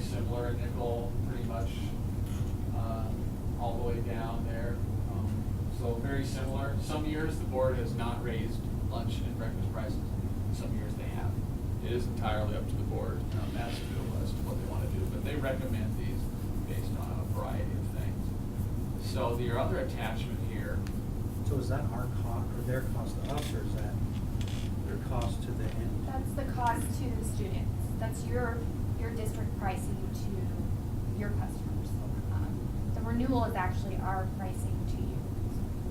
similar, nickel pretty much all the way down there. So very similar. Some years the board has not raised lunch and breakfast prices. Some years they have. It is entirely up to the board as to what they want to do, but they recommend these based on a variety of things. So your other attachment here. So is that our cost, or their cost to us, or is that their cost to the end? That's the cost to the students. That's your district pricing to your customers. The renewal is actually our pricing to you.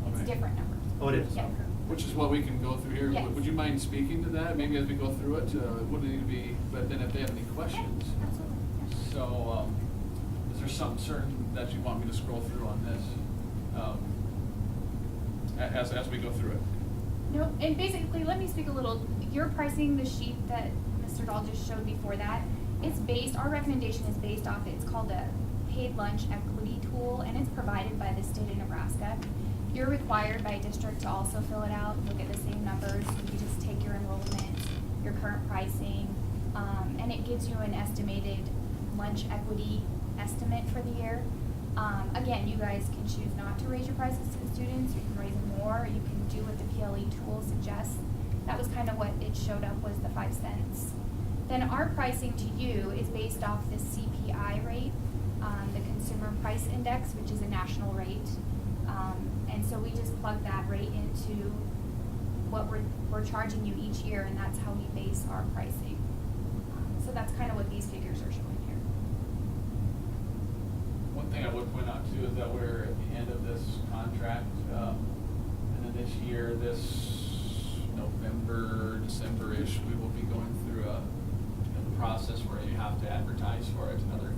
It's Okay. different numbers. Oh, it is, Yeah. okay. Which is what we can go through here. Yes. Would you mind speaking to that? Maybe as we go through it, would it need to be, but then if they have any questions. Yeah, absolutely. Yeah. So, is there something certain that you want me to scroll through on this? As we go through it? No, and basically, let me speak a little. Your pricing, the sheet that Mr. Dahl just showed before that, it's based, our recommendation is based off, it's called a paid lunch equity tool, and it's provided by the state of Nebraska. You're required by district to also fill it out, look at the same numbers. You just take your enrollment, your current pricing, and it gives you an estimated lunch equity estimate for the year. Again, you guys can choose not to raise your prices to the students. You can raise them more. You can do what the PLE tool suggests. That was kind of what it showed up was the 5 cents. Then our pricing to you is based off the CPI rate, the Consumer Price Index, which is a national rate. And so we just plug that rate into what we're charging you each year, and that's how we base our pricing. So that's kind of what these figures are showing here. One thing I would point out too is that we're at the end of this contract, and then this year, this November, December-ish, we will be going through a process where you have to advertise for it to other,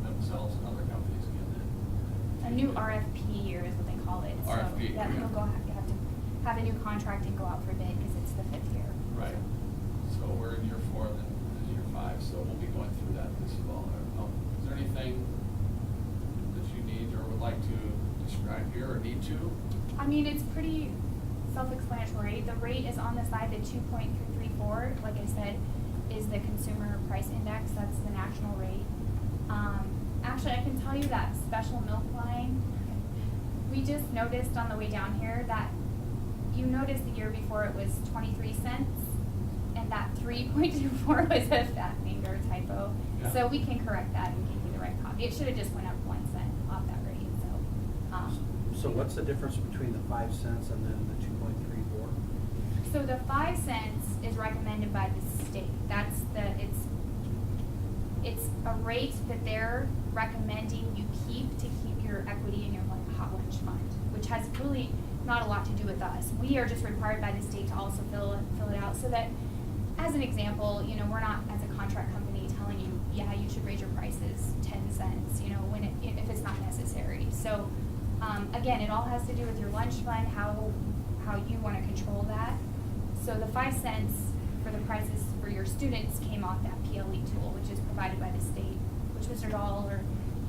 themselves and other companies again. A new RFP year is what they call it. RFP, So that yeah. you have to have a new contract and go out for bid because it's the 5th year. Right. So we're in year 4, then this is year 5, so we'll be going through that this fall. Is there anything that you need or would like to describe here or need to? I mean, it's pretty self-explanatory. The rate is on the side, the 2.334, like I said, is the Consumer Price Index. That's the national rate. Actually, I can tell you that special milk line, we just noticed on the way down here that you noticed the year before it was 23 cents, and that 3.24 was a fat finger typo. Yeah. So we can correct that and give you the right copy. It should have just went up 1 cent off that rate. So what's the difference between the 5 cents and then the 2.34? So the 5 cents is recommended by the state. That's it's a rate that they're recommending you keep to keep your equity in your hot lunch fund, which has really not a lot to do with us. We are just required by the state to also fill it out so that, as an example, we're not as a contract company telling you, yeah, you should raise your prices 10 cents, if it's not necessary. So again, it all has to do with your lunch fund, how you want to control that. So the 5 cents for the prices for your students came off that PLE tool, which is provided by the state, which Mr. Dahl or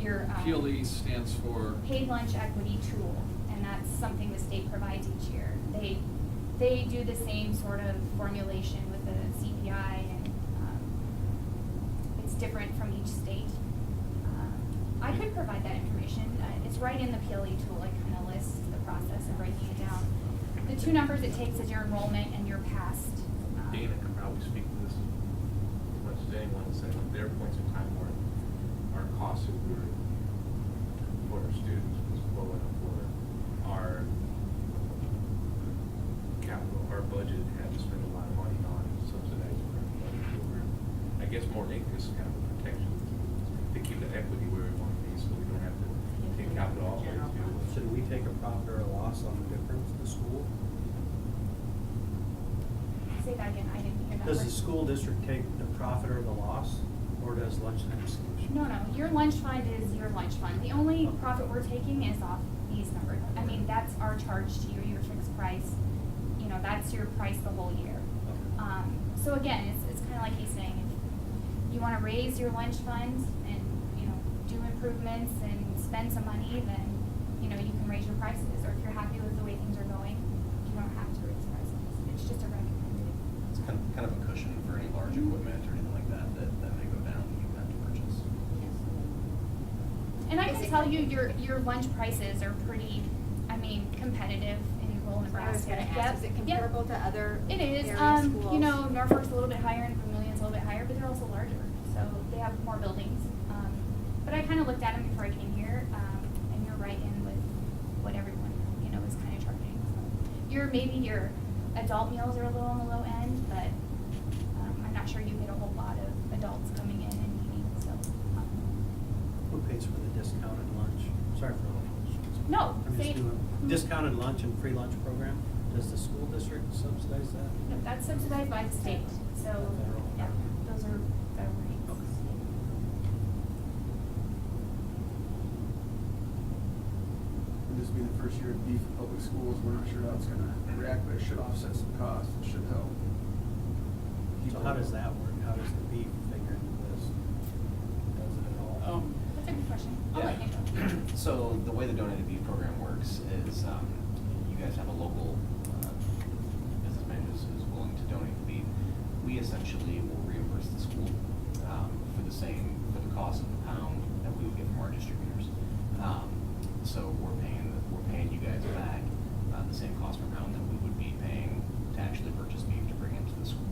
your PLE stands for? Paid Lunch Equity Tool, and that's something the state provides each year. They do the same sort of formulation with the CPI, and it's different from each state. I could provide that information. It's right in the PLE tool. It kind of lists the process of breaking it down. The 2 numbers it takes is your enrollment and your past. Dana can probably speak to this as much as anyone and say, there are points in time where our costs that we were for our students was low enough where our capital, our budget had to spend a lot of money on subsidizing our budget. So I guess more than anything, this is kind of a protection to keep the equity where we want to be, so we don't have to take capital all the way to. So do we take a profit or a loss on the difference, the school? Say that again. I didn't hear that. Does word. the school district take the profit or the loss, or does Lunch and Solution? No. Your lunch fund is your lunch fund. The only profit we're taking is off these numbers. I mean, that's our charge to you, your fixed price. That's your price the whole year. So again, it's kind of like he's saying, if you want to raise your lunch fund and, do improvements and spend some money, then, you can raise your prices. Or if you're happy with the way things are going, you don't have to raise prices. It's just a recommended. It's kind of a cushion for any large equipment or anything like that may go down and you have to purchase. And I can tell you, your lunch prices are pretty, I mean, competitive in rural I was Nebraska. gonna Yep, ask, is it yep. comparable to other It is, area schools? you know, Norfolk's a little bit higher and Vermillion's a little bit higher, but they're also larger, so they have more buildings. But I kinda looked at them before I came here, and you're right in with what everyone, you know, is kinda charging, so. Maybe your adult meals are a little on the low end, but, I'm not sure you get a whole lot of adults coming in and eating, so. Who pays for the discounted lunch? Sorry for all the questions. No, I'm just say- doing, discounted lunch and free lunch program, does the school district subsidize that? No, that's subsidized by the state, so, Federal. yeah, those are federal rates. Okay. This will be the first year of beef in public schools. We're not sure how it's gonna react, but it should offset some costs. It should help. So how does that work? How does the beef figure into this? Does it at all? That's a good question. I'll let Nick go. So the way the donated beef program works is, you guys have a local, businessman who's willing to donate the beef. We essentially will reimburse the school, for the cost of the pound that we would get from our distributors. So we're paying you guys back, the same cost per pound that we would be paying to actually purchase beef to bring into the school.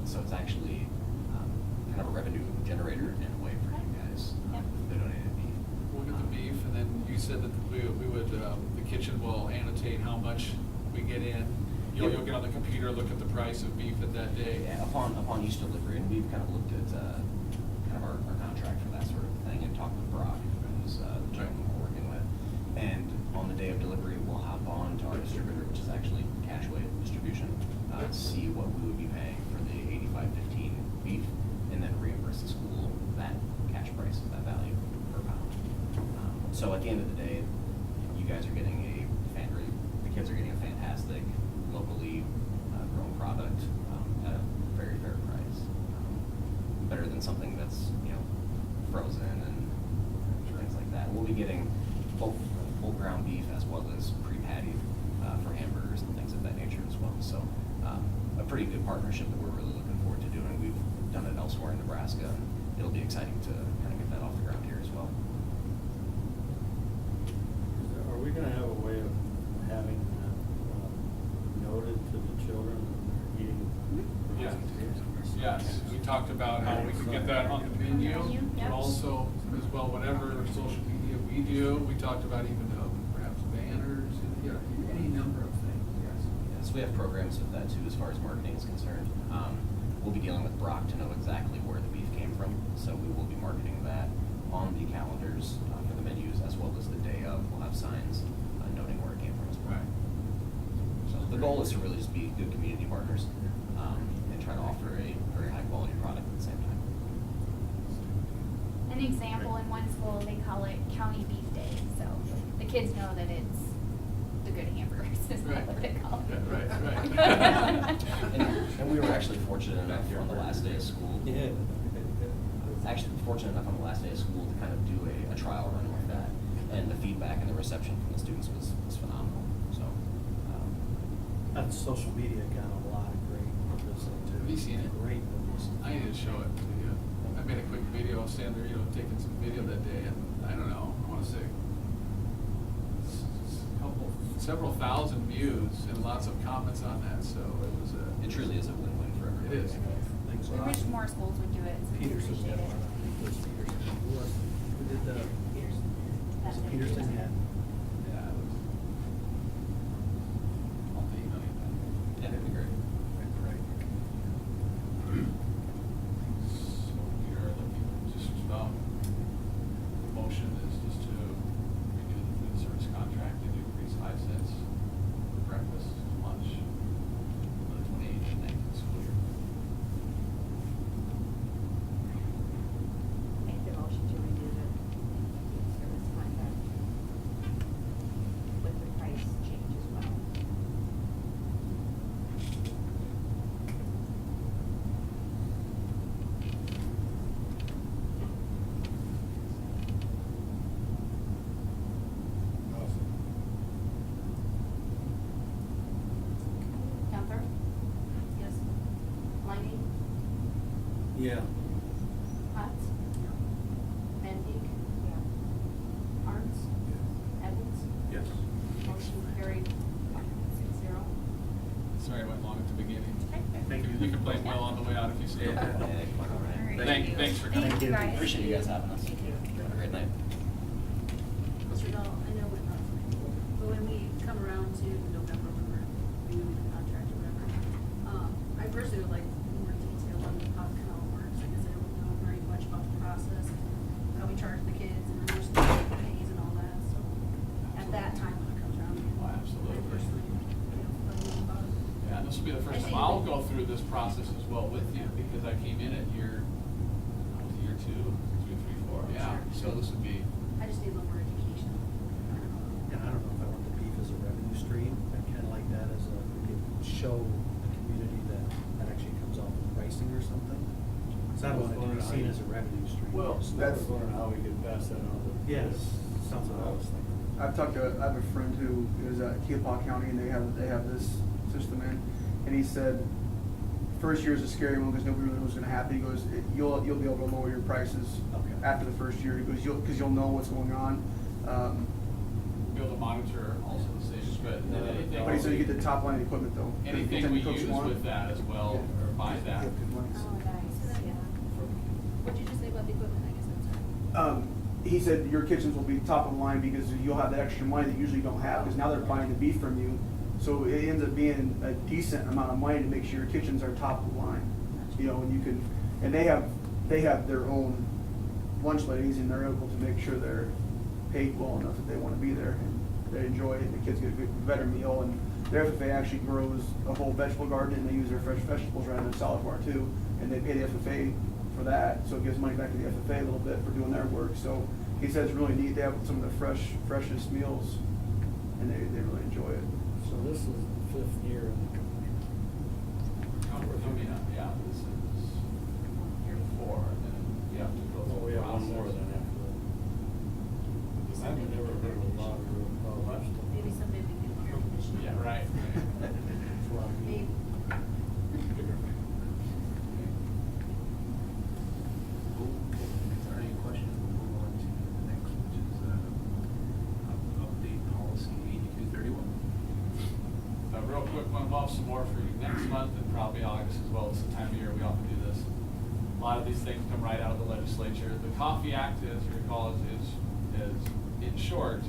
So it's actually, kind of a revenue generator in a way for you guys, Yep. the donated beef. We'll get the beef, and then you said that we would, the kitchen will annotate how much we get in. You'll get on the computer, look at the price of beef at that day. Yeah, upon each delivery, and we've kind of looked at, kind of our contract for that sort of thing, and talked with Brock, who's, the gentleman we're working with. And on the day of delivery, we'll hop on to our distributor, which is actually Cashway Distribution, see what we would be paying for the 85.15 beef, and then reimburse the school that cash price, that value per pound. So at the end of the day, you guys are getting the kids are getting a fantastic, locally grown product at a very fair price. Better than something that's, frozen and things like that. We'll be getting both full ground beef as well as pre-patty for hamburgers and things of that nature as well. So a pretty good partnership that we're really looking forward to doing. We've done it elsewhere in Nebraska, and it'll be exciting to kind of get that off the ground here as well. Are we gonna have a way of having noted to the children when they're eating? Yeah. Yes, we talked about how we could get that on the menu, but Yep. also as well, whatever social media we do, we talked about even perhaps banners, any number of things, yes. Yes, we have programs with that too, as far as marketing is concerned. We'll be dealing with Brock to know exactly where the beef came from, so we will be marketing that on the calendars for the menus, as well as the day of. We'll have signs noting where it came from as well. Right. So the goal is to really just be good community partners and try to offer a very high quality product at the same time. An example, in one school, they call it County Beef Day, so the kids know that it's the good hamburgers, is Right. what they call it. Right, right. And we were actually fortunate enough on the last day of school. Yeah. Actually fortunate enough on the last day of school to kind of do a trial run with that, and the feedback and the reception from the students was phenomenal. So, On social media got a lot of great publicity too. Have you seen it? Great publicity. I need to show it to you. I made a quick video, standing there, taking some video that day, and I don't know, I wanna say several thousand views and lots of comments on that, so it was it truly is a win-win for everybody. It is. Thanks, We wish more schools would do it, so we Peterson's appreciate got it. one. I think it was Peterson. Who did the? Was it Peterson? Yeah. Yeah, it was. I'll email you that. Yeah, that'd be great. Right. So we are looking just about, the motion is just to renew the food service contract and increase 5 cents for breakfast, lunch, for the 2018-19 school year. Make the motion to renew the service contract. playing well on the way out if you stay. Yeah, quite all right. Thanks for coming. Thank you, guys. Appreciate you guys having us. Thank you. Have a great night. Mr. Dahl, I know we're not, but when we come around to November, when we're renewing the contract or whatever, I personally would like more detail on how it kind of all works, because I don't know very much about the process, how we charge the kids, and how much the state pays and all that, so at that time when it comes around. Oh, absolutely. I personally, let me know about it. Yeah, and this will be the I first think time I'll it- go through this process as well with you, because I came in at year 2, 3, 4, yeah, so this would be, I just need a little more education. Yeah, I don't know if I want the beef as a revenue stream, I kinda like that as a, we could show the community that that actually comes off of pricing or something. Cause I don't want it to be seen as a revenue stream. Well, Just- that's- I was wondering how we could pass that on to the Yes, kids. That's something what I was else. thinking. I have a friend who is at Keopah County, and they have this system in, and he said, first year is a scary one because nobody really knows what's gonna happen. He goes, you'll be able to lower your prices Okay. after the first year. He goes, you'll know what's going on. be able to monitor also the savings, but anything. But he said you get the top line equipment though. Anything we use with that as well, or buy that. Oh, nice, yeah. What'd you just say about the equipment, I guess I'm sorry. He said your kitchens will be top of the line because you'll have that extra money that you usually don't have, because now they're buying the beef from you. So it ends up being a decent amount of money to make sure your kitchens are top of the line. You know, and you can, and they have their own lunch ladies, and they're able to make sure they're paid well enough that they wanna be there, and they enjoy it, and the kids get a good, better meal, and their FFA actually grows a whole vegetable garden, and they use their fresh vegetables right in their salad bar too, and they pay the FFA for that, so it gives money back to the FFA a little bit for doing their work. So he says it's really neat. They have some of the freshest meals, and they really enjoy it. So this is the 5th year in the Yeah, this is year 4, and then you have to go Well, through we the have one process. more than after that. I've never heard of a lot of real problems. Maybe someday we can air conditioning. Yeah, right. It's a lot of Maybe. Cool. If there are any questions, we'll move on to the next, which is, update policy 8231. A real quick one, we'll have some more for you next month and probably August as well. It's the time of year we often do this. A lot of these things come right out of the legislature. The Coffee Act, as you recall, is in short,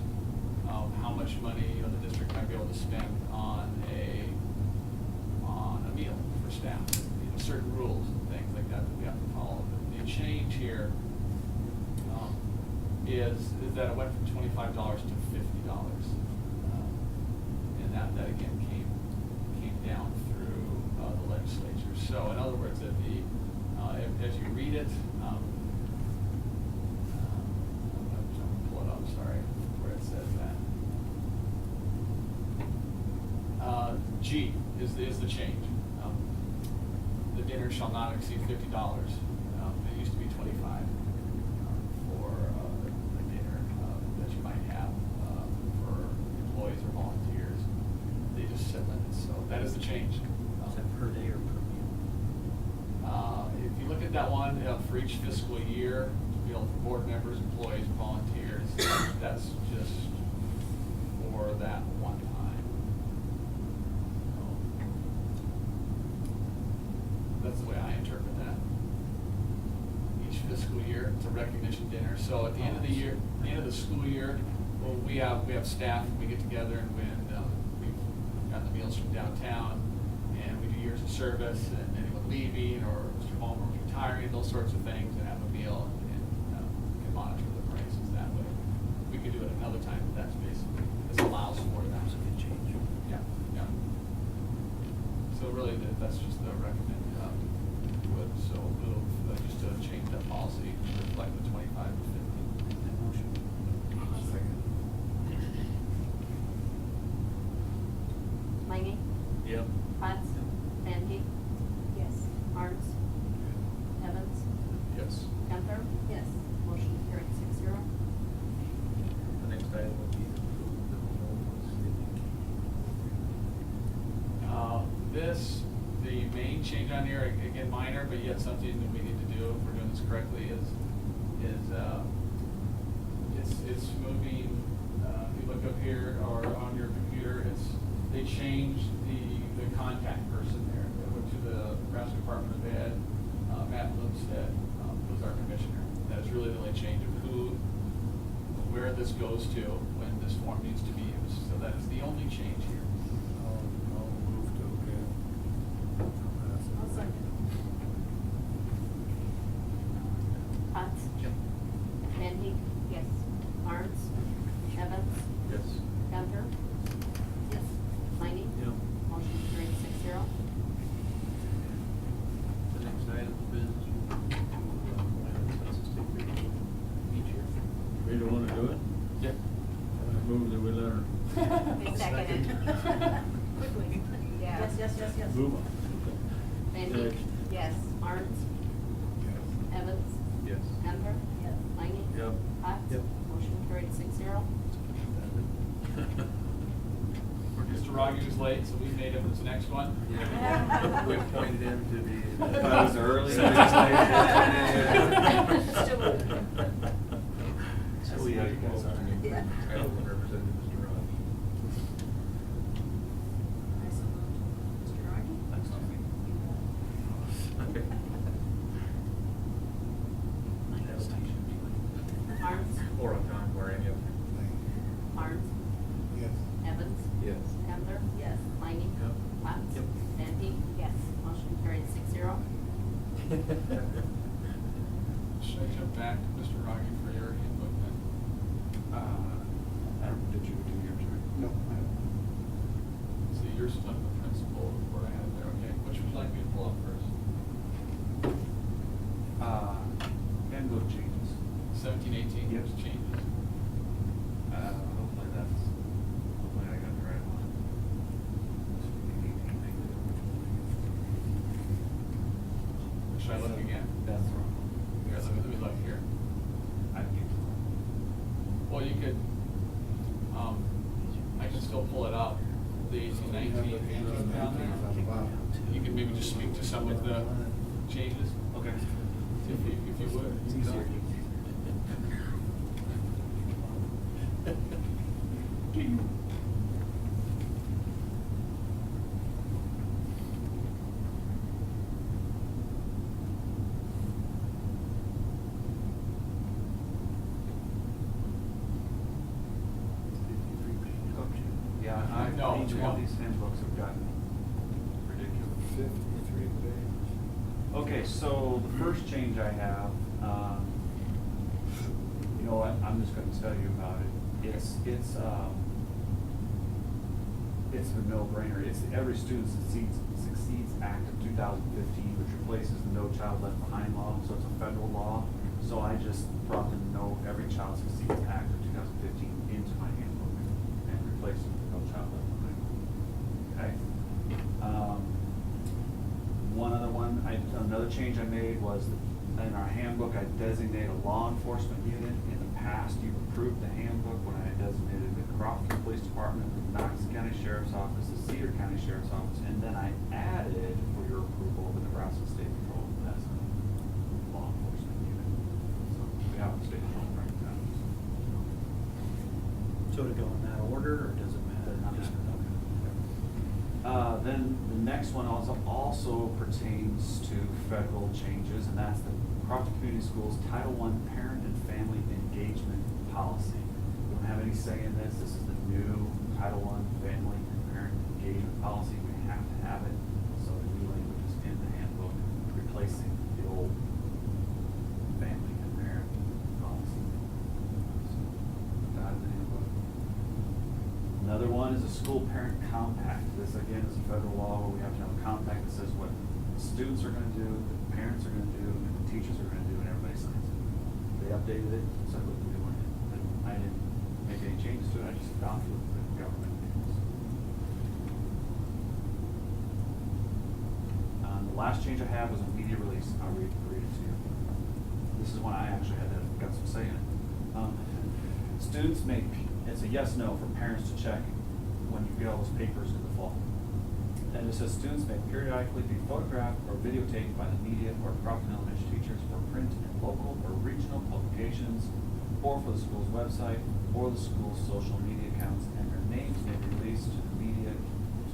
how much money the district might be able to spend on a meal for staff. Certain rules and things like that that we have to follow. The change here is that it went from $25 to $50. And that again came down through the legislature. So in other words, that as you read it, I'm gonna pull it up, sorry, where it says that. G is the change. The dinner shall not exceed $50. It used to be $25 for a dinner that you might have for employees or volunteers. They just set limits, so that is the change. Is that per day or per meal? If you look at that one, for each fiscal year, for board members, employees, volunteers, that's just for that one time. That's the way I interpret that. Each fiscal year, it's a recognition dinner. So at the end of the year, at the end of the school year, well, we have staff, and we get together, and when we've gotten the meals from downtown, and we do years of service, and anyone leaving, or Mr. Palmer retiring, those sorts of things, and have a meal, and can monitor the prices that way. We could do it another time, but that's basically, this allows for that. That's a good change. Yeah, yeah. So really, that's just the recommended, so it'll, just to change that policy to reflect the 25 to 50. That motion. Langy? Yep. Hutz? Van Yes. Arns? Evans? Yes. Gunther? Yes. Motion carried 6-0. The next item would be to approve the proposed The main change on here, again minor, but yet something that we need to do if we're doing this correctly is it's moving, if you look up here or on your computer, they changed the contact person there, which to the Nebraska Department of Ed, Matt Lipstead was our commissioner. That is really the only change of where this goes to when this form needs to be used. So that is the only change here. I'll move to okay. I'll second. Potts? Yep. Van Heek? Yes. Barnes? Evans? Yes. Gunther? Yes. Miney? Yep. Motion carried 6-0. The next item of business will be to plan a census taker each year. We don't wanna do it? Yep. I move that we let her. They seconded. Quickly. Yeah. Yes, yes, yes, yes. Move on. Van Next. Heek? Yes. Barnes? Evans? Yes. Gunther? Yes. Miney? Yep. Potts? Yep. Motion carried 6-0. Mr. Rogge was late, so we made him this next one. We appointed him to the. If I was early, So we just made it. Still moving. So we have you guys on. Yeah. I don't want to represent Mr. Rogge. I so moved. Mr. Rocky? Barnes? Or on time, or any of them. Barnes? Yes. Evans? Yes. Gunther? Yes. Miney? Yep. Potts? Yep. Van Heek? Yes. Motion carried 6-0. Should I jump back to Mr. Rogge for your handbook then? Did you do yours, right? No, I don't. See, yours is under the principal report I had there, okay. Which would you like me to pull up first? Handbook changes. 17, 18, Yep. which changes? Hopefully I got the right one. Should I look again? That's wrong. Here, let me look here. Well, you could, I can still pull it up, the 18, 19 handbook down there. You could maybe just speak to some of the changes. Okay. If you would. It's easier. Yeah, No, each one no. of these handbooks have gotten ridiculous. 53 pages. Okay, so the first change I have, you know what, I'm just gonna tell you about it. It's a no-brainer. It's the Every Student Succeeds Act of 2015, which replaces the No Child Left Behind law, so it's a federal law. So I just brought the Every Child Succeeds Act of 2015 into my handbook and replaced it with No Child Left Behind. Okay? Another change I made was in our handbook, I designate a law enforcement unit. In the past, you've approved the handbook when I designated the Crofton Police Department, the Knox County Sheriff's Office, the Cedar County Sheriff's Office, and then I added for your approval the Nebraska State Patrol as a law enforcement unit. So we have the state patrol right now. So to go in that order, or does it matter? Just- Then the next one also pertains to federal changes, and that's the Crofton Community Schools Title I Parent and Family Engagement Policy. We don't have any say in this. This is the new Title I Family and Parent Engagement Policy. We have to have it. So the new language is in the handbook, replacing the old family and parent policy. So, that in the handbook. Another one is a school parent compact. This again is a federal law where we have to have a compact that says what the students are gonna do, the parents are gonna do, and the teachers are gonna do, and everybody signs it. They updated it, so I looked at doing it, and I didn't make any changes to it, I just adopted what the government did. The last change I have was a media release, I'll read it to you. This is one I actually got some say in it. Students make, it's a yes/no for parents to check when you get all those papers in the fall. And it says students may periodically be photographed or videotaped by the media or Crofton Elementary teachers for print in local or regional publications, or for the school's website, or the school's social media accounts, and their names may be released to the media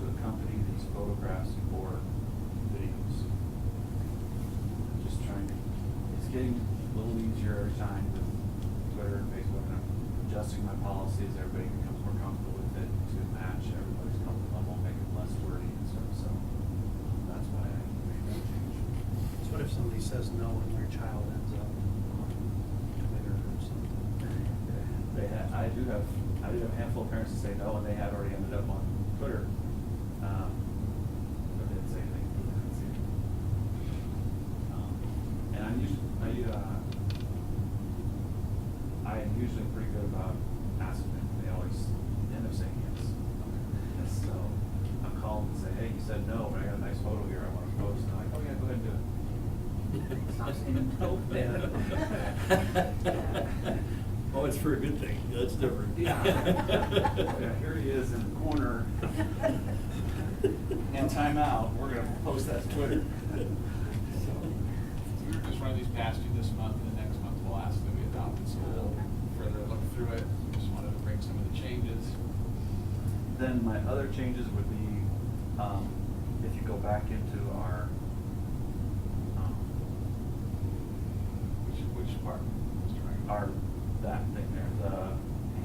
to accompany these photographs or videos. getting a little easier every time with Twitter and Facebook, and I'm adjusting my policies, everybody becomes more comfortable with it to match everybody's comfort level, make it less wordy and stuff, so that's why I made that change. So what if somebody says no and their child ends up on Twitter or something? I do have a handful of parents that say no, and they had already ended up on Twitter. But didn't say anything, because I didn't see it. And I am usually pretty good about asking them. They always end up saying yes. And so I'm calling and say, hey, you said no, but I got a nice photo here I want to post. And I'm like, oh yeah, go ahead and do it. Stop saying no. Oh, it's for a good thing, that's different. Yeah. Yeah, here he is in the corner. And timeout, we're gonna post that to Twitter. So we were just running these past you this month, and the next month we'll ask that we adopt it, so we'll further look through it. Just wanted to bring some of the changes. Then my other changes would be, if you go back into our, Which part, Mr. Wright? that thing there, the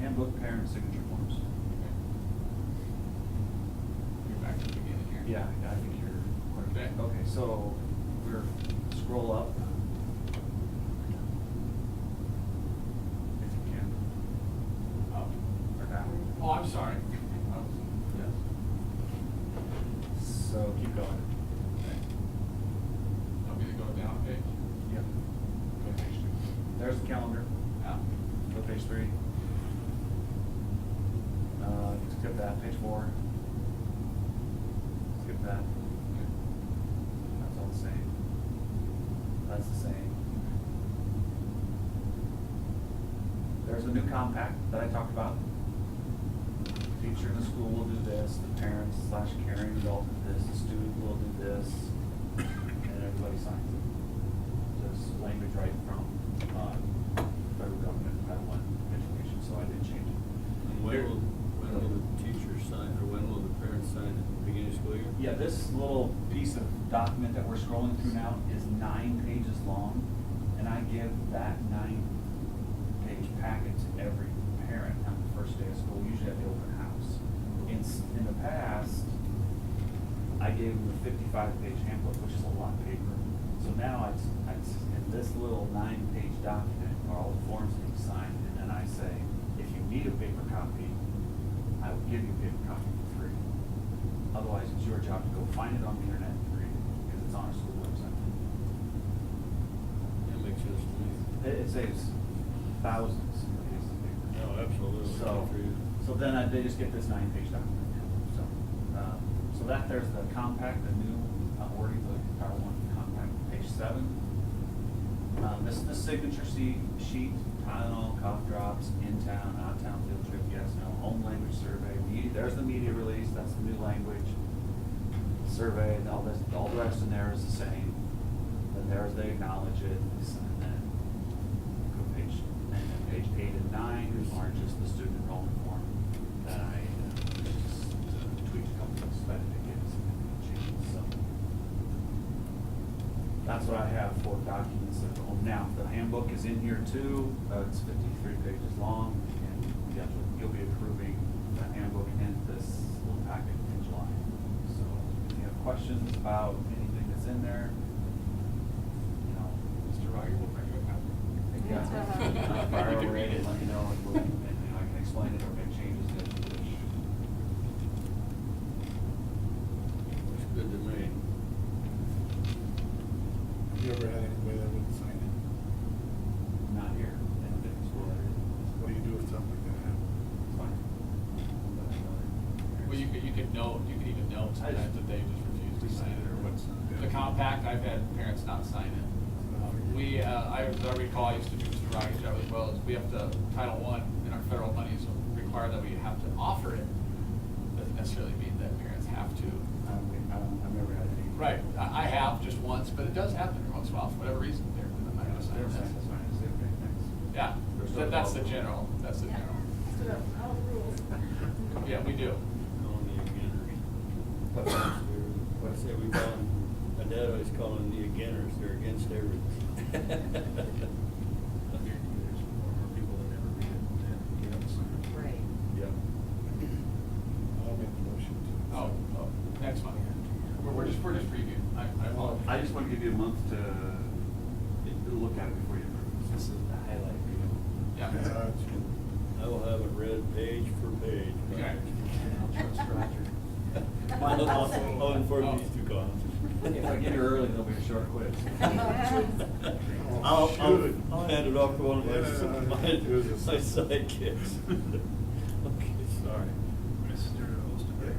handbook parent signature forms. You're back to the beginning here. Yeah, I think you're. Okay. Okay, so we're, scroll up. If you can. Up or down. Oh, I'm sorry. Oh, yes. So keep going. Want me to go down a page? Yep. Go to page 2. There's the calendar. Yeah. Go to page 3. Skip that, page 4. Skip that. That's all the same. That's the same. There's a new compact that I talked about. Teacher in the school will do this, the parents / caring adult do this, the student will do this, and everybody signs it. Just language right from, federal government, Title I education, so I did change it. And when will the teachers sign, or when will the parents sign at the beginning of school year? Yeah, this little piece of document that we're scrolling through now is 9 pages long, and I give that 9-page packet to every parent on the first day of school, usually at the open house. In the past, I gave them the 55-page handbook, which is a lot of paper. So now in this little 9-page document are all the forms that you sign, and then I say, if you need a paper copy, I will give you a paper copy for free. Otherwise, it's your job to go find it on the internet and read it, because it's on our school website. That makes sense to me. It saves thousands of pages of paper. Oh, absolutely. So, Good for you. so then they just get this 9-page document. So that there's the compact, the new wording, the Title I compact, page 7. This is the signature sheet, Tylenol, cough drops, in town, out of town field trip, yes, no, home language survey. There's the media release, that's the new language survey, and all the rest in there is the same. Then there's they acknowledge it, and then go page 8 and 9 are just the student enrollment form that I just tweaked a couple of things to get some changes. So that's what I have for documents that are home. Now, the handbook is in here too. It's 53 pages long, and you'll be approving the handbook in this little packet in July. So if you have questions about anything that's in there, you know, Mr. Roger will bring you a copy. fire away and let me know, and I can explain it or make changes if you wish. Looks good to me. Have you ever had anybody that wouldn't sign it? Not here, in the business school area. What do you do if something like that happens? It's fine. Well, you could even note sometimes that they just refuse to sign it, or what's, the compact, I've had parents not sign it. As I recall, I used to do Mr. Rogers' job as well, is we have to, Title I in our federal monies require that we have to offer it. Doesn't necessarily mean that parents have to. I've never had any. Right, I have just once, but it does happen every once in a while, for whatever reason, I'm not gonna sign They're it. saying that's fine. I say, okay, thanks. Yeah, that's the general, that's the general. Stood up, all the rules. Yeah, we do. Calling the againers. But, What I say, we call them, my dad always called them the againers, they're against everything. guarantee there's more people that never read it than, you know, so. Right. Yep. I'll make the motion to. Oh, next month. We're just previewing. I apologize. I just want to give you a month to look at it before you approve. This is the highlight, you know. Yeah. I will have it read page for page. Okay. I'll trust Roger. I'll inform these two comments. If I get here early, there'll be a short quiz. I'll hand it off to one of my Yeah. sidekicks. Okay, sorry. Mr. Osterberg.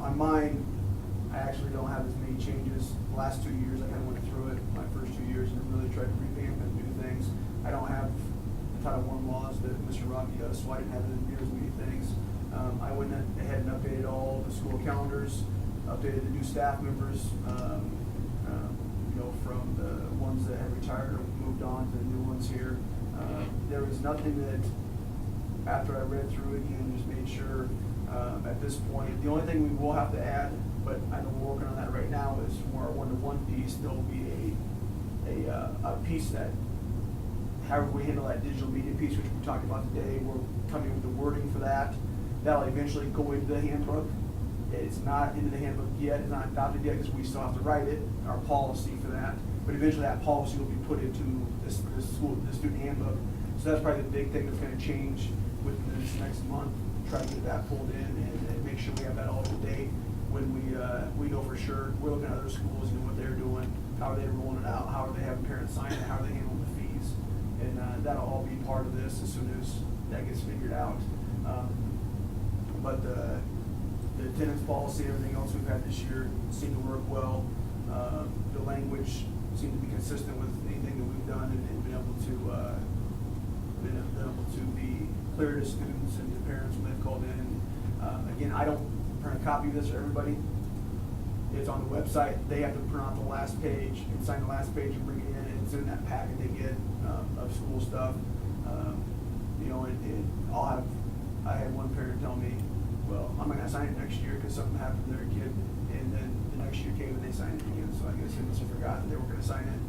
On mine, I actually don't have as many changes. The last 2 years, I kind of went through it, my first 2 years, and really tried to revamp and do things. I don't have the Title I laws that Mr. Rocky does, so I didn't have it in near as many things. I went ahead and updated all the school calendars, updated the new staff members, you know, from the ones that had retired or moved on to the new ones here. There was nothing that, after I read through it again, just made sure, at this point, the only thing we will have to add, but I know we're working on that right now, is for our one-to-one piece, there'll be a piece that, however we handle that digital media piece, which we talked about today, we're coming with the wording for that. That'll eventually go into the handbook. It's not into the handbook yet, it's not adopted yet, because we still have to write it, our policy for that. But eventually that policy will be put into the student handbook. So that's probably the big thing that's gonna change within this next month. Try to get that pulled in and make sure we have that all to date. When we know for sure, we're looking at other schools, you know, what they're doing, how are they rolling it out, how are they having parents sign it, how are they handling the fees. And that'll all be part of this as soon as that gets figured out. But the attendance policy, everything else we've had this year seemed to work well. The language seemed to be consistent with anything that we've done and been able to be clear to students and to parents when they've called in. Again, I don't print a copy of this for everybody. It's on the website. They have to print out the last page and sign the last page and bring it in, and it's in that packet they get of school stuff. You know, I had one parent tell me, well, I'm not gonna sign it next year because something happened to their kid, and then the next year came and they signed it again, so I guess they must have forgotten they were gonna sign it.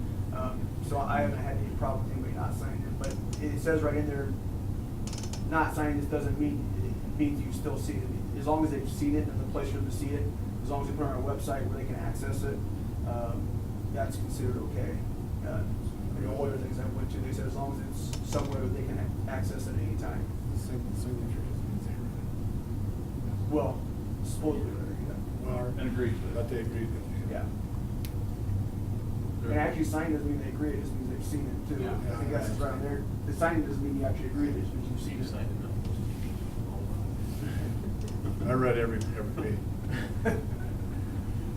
So I haven't had any problem with anybody not signing it, but it says right in there, not signing this doesn't mean, it means you still see it. As long as they've seen it and the place for them to see it, as long as they put it on our website where they can access it, that's considered okay. You know, all the other things I went to, they said as long as it's somewhere that they can access it at any time. Signature just means everything. Well, supposedly, yeah. Well, And agreed to it. But they agreed with you. Yeah. And actually signing doesn't mean they agree, it just means they've seen it too. Yeah. I think that's around there. The signing doesn't mean you actually agree, it just means you've seen You it. signed it, no? I read every page.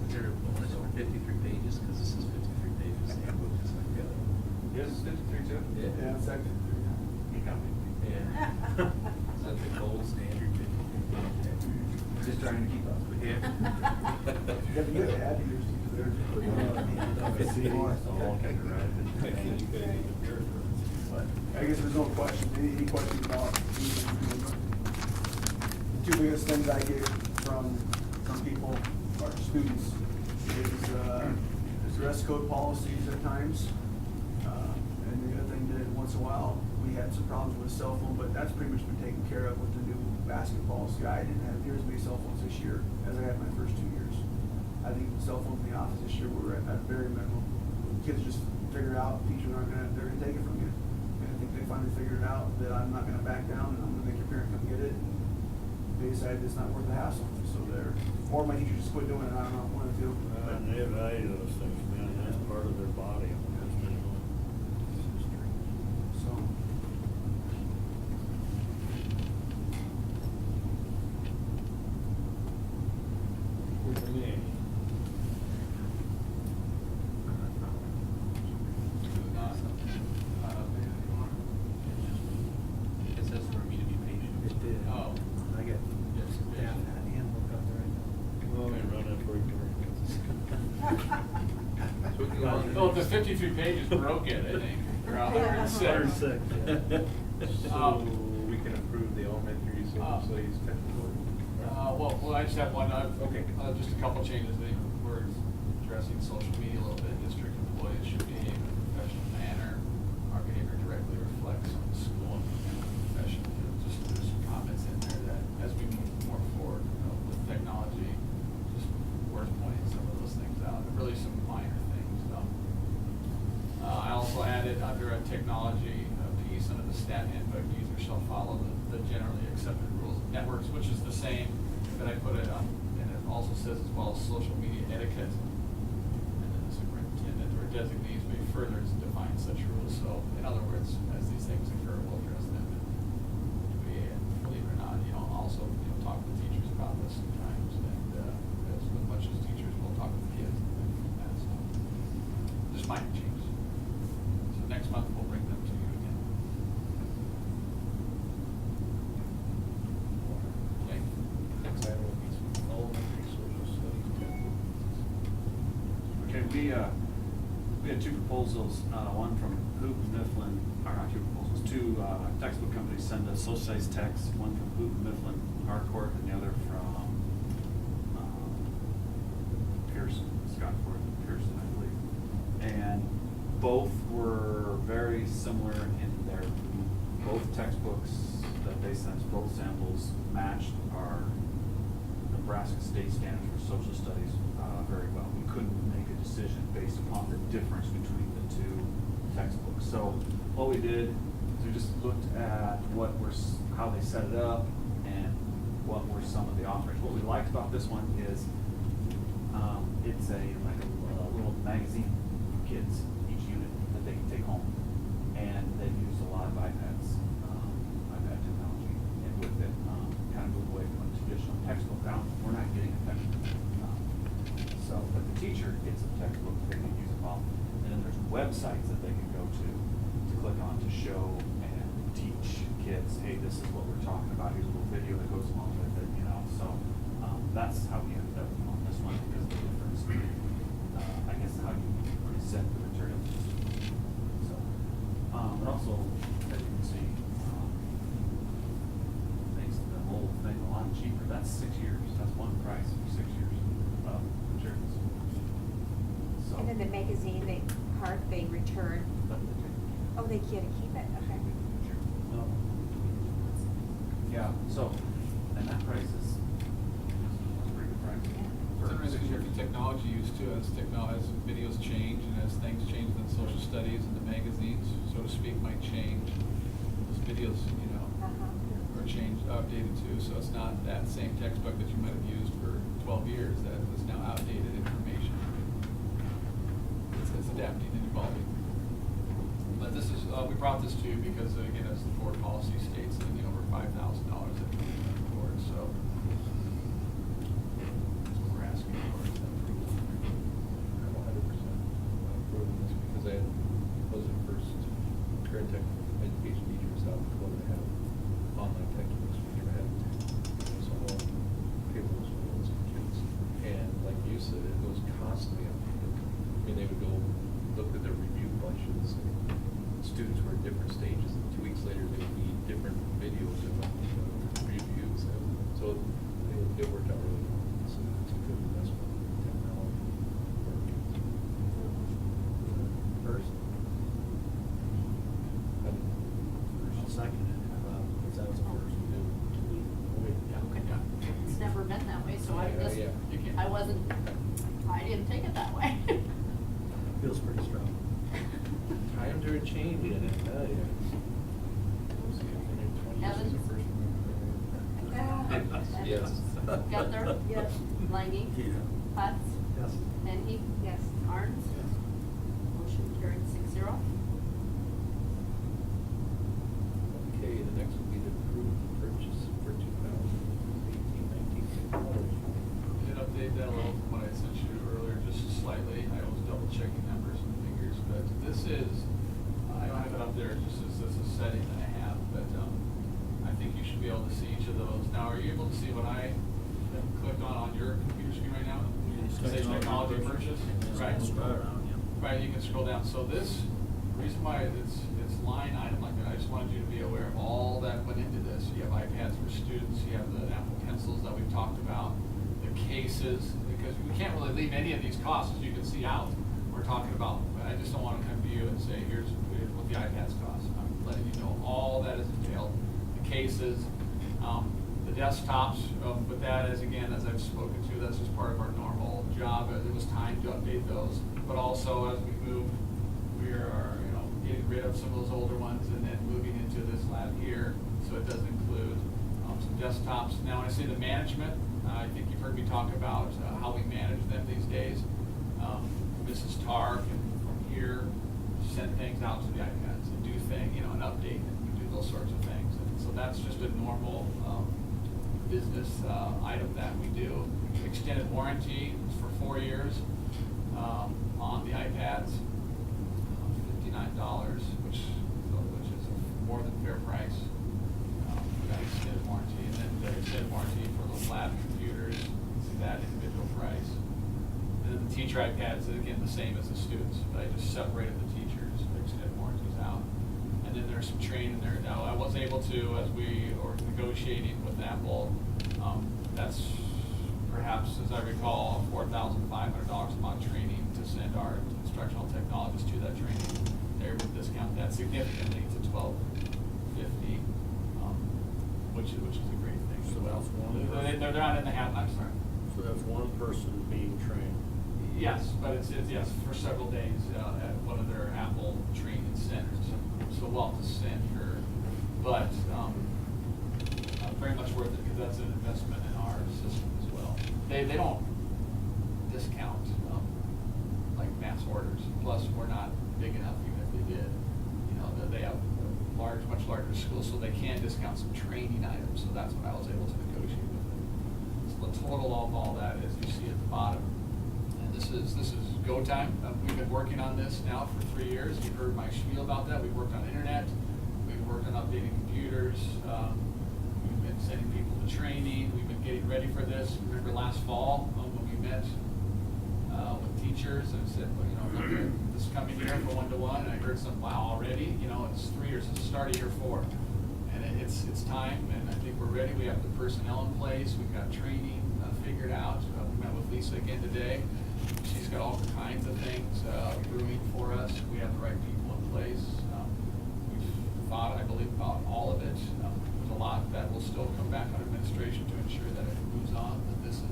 There, well, it's over 53 pages, because this is 53 pages, the handbook is like the other. Yes, it's 53 too? Yeah, it's actually. You got me. Yeah. Is that the gold standard? 53? Just trying to keep up. Yeah. You have to get add to yours. But I guess there's no question, any questions about the two biggest things I get from people or students is dress code policies at times. And the other thing that once in a while, we had some problems with cell phone, but that's pretty much been taken care of with the new basket policy. I didn't have near as many cell phones this year as I had my first 2 years. I think the cell phones in the office this year were at very minimum. Kids just figured out, teachers they're gonna take it from you. And I think they finally figured it out that I'm not gonna back down and I'm gonna make your parent come get it. And they decided it's not worth the hassle, so or my teachers just quit doing it, I don't know, one of the two. And they value those things, man, that's part of their body. So. It says for me to be patient. It did. Oh. I got, Yes. down that handbook out there right now. Well, we run that for you. So we can go on. Well, the 53 pages broke it, I think. Or 106. 106, yeah. So we can approve the elementary social studies technical. Well, I just have one, Okay. just a couple changes. We're addressing social media a little bit, district employees. employees should behave in a professional manner. Our behavior directly reflects on the school and the profession. Just there's some comments in there that as we move more forward, with technology, just worth pointing some of those things out. Really some minor things. I also added under a technology piece under the stat handbook, users shall follow the generally accepted rules of networks, which is the same, but I put it on, and it also says as well as social media etiquette. And then the superintendent or designees may further define such rules. So in other words, as these things occur, we'll address them. And we, believe it or not, also talk with teachers about this sometimes, and as much as teachers will talk with kids and that stuff. Just minor changes. So next month we'll bring them to you again. Okay. Next item will be some elementary social studies textbooks. Okay, we had two proposals, one from Hoop and Mifflin, or not two proposals, two textbook companies send us social studies texts, one from Hoop and Mifflin, Harcourt, and the other from Pearson, Scott Ford and Pearson, I believe. And both were very similar in their, both textbooks that they sent, both samples matched our Nebraska state standards for social studies very well. We couldn't make a decision based upon the difference between the two textbooks. So what we did is we just looked at how they set it up and what were some of the offerings. What we liked about this one is it's a little magazine for kids, each unit that they can take home, and they use a lot of iPads, iPad technology, and with it, kind of move away from a traditional textbook. Now we're not getting a textbook. So, but the teacher gets a textbook they can use it all. And then there's websites that they can go to click on to show and teach kids, hey, this is what we're talking about. Here's a little video that goes along with it, So that's how we ended up on this one because of the difference in, I guess, how you present the material. So, but also, as you can see, makes the whole thing a lot cheaper. That's 6 years. That's one price for 6 years of materials. So. And then the magazine, they return. Oh, they get to keep it, okay. Yeah, so, and that price is a pretty good price. It's interesting your technology used to, as videos change and as things change in social studies and the magazines, so to speak, might change. Those videos, are changed, updated too, so it's not that same textbook that you might have used for 12 years that is now outdated information. It's adapting and evolving. But this is, we brought this to you because, again, as the board policy states, over $5,000 that we can afford, so that's what we're asking for, is that approval. I'm 100% approving this because I was the first career technical education teachers out in Dakota to have online textbooks. We never had so all paperless ones for kids. And like you said, it was constantly updated. I mean, they would go look at their review bunches and students were at different stages, and 2 weeks later they would need different videos and reviews, and so it worked out really well. It's a good investment in technology. First, I'll second it, because that was the first. It's never been that way, so I Yeah, just, yeah. I didn't take it that way. Feels pretty strong. times are changing, I tell you. Evans? Yes. Gunther? Yes. Langy? Yeah. Hutz? Yes. Denny? Yes. Arns? Motion carried 6-0. Okay, the next will be the approved purchase for 2018-19 technology. I did update that a little from what I sent you earlier, just slightly. I was double checking numbers and figures, but this is, I don't have it up there, just as a setting that I have, but I think you should be able to see each of those. Now, are you able to see what I have clicked on your computer screen right now? Say technology purchase? Right. Scroll around, yeah. Right, you can scroll down. So this, reason why it's line item like that, I just wanted you to be aware of all that went into this. You have iPads for students, you have the Apple Pencils that we've talked about, the cases, because we can't really leave any of these costs, as you can see, out. we're talking about, I just don't wanna come to you and say, here's what the iPads cost. I'm letting you know all that is entailed, the cases, the desktops, but that is, again, as I've spoken to, that's just part of our normal job. It was time to update those, but also as we move, we are, getting rid of some of those older ones and then moving into this lab here, so it does include some desktops. Now, when I say the management, I think you've heard me talk about how we manage them these days. Mrs. Tar can, from here, send things out to the iPads and do an update and do those sorts of things. And so that's just a normal business item that we do. Extended warranty is for 4 years on the iPads. $59, which is a more than fair price for that extended warranty. And then the extended warranty for those lab computers, see that individual price. And then the teacher iPads, again, the same as the students, but I just separated the teachers, the extended warranties out. And then there's some training there. Now, I was able to, as we were negotiating with Apple, that's perhaps, as I recall, $4,500 a month training to send our instructional technologists to that training. They're able to discount that significantly to $1,250, which is a great thing as So well. that's one They're not in the half, I'm sorry. So that's one person being trained. Yes, but it's yes, for several days at one of their Apple training centers. So Walton Center, but very much worth it because that's an investment in our system as well. They don't discount like mass orders. Plus, we're not big enough even if they did. They have much larger schools, so they can discount some training items. So that's what I was able to negotiate with them. So the total of all that is you see at the bottom. This is go time. We've been working on this now for 3 years. You've heard my spiel about that. We've worked on internet. We've worked on updating computers. We've been sending people to training. We've been getting ready for this. Remember last fall when we met with teachers and said, well, this coming year for 1-to-1. And I heard some, wow, already? It's 3 years. It's the start of year 4. And it's time, and I think we're ready. We have the personnel in place. We've got training figured out. We met with Lisa again today. She's got all kinds of things brewing for us. We have the right people in place. We've thought, I believe, about all of it. There's a lot that will still come back on administration to ensure that it moves on, that this is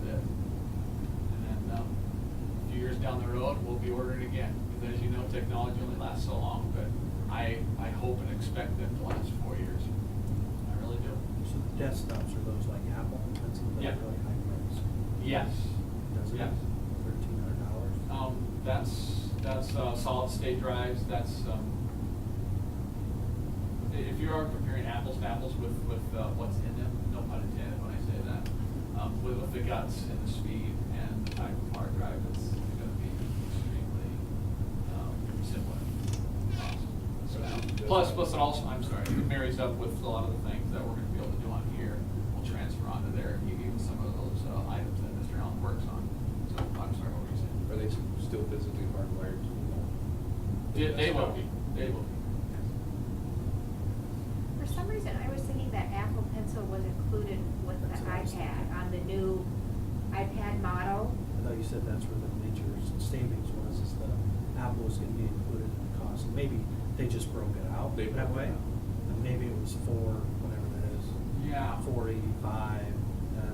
it. And then a few years down the road, we'll be ordering again. Because as you know, technology only lasts so long, but I hope and expect them to last 4 years. I really do. So the desktops are those like Apple? That's Yeah. really high price. Yes. Does it? Yes. $1,300? That's solid state drives. That's if you are comparing apples to apples with what's in them, no pun intended when I say that, with the guts and the speed and the type of hard drive, it's going to be extremely similar. Plus it also, I'm sorry, it marries up with a lot of the things that we're going to be able to do on here. We'll transfer onto there, even some of those items that Mr. Allen works on. So I'm sorry, what were you saying? Are they still physically hardwired to the? They will be. They will be. For some reason, I was thinking that Apple Pencil was included with the That's what I was iPad, thinking. on the new iPad model. I thought you said that's where the major savings was, is the Apple was gonna be included in the cost. Maybe they just broke it out They that broke way. it out. And maybe it was whatever that is. Yeah. $485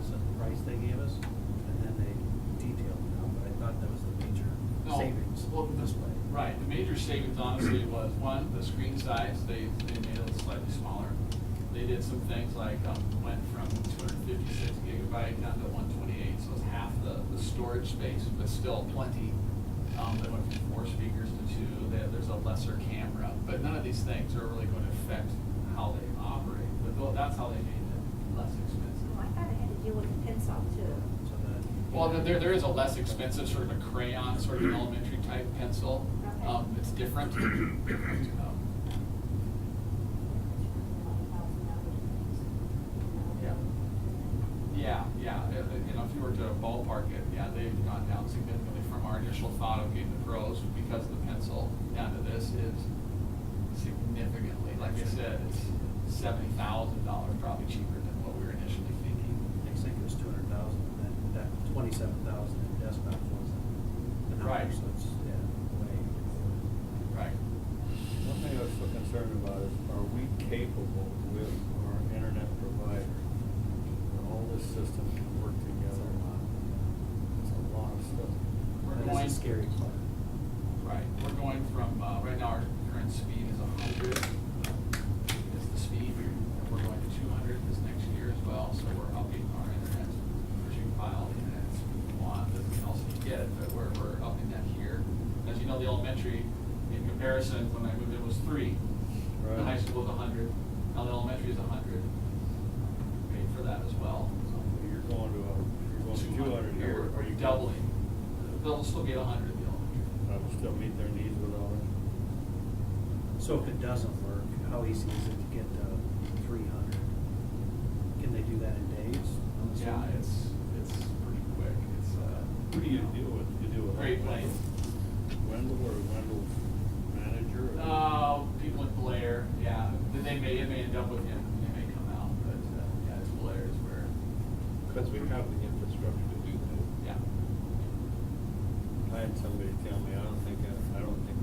as a price they gave us, and then they detailed it out, but I thought that was the major No, savings well, this way. Right, the major savings honestly was, one, the screen size, they made it slightly smaller. They did some things like, went from 256 gigabyte down to 128, so it's half the storage space, but still plenty. They went from 4 speakers to 2, there's a lesser camera, but none of these things are really going to affect how they operate. But that's how they made it less expensive. Oh, I thought it had to do with the pencil too. So that. Well, there is a less expensive, sort of a crayon, sort of an elementary type pencil. Okay. It's different. Yeah. If you were to ballpark it, yeah, they've gone down significantly from our initial thought of getting the pros because of the pencil down to this is significantly. Like I said, it's $70,000 probably cheaper than what we were initially thinking. I think it was 200,000, and then that 27,000 in desktop was the number, Right. so it's, yeah. was, are we capable with our internet provider? and all this system can work together? It's a lot of stuff. We're That going. is a scary part. Right, we're going from, right now, our current speed is 100, is the speed, and we're going to 200 this next year as well, so we're upping our internet, pushing file internet speed we want, but we can also get it, but we're upping that here. As you know, the elementary, in comparison, when I moved in was 3, the Right. high school was 100, now the elementary is 100. Paid for that as well. You're going to 200 here. Are you doubling? They'll still be at 100, the elementary. That'll still meet their needs without it. So if it doesn't work, how easy is it to get to 300? Can they do that in days? I'm Yeah, assuming? it's pretty quick, it's, Who do you deal with? You deal with Great Plains. Wendell or Wendell's manager? People in Blair, yeah, then it may end up with him, they may come out, but, yeah, it's Blair is where, Because we have the infrastructure to do that. yeah. I had somebody tell me, I don't think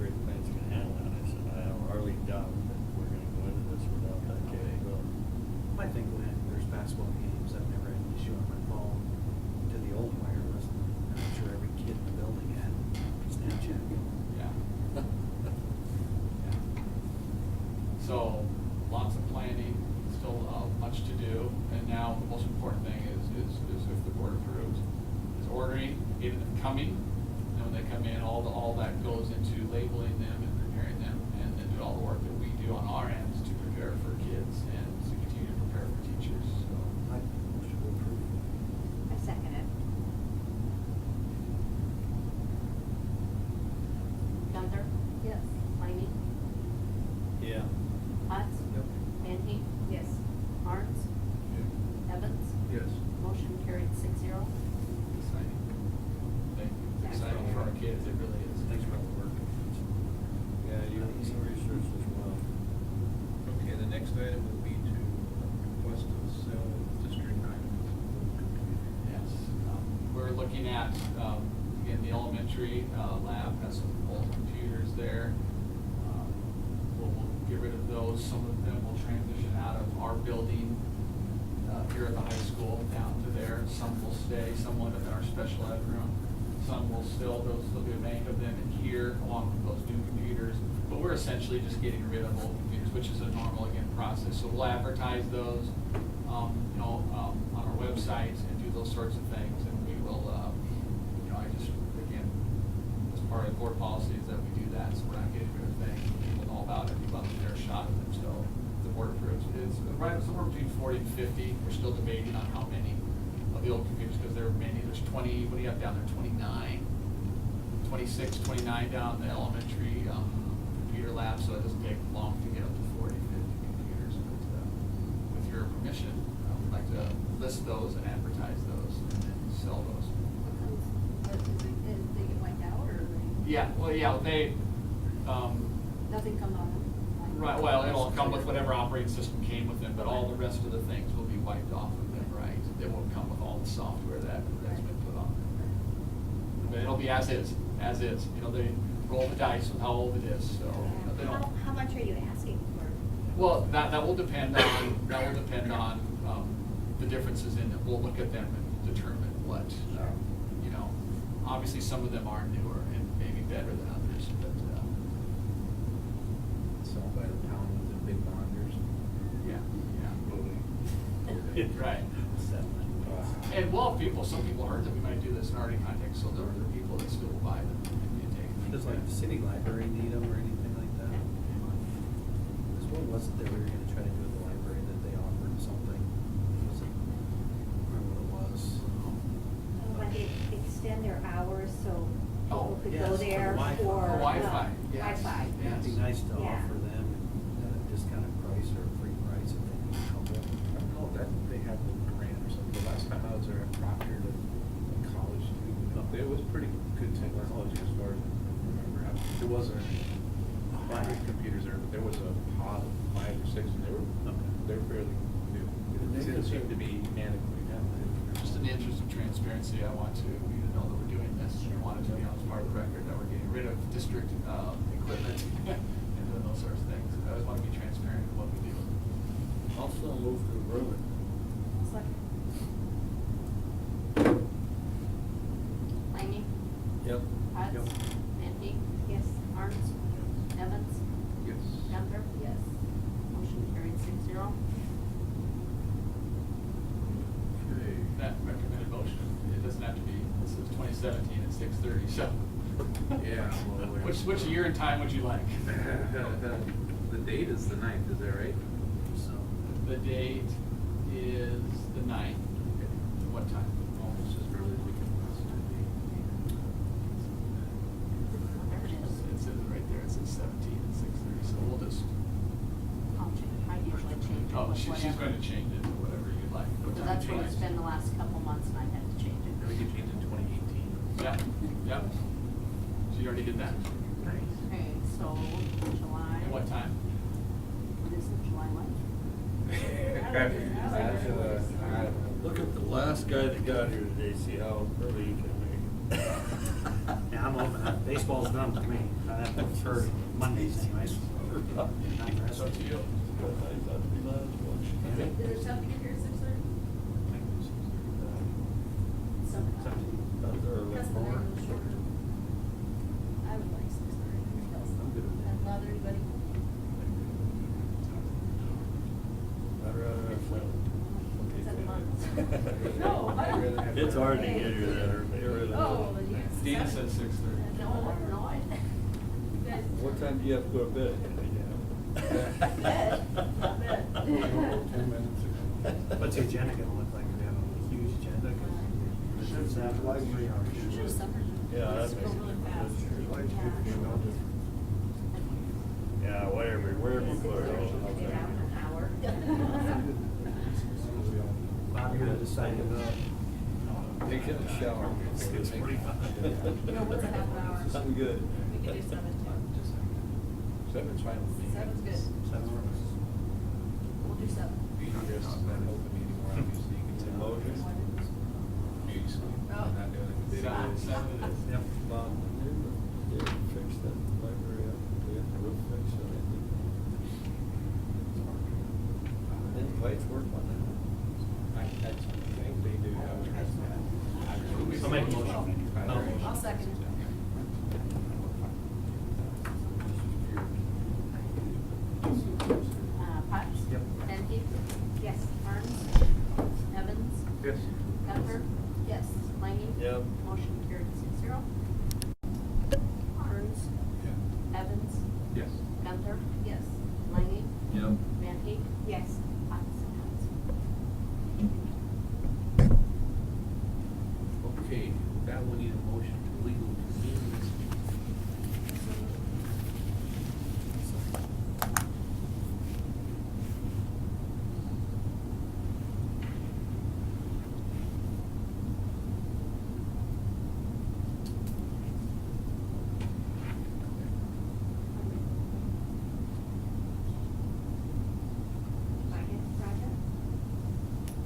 Great Plains can handle that. I said, I hardly doubt that we're gonna go into this without that capability. I think when there's basketball games, I've never had an issue on my phone to the old wireless. I'm sure every kid in the building had Snapchat. Yeah. Yeah. So, lots of planning, still, much to do, and now the most important thing is if the board approves, is ordering, getting them coming, and when they come in, all that goes into labeling them and preparing them, and then do all the work that we do on our ends to prepare for kids and to continue to prepare for teachers, so. I should approve. I second it. Gunther? Yes. Mayne? Yeah. Utz? Yep. Van Heem? Yes. Martins? Evans? Yes. Motion carried 6-0. Exciting. Thank you. It's exciting for our kids, it really is. Thanks for all the work. Yeah, you research as well. Okay, the next item would be to request to sell District 9. Yes, we're looking at, again, the elementary lab has some old computers there. We'll get rid of those, some of them will transition out of our building here at the high school down to there. Some will stay, some will end up in our special ed room. Some will still, there'll still be a bank of them in here along with those new computers. But we're essentially just getting rid of old computers, which is a normal, again, process. So we'll advertise those, on our website and do those sorts of things. And we will, I just, again, as part of the board policy is that we do that, so we're not getting rid of things. People know about it, people have a fair shot at them, so if the board approves. It's right somewhere between 40 and 50. We're still debating on how many of the old computers, because there are many. There's 20, what do you have down there, 29, 26, 29 down in the elementary computer lab, so it doesn't take long to get up to 40, 50 computers. But with your permission, we'd like to list those and advertise those and then sell those. They get wiped out, or they? Yeah, well, yeah, they, Nothing comes on them? right, well, it'll come with whatever operating system came with them, but all the rest of the things will be wiped off of them, right? They won't come with all the software that's been put on them. But it'll be as is, they roll the dice with how old it is, so. They don't. How much are you asking for? Well, that will depend on, the differences in it. We'll look at them and determine what, obviously some of them are newer and maybe better than others, but, Sold by the town with the big bonders. yeah. Right. And some people heard that we might do this and already contacted, so there are people that still will buy them and take them. Does like the city library need them or anything like that? Because what was it that we were gonna try to do with the library that they offered something? Was it, I don't remember what it was. When they extend their hours so Oh, people could yes, go for the there Wi-Fi. for. For Wi-Fi, yes. Wi-Fi. Yes. It'd be nice to Yeah. offer them at a discounted price or a free price if they need a couple. I don't know, that they had a grant or something. The last time I was there at Proctor, the college student, it was pretty good technology as far as I remember. There wasn't 100 computers there, but there was a pod of 5 or 6, and they were fairly new. It didn't seem to be antiquated. Just in the interest of transparency, I want you to know that we're doing this. I want it to be on as part of the record that we're getting rid of district equipment and doing those sorts of things. I always want to be transparent. So I'll move to approve it. Second. Langy, Yep. Hutz, Yep. Van Peek. Yes. Harms. Evans. Yes. Gunther. Yes. Motion carried 6-0. Okay, that recommended motion, it doesn't have to be, this is 2017 at 6:30, so. Yeah, well, we're- Which year and time would you like? The date is the 9th, is that right? So, the date is the 9th. What time? Oh, it's just early weekend. There it is. It says it right there, it says 17 at 6:30, so we'll just, I'll change, I usually change it. oh, with she's whatever. going to change it to whatever you'd like. What Because time that's what change it's it? been the last couple months and I've had to change it. Then we could change it in 2018. Yeah, yeah. So you already did that? Nice. Okay, so July. And what time? This is July what? Look at the last guy that got here today, see how early he can make it. Yeah, I'm open, baseball's done with me, I have to for Mondays anyways. That's up to you. Did it have to get here at 6:30? Seven. That's the night of the shorter. I would like 6:30. That bother anybody? I'd rather have 7 7. months. No, I don't. It's hard to get here that early, it really is. Oh, then yes. Dina said 6:30. No, no, you guys. What time do you have to go to bed? Bed, not bed. What's the agenda gonna look like? We have a huge agenda. Should have 3 hours. Sure, summer. Yeah, that Just makes go really sense. fast. Yeah, wherever we put it all. Get out in an hour. Bob, you're gonna decide Take a shower. No, what's a half an hour? Something good. We can do 7 too. 7's fine with me. 7's good. 7 works. We'll do 7. You know, there's that open meeting where obviously you can tell. Motion. News. Oh. Not doing it. Seven it is. Yep. Bob, they fix that library up, they got the roof fixed, so they think. Any lights work on that? I think they do have. I'll make a motion. I'll second. Hutz. Yep. Van Peek. Yes. Harms. Evans. Yes. Gunther. Yes. Langy. Yep. Motion carried 6-0. Harms. Evans. Yes. Gunther. Yes. Langy. Yep. Van Peek. Yes. Hutz. Okay, that will need a motion to legal convene this.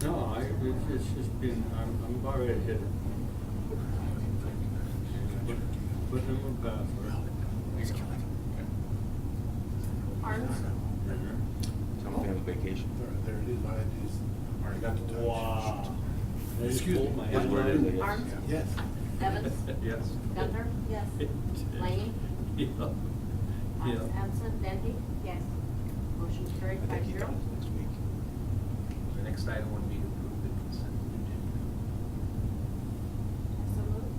No, it's just been, I'm already hit it. Putting them in password. Harms. Tell me if they have a vacation. There it is, I just already got the touch. Wow. They just Excuse me. pulled my That's where it is, I guess. Harms. Yes. Evans. Yes. Gunther. Yes. Langy. Yeah. Hutz. Yeah. Absent. Van Peek. Yes. Motion carried I think he 5-0. comes next week. The next item would be to approve the consent agenda. So moved.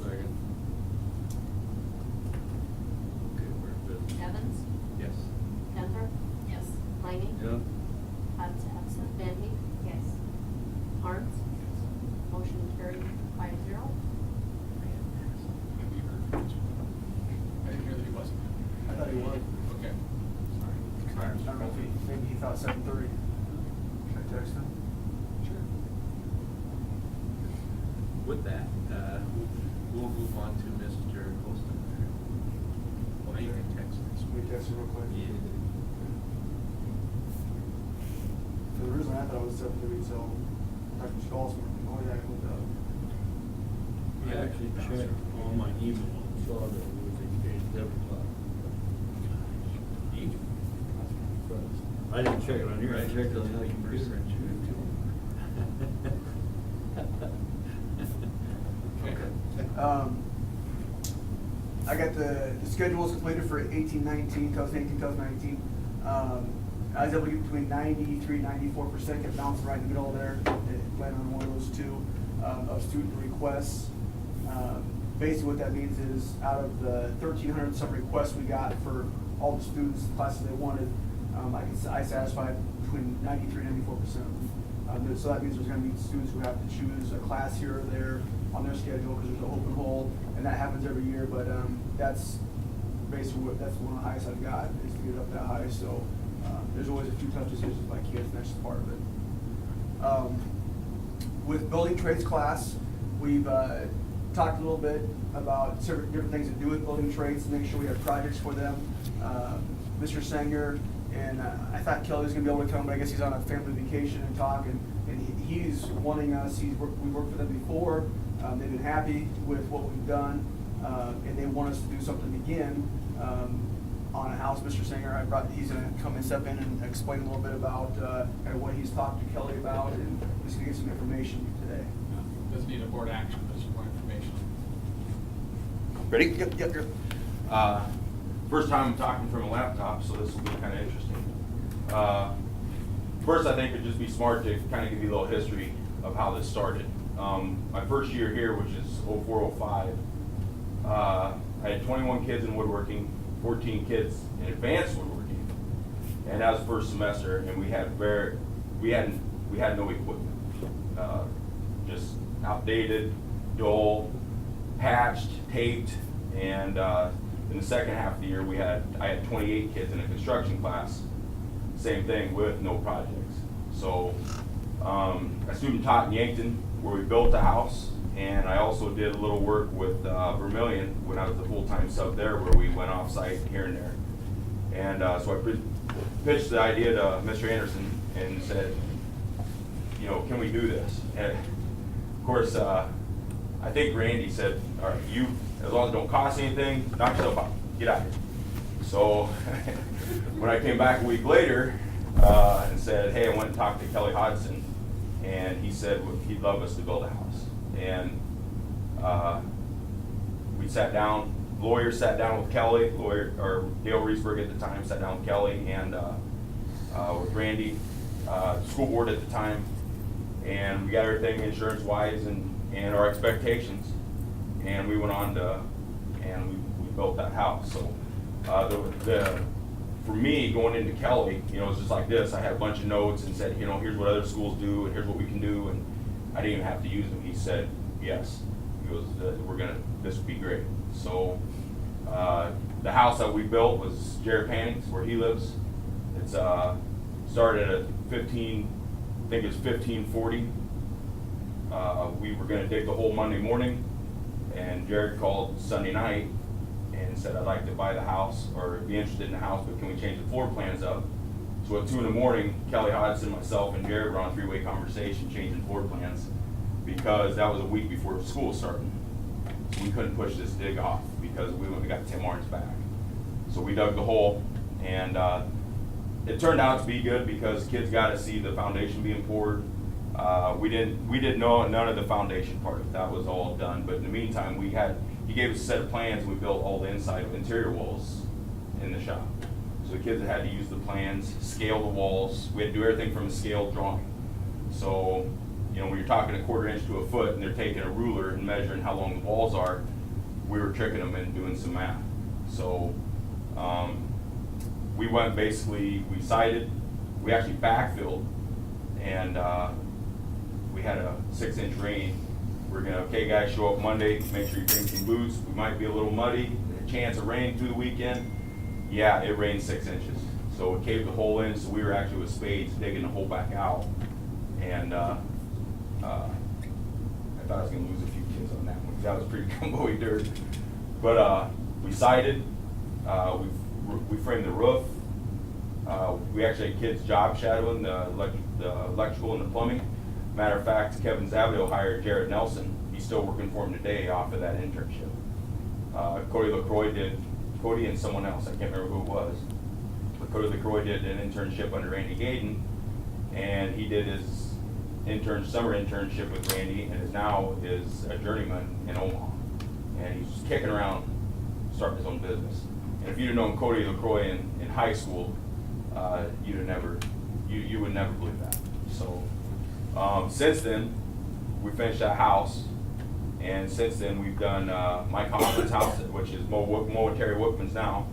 Second. Okay, we're good. Evans. Yes. Gunther. Yes. Langy. Yep. Hutz. Absent. Van Peek. Yes. Harms. Motion carried 5-0. I didn't hear that he wasn't. I thought he was. Okay. I don't know if maybe he thought 7:30. Should I text him? Sure. With that, we'll move on to Mr. Holston. Well, you can text us. Can we text him real quick? Yeah. For the reason I thought it was 7:30, so Dr. Skolsman, oh yeah, I moved up. I actually checked on my email and saw that it was engaged every time. I didn't check it on your, I checked it on the computer. I got the schedules completed for 2018, 2019. I was able to get between 93, 94%, kept bouncing right in the middle there. It landed on one of those two of student requests. Basically what that means is out of the 1,300 some requests we got for all the students, the classes they wanted, I satisfied between 93 and 94% of them. So that means there's going to be students who have to choose a class here or there on their schedule because there's an open hole, and that happens every year. But that's basically that's one of the highest I've got is to get it up that high. So there's always a few tough decisions by kids, and that's just part of it. With building trades class, we've talked a little bit about certain different things to do with building trades to make sure we have projects for them. Mr. Sanger and I thought Kelly was going to be able to come, but I guess he's on a family vacation and talk, and he's wanting us. We worked for them before. They've been happy with what we've done, and they want us to do something again on a house. Mr. Sanger, he's going to come and step in and explain a little bit about kind of what he's talked to Kelly about, and just going to get some information today. Doesn't need a board action, but just more information. Ready? Yep. First time I'm talking from a laptop, so this will be kind of interesting. First, I think it'd just be smart to kind of give you a little history of how this started. My first year here, which is 04-05, I had 21 kids in woodworking, 14 kids in advanced woodworking, and that was the first semester. And we had no equipment, just outdated, dull, patched, taped, and in the second half of the year, I had 28 kids in a construction class. Same thing with no projects. So a student taught in Yankton where we built a house, and I also did a little work with Vermillion when I was the full-time sub there, where we went off-site here and there. And so I pitched the idea to Mr. Anderson and said, can we do this? And of course, I think Randy said, all right, as long as it don't cost anything, knock yourself out, get out of here. So when I came back a week later and said, hey, I went and talked to Kelly Hodgson, and he said he'd love us to build a house. And we sat down, lawyers sat down with Kelly, or Dale Reesberg at the time sat down with Kelly and with Randy, school board at the time, and we got everything insurance-wise and our expectations. And we went on and we built that house. So for me, going into Kelly, it was just like this. I had a bunch of notes and said, here's what other schools do and here's what we can do, and I didn't even have to use them. He said, yes. He goes, this would be great. So the house that we built was Jared Panning's, where he lives. It's started at 1540. We were going to dig the hole Monday morning, and Jared called Sunday night and said, I'd like to buy the house or be interested in the house, but can we change the floor plans up? So at 2 in the morning, Kelly Hodgson, myself, and Jared were on a 3-way conversation changing floor plans, because that was a week before school started. So we couldn't push this dig off because we went and got Tim Arns back. So we dug the hole, and it turned out to be good because kids got to see the foundation being poured. We didn't know none of the foundation part of it. That was all done. But in the meantime, he gave us a set of plans, and we built all the inside of interior walls in the shop. So the kids had to use the plans, scale the walls. We had to do everything from a scale drawing. So, when you're talking a 1/4 inch to a foot and they're taking a ruler and measuring how long the walls are, we were tricking them into doing some math. So we went we sided, we actually backfilled, and we had a 6-inch rain. We're gonna, okay guys, show up Monday, make sure you bring some boots. We might be a little muddy, a chance of rain through the weekend. Yeah, it rained 6 inches. So it caved the hole in, so we were actually with spades digging the hole back out. And I thought I was gonna lose a few kids on that one, because that was pretty gumboey dirt. But we sided, we framed the roof. We actually had kids job shadowing the electrical and the plumbing. Matter of fact, Kevin Zavio hired Jared Nelson. He's still working for him today off of that internship. Cody LaCroix did, Cody and someone else, I can't remember who it was. Cody LaCroix did an internship under Randy Gaden, and he did his summer internship with Randy, and is now a journeyman in Omaha. And he's kicking around starting his own business. And if you'd have known Cody LaCroix in high school, you would never believe that. So since then, we finished that house, and since then we've done Mike Hoffman's house, which is Mo Terry Whitman's now.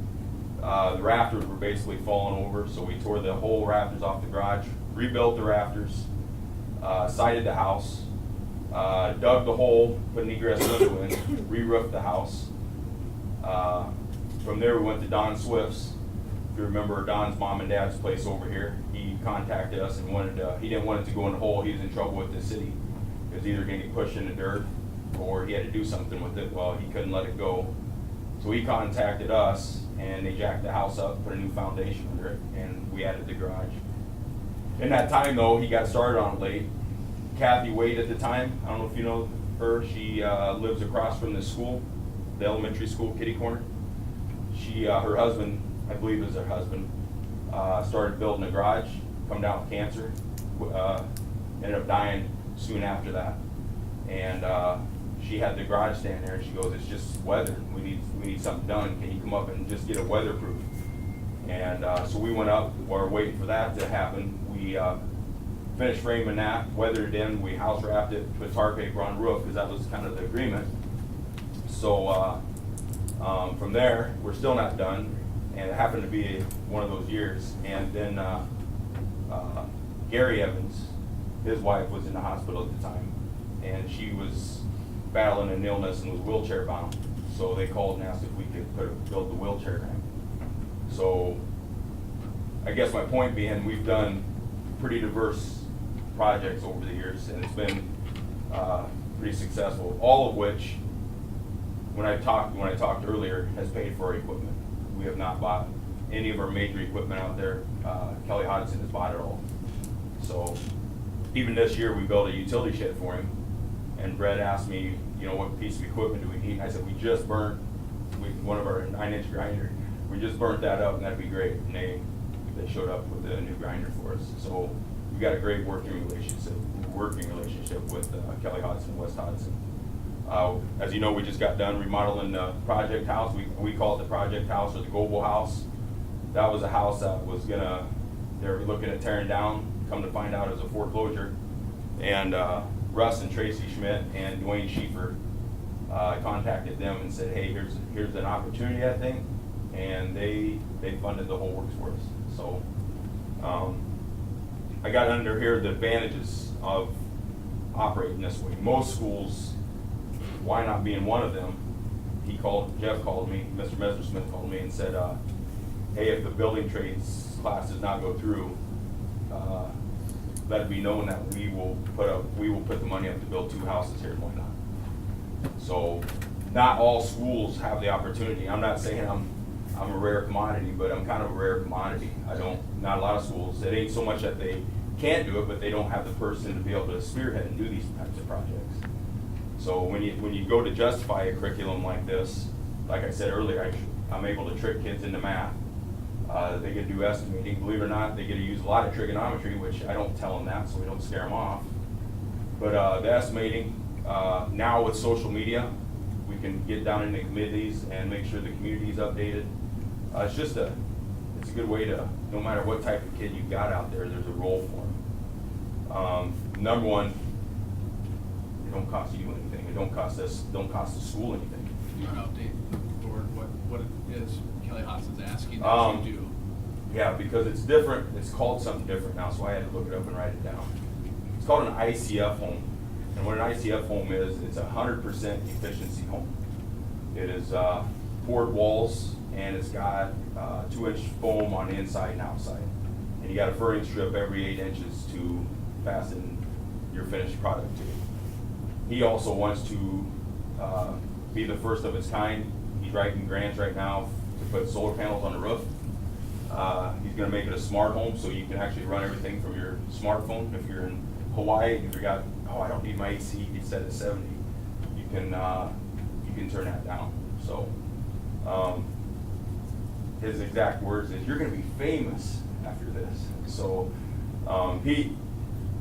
The rafters were basically falling over, so we tore the whole rafters off the garage, rebuilt the rafters, sided the house, dug the hole, put an egress window in, re-roofed the house. From there we went to Don Swift's. If you remember Don's mom and dad's place over here, he contacted us and he didn't want it to go in the hole. He was in trouble with the city. It was either going to get pushed in the dirt or he had to do something with it. Well, he couldn't let it go. So he contacted us, and they jacked the house up, put a new foundation under it, and we added the garage. In that time, though, he got started on it late. Kathy Wade at the time, I don't know if you know her, she lives across from the school, the elementary school, Kitty Corner. Her husband, I believe is her husband, started building a garage, come down with cancer, ended up dying soon after that. And she had the garage stand there, and she goes, "It's just weather. We need something done. Can you come up and just get it weatherproof?" And so we went up. While we're waiting for that to happen, we finished framing that, weathered it in. We house wrapped it, put tar paper on the roof because that was kind of the agreement. So from there, we're still not done, and it happened to be one of those years. And then Gary Evans, his wife was in the hospital at the time, and she was battling an illness and was wheelchair bound. So they called and asked if we could build the wheelchair ramp. So I guess my point being, we've done pretty diverse projects over the years, and it's been pretty successful. All of which, when I talked earlier, has paid for our equipment. We have not bought any of our major equipment out there. Kelly Hodgson has bought it all. So even this year, we built a utility shed for him. And Brett asked me, what piece of equipment do we need? And I said, we just burnt one of our 9-inch grinder. We just burnt that up, and that'd be great. And they showed up with a new grinder for us. So we got a great working relationship with Kelly Hodgson and West Hodgson. As you know, we just got done remodeling the project house. We call it the project house or the Goble house. That was a house that they were looking at tearing down. Come to find out it was a foreclosure. And Russ and Tracy Schmidt and Dwayne Schieffer contacted them and said, "Hey, here's an opportunity, I think," and they funded the whole works for us. So I got under here the advantages of operating this way. Most schools, why not being one of them? Jeff called me, Mr. Messersmith called me and said, "Hey, if the building trades class does not go through, let it be known that we will put the money up to build 2 houses here in Moynot." So not all schools have the opportunity. I'm not saying I'm a rare commodity, but I'm kind of a rare commodity. Not a lot of schools. It ain't so much that they can't do it, but they don't have the person to be able to spearhead and do these types of projects. So when you go to justify a curriculum like this, like I said earlier, I'm able to trick kids into math. They get to do estimating. Believe it or not, they get to use a lot of trigonometry, which I don't tell them that, so we don't scare them off. But the estimating, now with social media, we can get down into committees and make sure the community is updated. It's a good way to, no matter what type of kid you've got out there, there's a role for them. Number one, it don't cost you anything. It don't cost the school anything. Do you want to update the board what it is Kelly Hodgson's asking that you do? Yeah, because it's different. It's called something different now, so I had to look it up and write it down. It's called an ICF home. And what an ICF home is, it's a 100% efficiency home. It is poured walls, and it's got 2-inch foam on the inside and outside. And you got a furring strip every 8 inches to fasten your finished product to. He also wants to be the first of its kind. He's writing grants right now to put solar panels on the roof. He's going to make it a smart home, so you can actually run everything from your smartphone. If you're in Hawaii and you got, I don't need my AC, it's set at 70, you can turn that down. So his exact words is, "You're gonna be famous after this." So,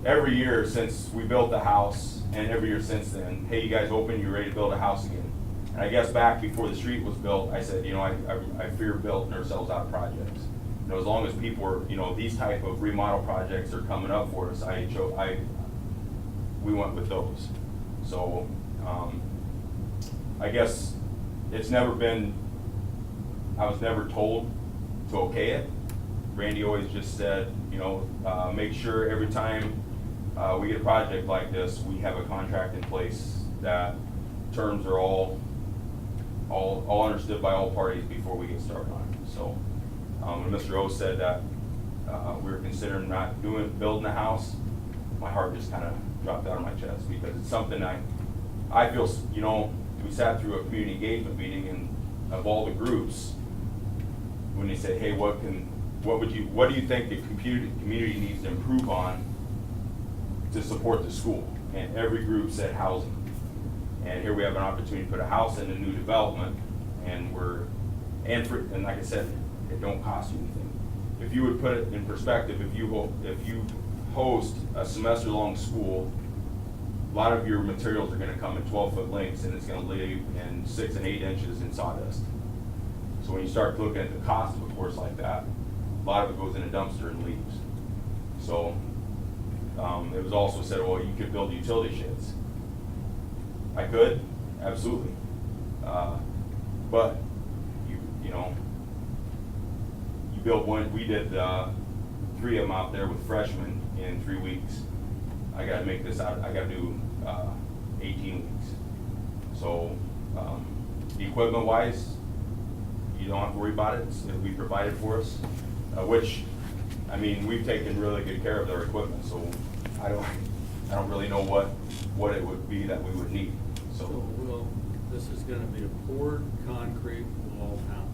every year since we built the house, and every year since then, "Hey, you guys open, you ready to build a house again?" And I guess back before the street was built, I said, I fear building ourselves out of projects. As long as people are, these type of remodel projects are coming up for us, we went with those. So, I guess it's never been, I was never told to okay it. Randy always just said, make sure every time we get a project like this, we have a contract in place that terms are all understood by all parties before we get started on it. So, when Mr. O said that we were considering not building a house, my heart just kind of dropped out of my chest, because it's something I feel, we sat through a community engagement meeting, and of all the groups, when they said, "Hey, what do you think the community needs to improve on to support the school?" And every group said housing. And here we have an opportunity to put a house in a new development, and like I said, it don't cost you anything. If you would put it in perspective, if you host a semester-long school, a lot of your materials are gonna come in 12-foot lengths, and it's gonna leave in 6 and 8 inches in sawdust. So when you start looking at the cost of a course like that, a lot of it goes in a dumpster and leaves. So, it was also said, well, you could build utility sheds. I could, absolutely. But you build one. We did 3 of them out there with freshmen in 3 weeks. I gotta make this out. I gotta do 18 weeks. So, equipment wise, you don't have to worry about it. It'll be provided for us. Which, we've taken really good care of their equipment. So I don't really know what it would be that we would need. So, this is gonna be a poured concrete wall house.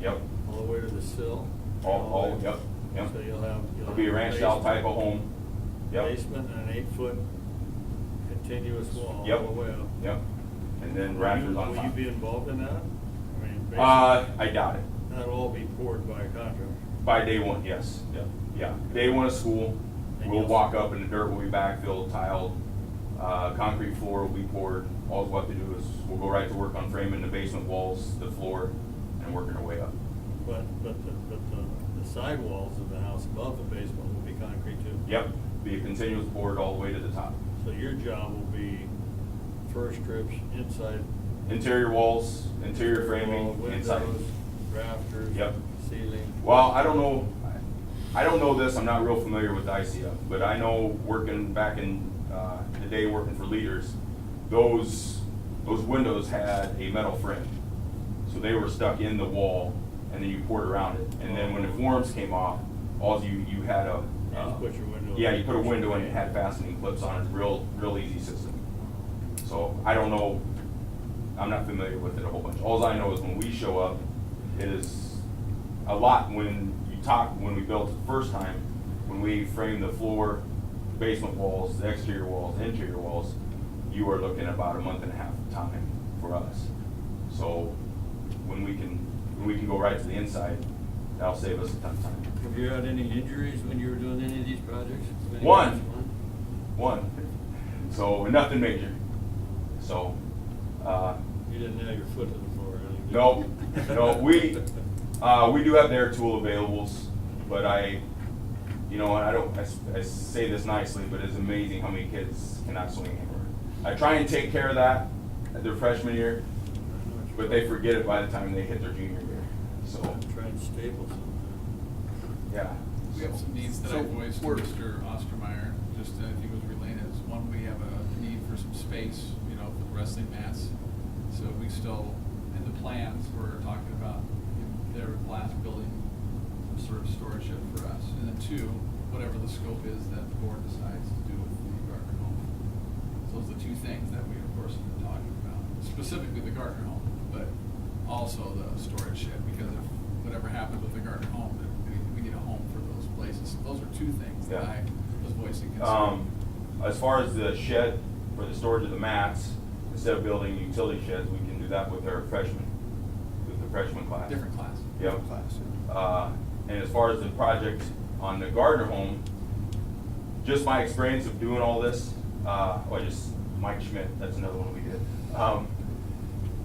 Yep. All the way to the sill? Yep. So you'll have. It'll be a ranch style type of home. Yep. Basement and an 8-foot continuous wall Yep. all the way up. Yep. And then rafters on Will top. you be involved in that? Basically, I doubt it. that'll all be poured by a contractor. By day one, yes. Yep. Yeah. Day one of school, And we'll you'll- walk up and the dirt will be backfilled, tiled, concrete floor will be poured. All we'll have to do is we'll go right to work on framing the basement walls, the floor, and working our way up. But the sidewalls of the house above the basement will be concrete too? Yep. Be a continuous board all the way to the top. So your job will be first strips inside. Interior walls, interior wall, framing, inside. windows, rafters. Yep. Ceiling. Well, I don't know this, I'm not real familiar with ICF, but I know working back in the day working for Leaders, those windows had a metal frame. So they were stuck in the wall, and then you poured around it. And then when the forms came off, you had a. You just put your window. Yeah, you put a window and it had fastening clips on it, real easy system. So I don't know, I'm not familiar with it a whole bunch. All I know is when we show up, it is a lot. When we built it the first time, when we framed the floor, basement walls, the exterior walls, the interior walls, you are looking at about a month and a half of time for us. So when we can go right to the inside, that'll save us a ton of time. Have you had any injuries when you were doing any of these projects? One. So nothing major. So. You didn't have your foot to the floor or anything? No. We do have their tool availables, but I say this nicely, but it's amazing how many kids cannot swing a hammer. I try and take care of that at their freshman year, but they forget it by the time they hit their junior year. So. Try and staple something. Yeah. We have some needs that I voiced to Mr. Ostermeyer, just I think it was relayed as one, we have a need for some space, for the wrestling mats. So we still, in the plans, we're talking about their class building some sort of storage shed for us. And then 2, whatever the scope is that the board decides to do with the Gardner home. So those are the 2 things that we, of course, have been talking about, specifically the Gardner home, but also the storage shed, because if whatever happens with the Gardner home, then we need a home for those places. So those are 2 things that I was voicing concern. As far as the shed for the storage of the mats, instead of building utility sheds, we can do that with our freshmen, with the freshman class. Different class. Yep. Class, And as far as the project on the Gardner home, just my experience of doing all this, Mike Schmidt, that's another one we did.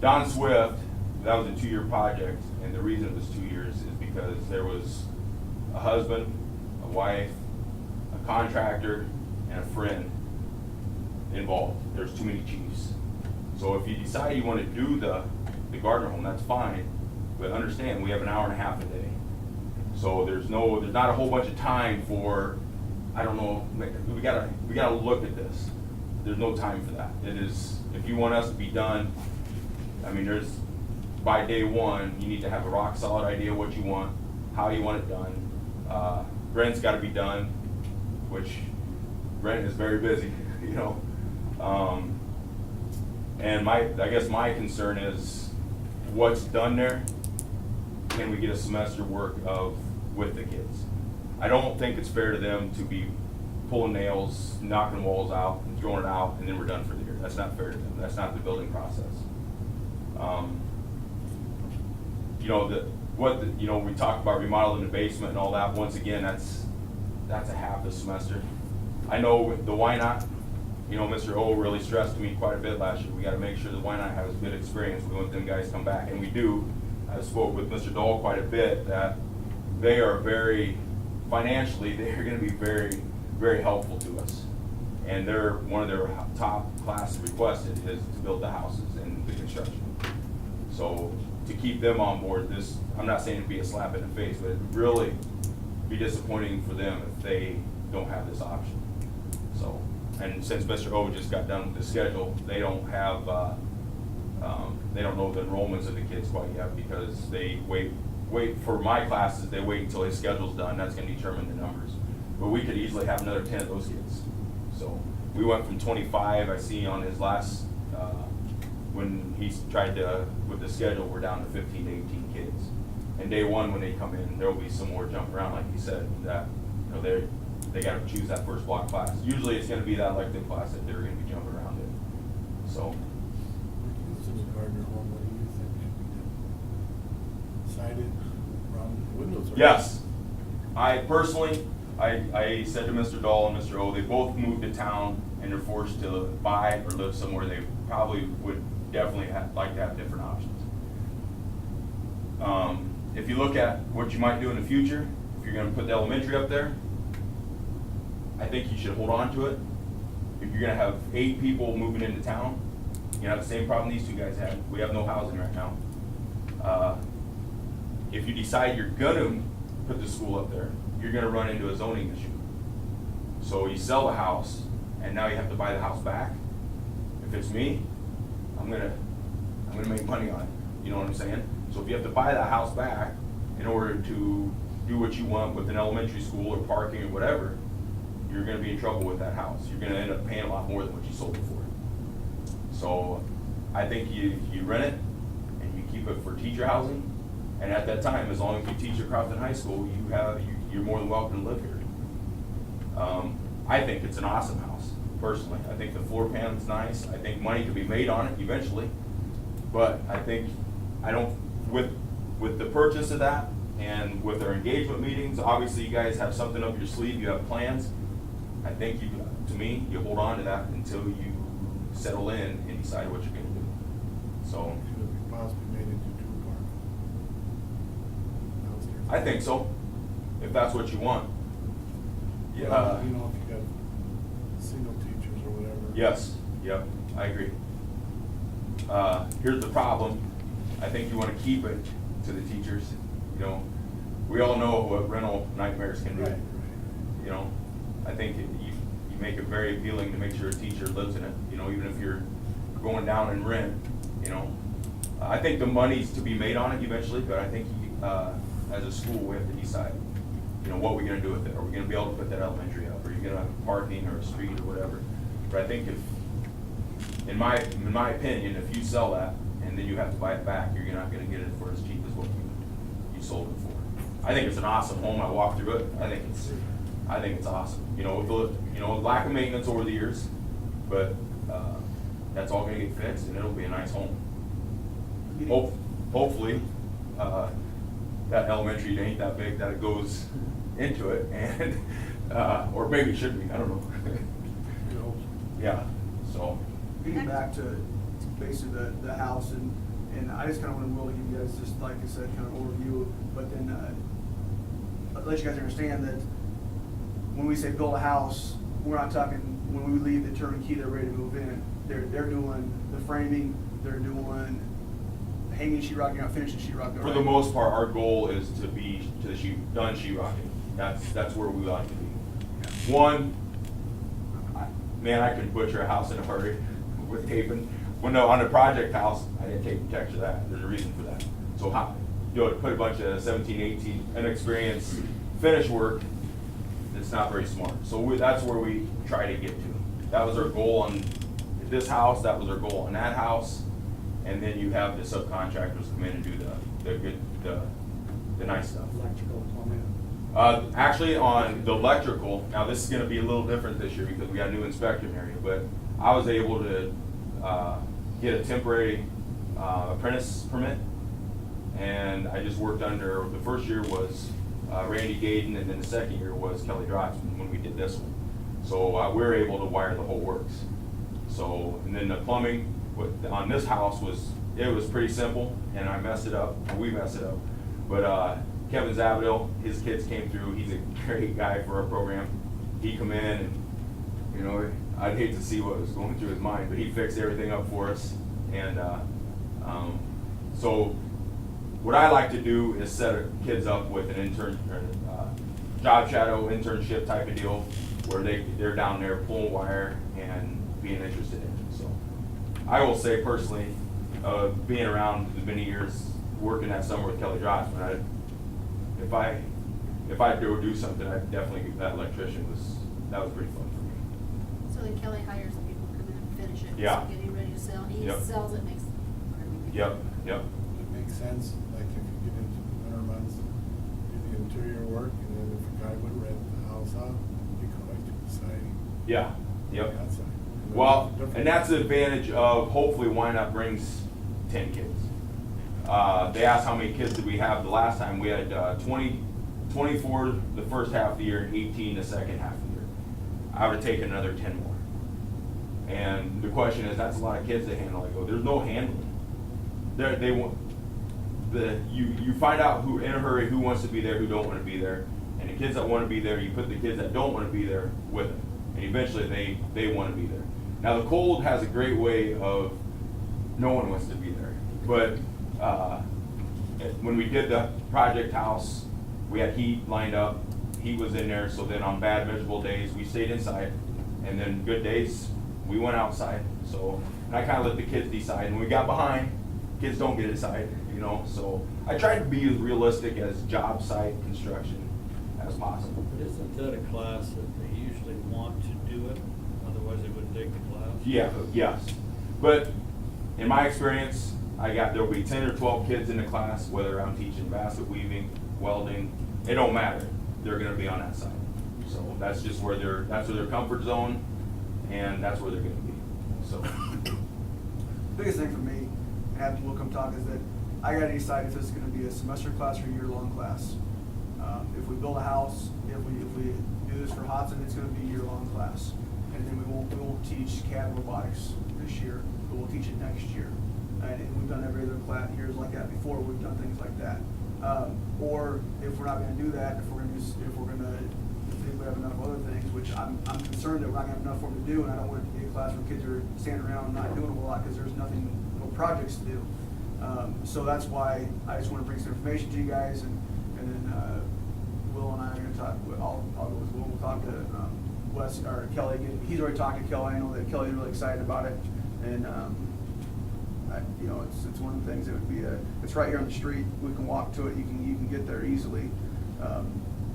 Don Swift, that was a 2-year project, and the reason it was 2 years is because there was a husband, a wife, a contractor, and a friend involved. There's too many chiefs. So if you decide you want to do the Gardner home, that's fine, but understand, we have an hour and a half a day. So there's not a whole bunch of time for, I don't know, we gotta look at this. There's no time for that. It is, if you want us to be done, I mean, by day one, you need to have a rock solid idea what you want, how you want it done. Brent's gotta be done, which Brent is very busy, you know. And I guess my concern is what's done there, can we get a semester work with the kids? I don't think it's fair to them to be pulling nails, knocking walls out, and throwing it out, and then we're done for the year. That's not fair to them. That's not the building process. We talked about remodeling the basement and all that. Once again, that's a half the semester. I know the Why Not, Mr. O really stressed to me quite a bit last year. We got to make sure the Why Not has a good experience. We want them guys to come back, and we do. I spoke with Mr. Dahl quite a bit that they are financially, they're going to be very, very helpful to us. And one of their top classes requested is to build the houses and the construction. So to keep them on board, I'm not saying it'd be a slap in the face, but it'd really be disappointing for them if they don't have this option. So, and since Mr. O just got done with the schedule, they don't have, they don't know the enrollments of the kids quite yet because they wait for my classes, they wait until his schedule's done. That's gonna determine the numbers. But we could easily have another 10 of those kids. So we went from 25, I see on his last, when he tried to, with the schedule, we're down to 15 to 18 kids. And day one, when they come in, there'll be some more jump around, like he said, that, they gotta choose that first block class. Usually it's gonna be that elective class that they're gonna be jumping around in. So. This is Gardner home, what do you think should be done? Sided around the windows? Yes. I personally, I said to Mr. Dahl and Mr. O, they both moved to town and they're forced to buy or live somewhere. They probably would definitely like to have different options. If you look at what you might do in the future, if you're gonna put the elementary up there, I think you should hold on to it. If you're gonna have 8 people moving into town, you have the same problem these 2 guys had. We have no housing right now. If you decide you're gonna put the school up there, you're gonna run into a zoning issue. So you sell the house, and now you have to buy the house back. If it's me, I'm gonna make money on it. You know what I'm saying? So if you have to buy that house back in order to do what you want with an elementary school or parking or whatever, you're gonna be in trouble with that house. You're gonna end up paying a lot more than what you sold it for. So I think you rent it and you keep it for teacher housing. And at that time, as long as you teach at Crofton High School, you're more than welcome to live here. I think it's an awesome house, personally. I think the floor plan's nice. I think money could be made on it eventually. But with the purchase of that and with our engagement meetings, obviously you guys have something up your sleeve, you have plans. I think to me, you hold on to that until you settle in and decide what you're gonna do. So. Could it be possibly made into two apartments? I think so, if that's what you want. Yeah. Well, if you got single teachers or whatever. Yes, yep, I agree. Here's the problem. I think you want to keep it to the teachers. We all know what rental nightmares can do. Right. I think you make it very appealing to make sure a teacher lives in it, even if you're going down in rent, I think the money's to be made on it eventually, but I think as a school, we have to decide, what we're gonna do with it. Are we gonna be able to put that elementary up? Are you gonna have parking or a street or whatever? But I think in my opinion, if you sell that and then you have to buy it back, you're not gonna get it for as cheap as what you sold it for. I think it's an awesome home. I walked through it. I think it's awesome. With lack of maintenance over the years, but that's all gonna get fixed and it'll be a nice home. Hopefully, that elementary ain't that big that it goes into it, and, or maybe it should be, I don't know. You know, Yeah, so, Getting back to basically the house, and I just kind of want to give you guys, just like I said, kind of overview, but then let you guys understand that when we say build a house, we're not talking, when we leave the turnkey, they're ready to move in. They're doing the framing, they're doing hanging sheetrock, you're not finishing sheetrock. for the most part, our goal is to be done sheetrocking. That's where we like to be. One, man, I could butcher a house in a hurry with taping. When on a project house, I didn't tape and texture that. There's a reason for that. So to put a bunch of 17, 18 inexperienced finish work, it's not very smart. So that's where we try to get to. That was our goal on this house. That was our goal on that house. And then you have the subcontractors come in and do the nice stuff. Electrical, plumbing. Actually, on the electrical, now this is gonna be a little different this year because we got a new inspection area, but I was able to get a temporary apprentice permit. And I just worked under, the first year was Randy Gaden, and then the second year was Kelly Drotzman when we did this one. So we were able to wire the whole works. So, and then the plumbing on this house was pretty simple, and I messed it up, and we messed it up. But Kevin Zavadil, his kids came through. He's a great guy for our program. He come in, and you know, I'd hate to see what was going through his mind, but he fixed everything up for us. And so what I like to do is set kids up with an intern, job shadow internship type of deal, where they're down there pulling wire and being interested in it. So I will say personally, being around as many years working that summer with Kelly Drotzman, if I do something, I definitely, that electrician was pretty fun for me. So then Kelly hires the people to come in and finish it. Yeah. So getting ready to sell, he Yep. sells it, makes everything. Yep. it makes sense, like if you get into the winter months, do the interior work, and then if a guy would rent the house out, you go right to the siding. Yeah, yep. The outside. Well, Different- and that's the advantage of hopefully Wyandotte brings 10 kids. They asked how many kids did we have the last time. We had 24 the first half of the year and 18 the second half of the year. I would have taken another 10 more. And the question is, that's a lot of kids to handle. I go, there's no handling. They want you find out who in a hurry who wants to be there, who don't want to be there, and the kids that want to be there, you put the kids that don't want to be there with them, and eventually they want to be there. Now the cold has a great way of no one wants to be there, but when we did the project house, we had heat lined up. Heat was in there, so then on bad, miserable days, we stayed inside, and then good days, we went outside. So, and I kind of let the kids decide. And when we got behind, kids don't get inside, you know. So I tried to be as realistic as job site construction as possible. But isn't that a class that they usually want to do it? Otherwise they wouldn't take the class? Yeah, yes. But in my experience, there'll be 10 or 12 kids in the class, whether I'm teaching basket weaving, welding, it don't matter. They're gonna be on that side. So that's just where that's their comfort zone, and that's where they're gonna be, so. Biggest thing for me, and have people come talk, is that I gotta decide if this is gonna be a semester class or a year-long class. If we build a house, if we do this for Hodson, it's gonna be a year-long class. And then we won't teach CAD and robotics this year, but we'll teach it next year. And we've done every other class, years like that before, we've done things like that. Or if we're not gonna do that, if we have enough other things, which I'm concerned that we're not gonna have enough for them to do, and I don't want it to be a class where kids are standing around and not doing a whole lot, because there's no projects to do. So that's why I just wanna bring some information to you guys, and then, Will and I are gonna talk, I'll go with Will, we'll talk to, Wes, or Kelly again. He's already talked to Kelly, I know that Kelly's really excited about it, and, you know, it's one of the things that would be it's right here on the street, we can walk to it, you can get there easily.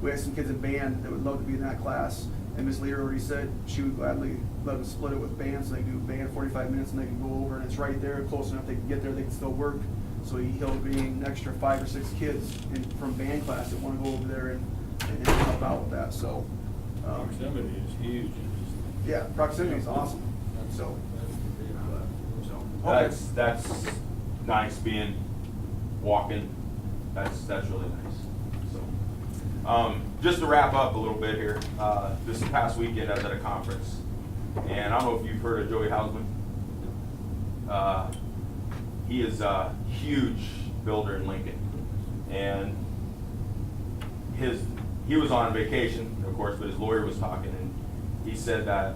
We had some kids in band that would love to be in that class, and Miss Leader already said she would gladly let them split it with band, so they can do band 45 minutes and they can go over, and it's right there, close enough they can get there, they can still work. So he'll bring an extra 5 or 6 kids from band class that want to go over there and help out with that, so. Proximity is huge. Yeah, proximity is awesome, so. That's nice, walking that's really nice. So, just to wrap up a little bit here, this past weekend I was at a conference, and I don't know if you've heard of Joey Hausman. He is a huge builder in Lincoln, and he was on vacation, of course, but his lawyer was talking, and he said that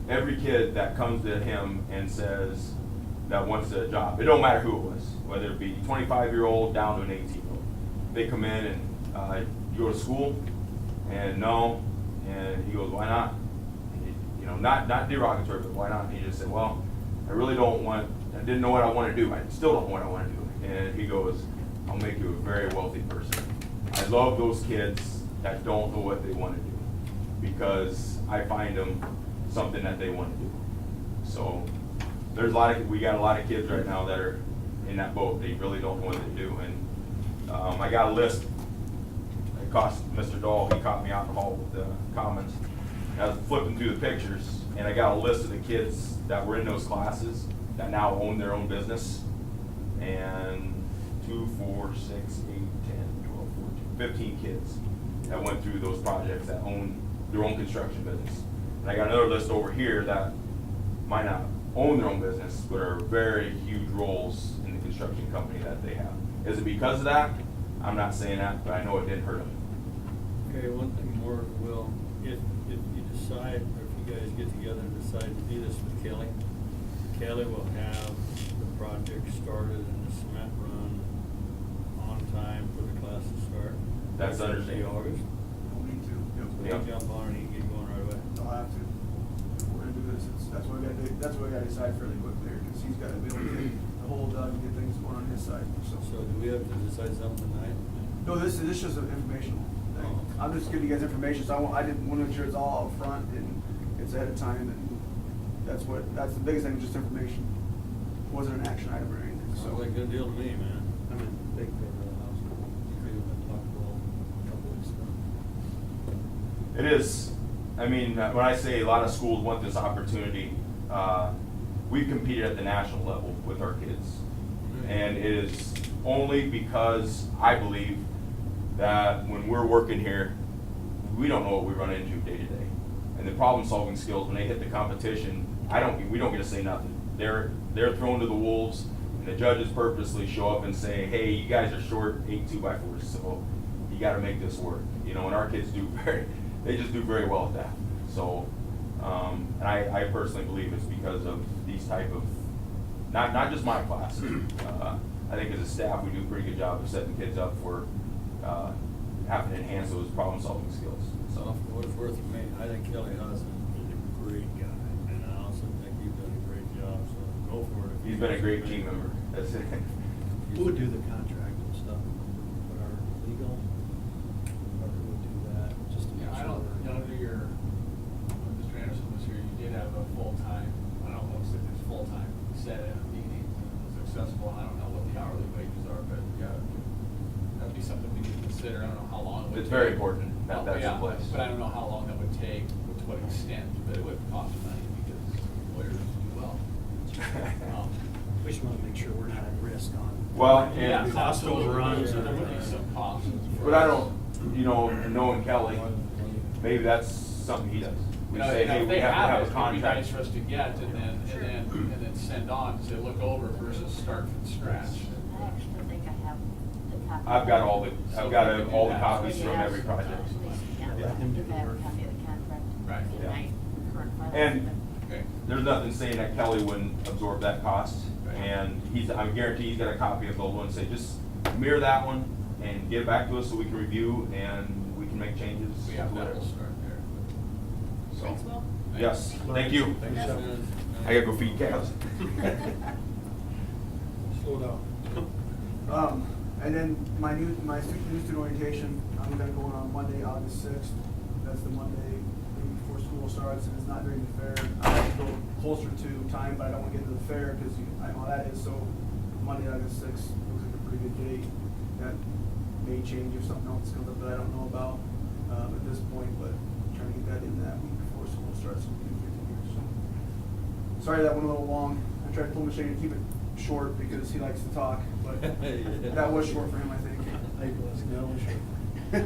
every kid that comes to him and says that wants a job, it don't matter who it was, whether it be 25-year-old down to an 18-year-old, they come in and you go to school, and no, and he goes, why not? You know, not derogatory, but why not? And he just said, well, I didn't know what I want to do. I still don't know what I want to do. And he goes, I'll make you a very wealthy person. I love those kids that don't know what they want to do, because I find them something that they want to do. So we got a lot of kids right now that are in that boat. They really don't know what to do. And I got a list. It cost Mr. Dahl, he caught me out in the hall with the Commons. I was flipping through the pictures, and I got a list of the kids that were in those classes that now own their own business. And 2, 4, 6, 8, 10, 12, 14, 15 kids that went through those projects that own their own construction business. And I got another list over here that might not own their own business, but are very huge roles in the construction company that they have. Is it because of that? I'm not saying that, but I know it didn't hurt them. Okay, one thing more, Will, if you decide, or if you guys get together and decide to do this with Kelly, Kelly will have the project started and the cement run on time for the class to start. That's understandable. August. Don't need to. So you jump on it and get going right away. I'll have to. We're gonna do this. That's what we gotta decide fairly quickly here, because he's gotta be able to get a hold of and get things going on his side, so. So do we have to decide something tonight? No, this is just an informational thing. Oh. I'm just giving you guys information, so I didn't want to make sure it's all up front and it's ahead of time, and that's the biggest thing, just information. Wasn't an action item or anything, so. Sounds like a good deal to me, man. I'm in big favor of the house. Agree with that talk about a couple weeks ago. It is. I mean, when I say a lot of schools want this opportunity, we've competed at the national level with our kids. And it is only because I believe that when we're working here, we don't know what we run into day to day. And the problem solving skills, when they hit the competition, we don't get to say nothing. They're thrown to the wolves, and the judges purposely show up and say, hey, you guys are short 8 2x4s, so you got to make this work. You know, and our kids they just do very well at that. So, and I personally believe it's because of these type of, not just my class. I think as a staff, we do a pretty good job of setting kids up for having to enhance those problem-solving skills. So for what it's worth to me, I think Kelly Hudson is a great guy, and I also think you've done a great job, so go for it. He's been a great team member. That's it. Who would do the contract and stuff? Would our legal, or who would do that, just to make Yeah, I sure? don't, under your, when Mr. Anderson was here, you did have a full-time, I don't know if it's full-time, set at a meeting, successful, I don't know what the hourly wages are, but yeah, that'd be something we could consider, I don't know how long it would take. It's very important that that's Yeah, in place. But I don't know how long that would take, to what extent, but it would cost money, because lawyers do well. We just wanna make sure we're not at risk on. Well, Yeah, and, Cost overruns so or there would be anything. some costs. but I don't, knowing Kelly, maybe that's something he does. We You know, say, if hey, they we have to have a it, it'd be contract. nice for us to get, and then send on, to look over versus start from scratch. I actually think I have the copy. I've got all the Yeah. copies So from you every have- project. Yeah, Yeah. Let him do if the I have a work. copy of the contract. Right. In Yeah. my current file. And Okay. there's nothing saying that Kelly wouldn't absorb that cost. Right. And I guarantee he's got a copy of the old one, say, just mirror that one and give it back to us so we can review and we can make changes. We have to that, it. we'll start there. So, Thanks, Will. yes, thank you. Thanks, Yeah. Jeff. I gotta go feed calves. Slow down. And then my new student orientation, I'm gonna go on Monday, August 6th. That's the Monday before school starts, and it's not during the fair. I have to go closer to time, but I don't wanna get to the fair, because I know how that is, so Monday, August 6th looks like a pretty good date. That may change if something else comes up that I don't know about, at this point, but trying to get that in that week before school starts. Sorry that went a little long. I tried to pull Machine and keep it short because he likes to talk, but that was short for him, I think. Now we should.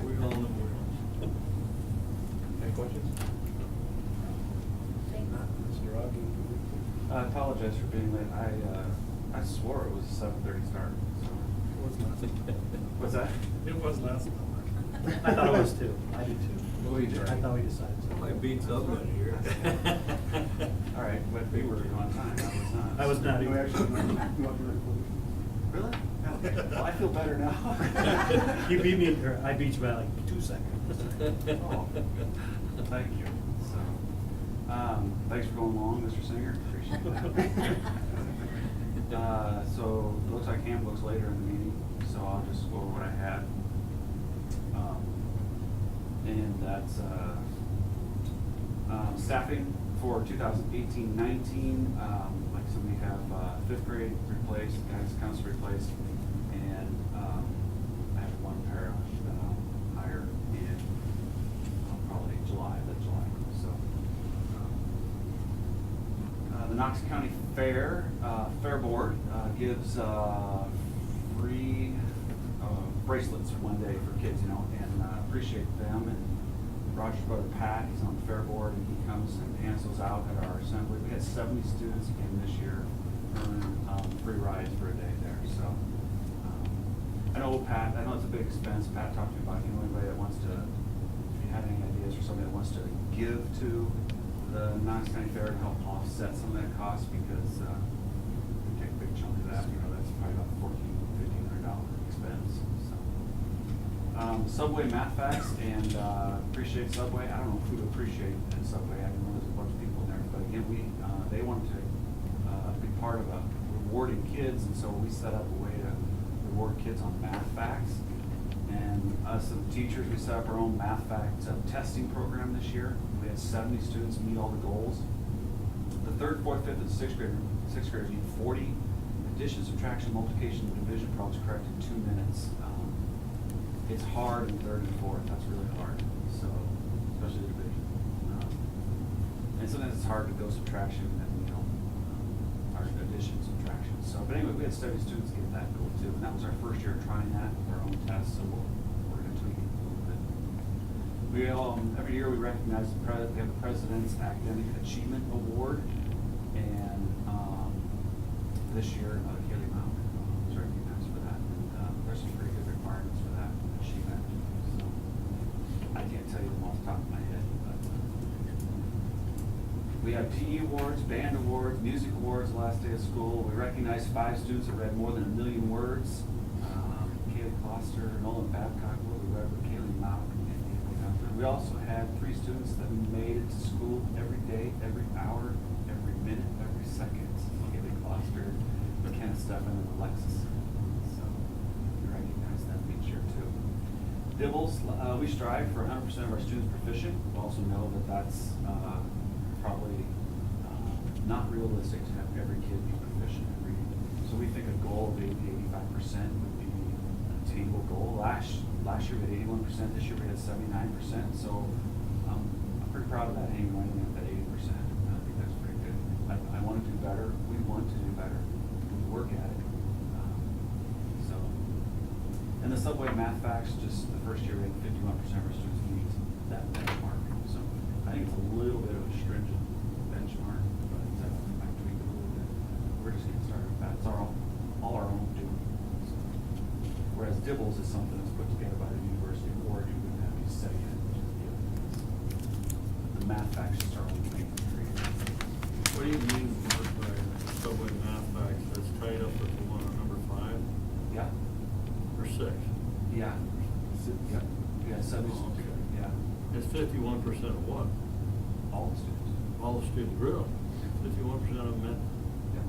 We all know we're. Any questions? Mr. Rocky. I apologize for being late. I swore it was a 7:30 start. So. It was last summer. What's that? It was last summer. I thought it was too. I did too. What we did? I thought we decided to. My beats up out here. All right, but we were on time. I was not. I was not You even. actually, you want to Really? Well, I feel better now. You beat me, or I beat you by like 2 seconds. Oh, thank you. So, thanks for going along, Mr. Singer. Appreciate that. So it looks like handbook's later in the meeting, so I'll just go over what I had. And that's staffing for 2018-19. Like so we have 5th grade replaced, guidance counselor replaced, and I have one para that I'll hire in probably July. So the Knox County Fair Board gives free bracelets one day for kids, you know, and appreciate them. And Roger's brother Pat, he's on the fair board, and he comes and hands those out at our assembly. We had 70 students again this year earn free rides for a day there. So I know Pat, I know it's a big expense. Pat talked to me about, you know, anybody that wants to, if you have any ideas for somebody that wants to give to the Knox County Fair to help offset some of that cost, because we take a big chunk of that, you know, that's probably about $1,400-1,500 expense. So. Subway math facts, and appreciate Subway. I don't know who to appreciate at Subway. I know there's a bunch of people in there, but again, they wanted to be part of rewarding kids, and so we set up a way to reward kids on math facts. And us as teachers, we set up our own math fact testing program this year. We had 70 students meet all the goals. The 3rd, 4th, 5th, and 6th graders need 40 addition, subtraction, multiplication, and division problems corrected in 2 minutes. It's hard in 3rd and 4th. That's really hard. So, especially the division. And sometimes it's hard to go subtraction and, you know, our addition, subtraction. So, but anyway, we had 70 students get that goal too, and that was our first year trying that with our own tests. So we're going to tweak it a little bit. We every year we recognize we have the President's Academic Achievement Award, and this year Kaylee Mount was recognized for that. And there's some pretty good requirements for that achievement. So I can't tell you them off the top of my head, but we have PE awards, band awards, music awards the last day of school. We recognize 5 students that read more than 1 million words. Kaylee Kloster, Nolan Babcock, Willie Weber, Kaylee Mount, and Anthony Gunther. We also had 3 students that made it to school every day, every hour, every minute, every second. Kaylee Kloster, McKenna Stefan, and Alexis. So we recognize them each year too. Dibbles, we strive for 100% of our students proficient. We also know that that's probably not realistic to have every kid be proficient in reading. So we think a goal of 80 to 85% would be an attainable goal. Last year we had 81%, this year we had 79%. So I'm pretty proud of that, hanging right in at that 80%. I think that's pretty good. I want to do better. We want to do better. We work at it. And the Subway math facts, just the first year we had 51% of our students meet that benchmark. So I think it's a little bit of a stringent benchmark, but I might tweak it a little bit. We're just getting started with that. It's all our own doing. So, whereas Dibbles is something that's put together by the University of Oregon, we don't have to say it. The math facts just our own thing to create. What do you mean by Subway math facts? That's tied up with the one on number 5 Yeah. or 6? Yeah. Yeah. Yeah. 70. Oh, okay. Yeah. It's 51% of what? All the students. All the students, really? 51% of them. Yeah.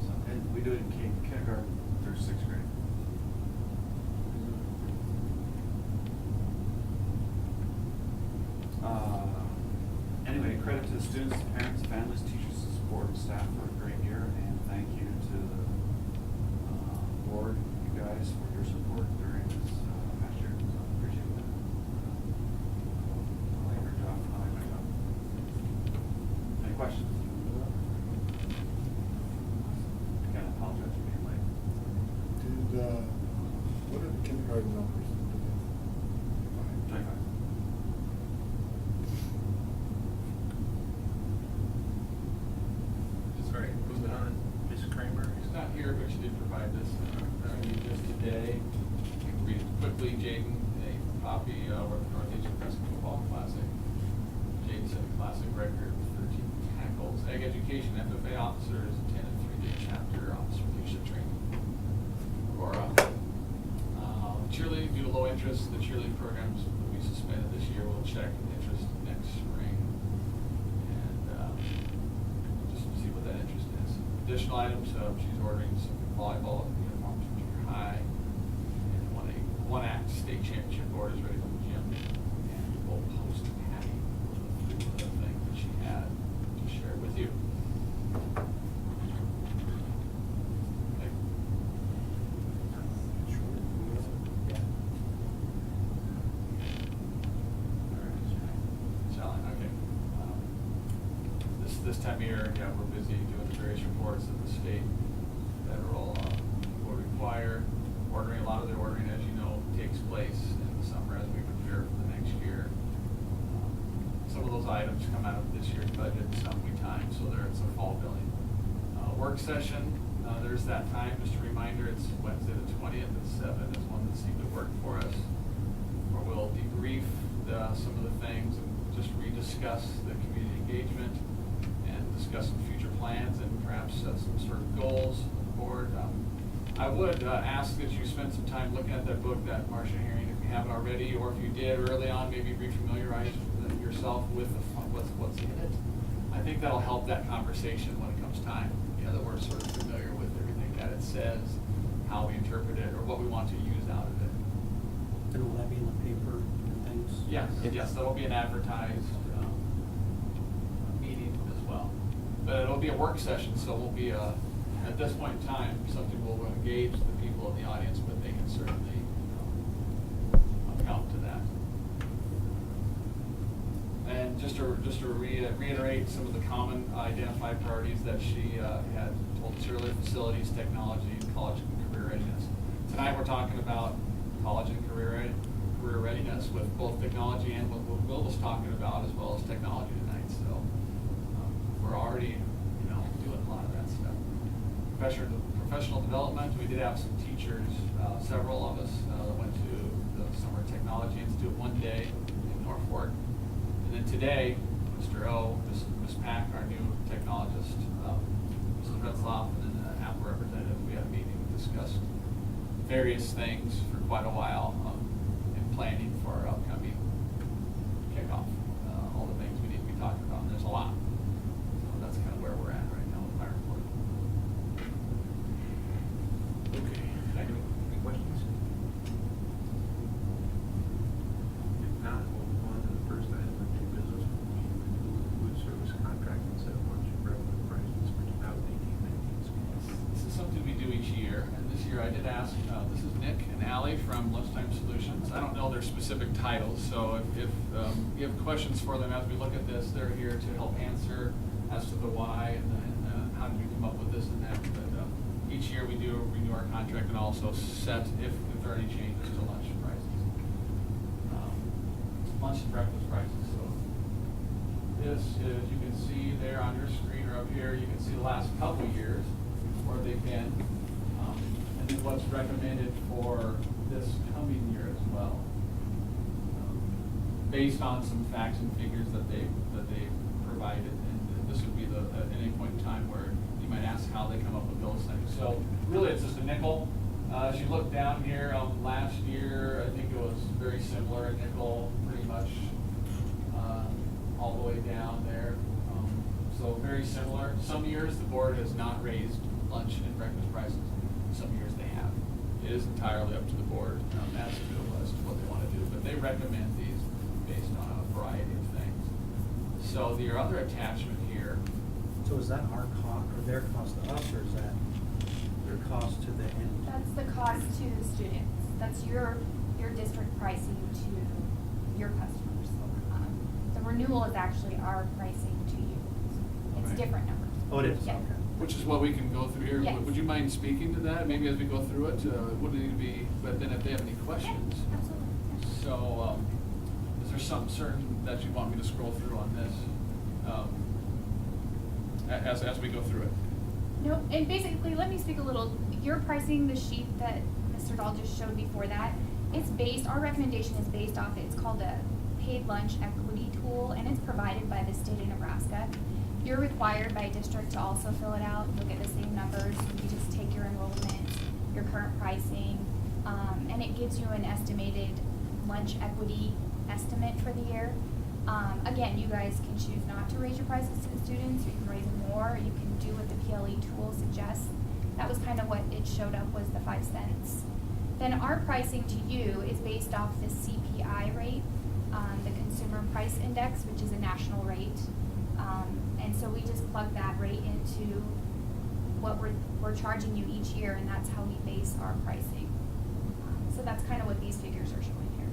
So, and we do it in kindergarten through 6th grade. Anyway, credit to the students, parents, families, teachers, support, and staff for a great year, and thank you to the board, you guys, for your support during this past year. So I appreciate that. I like your job. I like my job. Any questions? Again, I apologize for being late. What did the this, just today. You can read it quickly. Jaden, a copy, of the North Asian Crest Football Classic. Jaden set a classic record with 13 tackles. Ag Education, FFA officers attended 3-day chapter officer leadership training. Aurora. Cheerleading, due to low interest, the cheerleading programs will be suspended this year. We'll check interest next spring. And just see what that interest is. Additional items, she's ordering some volleyball uniforms from junior high. And one act state championship board is ready for the gym. And we'll post Patty with the thing that she had to share with you. Okay. Sally, okay. This time of year, yeah, we're busy doing the various reports that the state, federal will require. Ordering, a lot of the ordering, as you know, takes place in the summer as we prepare for the next year. Some of those items come out of this year's budget, some we time, so it's a fall billing. Work session, there's that time, just a reminder, it's Wednesday the 20th at 7 is one that seemed to work for us. Where we'll debrief some of the things and just rediscuss the community engagement and discuss some future plans and perhaps set some sort of goals on the board. I would ask that you spend some time looking at that book that Marcia Herring, if you haven't already, or if you did early on, maybe refamiliarize yourself with what's in it. I think that'll help that conversation when it comes time, that we're sort of familiar with everything that it says, how we interpret it, or what we want to use out of it. And will that be in the paper and things? Yes, that'll be an advertised meeting as well. But it'll be a work session, so it won't be at this point in time, something will engage the people in the audience, but they can certainly account to that. And just to reiterate some of the common identified priorities that she had told us earlier: facilities, technology, college and career readiness. Tonight we're talking about college and career readiness with both technology and what Will was talking about, as well as technology tonight. So we're already, doing a lot of that stuff. Professional development. We did have some teachers, several of us that went to the Summer Technology Institute one day in Norfolk. And then today, Mr. O, Ms. Pack, our new technologist, Mrs. Retzloff, and then the Apple representative, we had a meeting and discussed various things for quite a while in planning for our upcoming kickoff. All the things we need to be talking about, and there's a lot. So that's kind of where we're at right now with my report. Okay. Any questions? If not, we'll move on to the first item of new business, food service contract and set lunch and revenue prices for 2018-19 school. This is something we do each year, and this year I did ask, this is Nick and Allie from Lunchtime Solutions. I don't know their specific titles, so if you have questions for them as we look at this, they're here to help answer as to the why and how did we come up with this and that. But each year we do renew our contract and also set, if there are any changes to lunch prices. Lunch and breakfast prices. So this is, you can see there on your screen or up here, you can see the last couple years where they've been, and then what's recommended for this coming year as well, based on some facts and figures that they provided. And this would be at any point in time where you might ask how they come up with those things. So really, it's just a nickel. As you look down here, last year I think it was very similar, a nickel, pretty much all the way down there. So very similar. Some years the board has not raised lunch and breakfast prices. Some years they have. It is entirely up to the board as to what they want to do, but they recommend these based on a variety of things. So your other attachment here. So is that our cost, or their cost to us, or is that their cost to the end? That's the cost to the students. That's your district pricing to your customers. The renewal is actually our pricing to you. It's Right. different numbers. Oh, it is? Yeah. Okay. Which is what we can go through here. Yes. Would you mind speaking to that, maybe as we go through it? Would it need to be, but then if they have any questions. Yeah, absolutely. So, is there something certain that you want me to scroll through on this, as we go through it? No, and basically, let me speak a little, you're pricing the sheet that Mr. Dahl just showed before that, it's based, our recommendation is based off, it's called a paid lunch equity tool, and it's provided by the state of Nebraska. You're required by district to also fill it out, look at the same numbers, you just take your enrollment, your current pricing, and it gives you an estimated lunch equity estimate for the year. Again, you guys can choose not to raise your prices to the students, you can raise them more, you can do what the PLE tool suggests. That was kind of what it showed up was the 5 cents. Then our pricing to you is based off the CPI rate, the Consumer Price Index, which is a national rate. And so we just plug that rate into what we're charging you each year, and that's how we base our pricing. So that's kind of what these figures are showing here.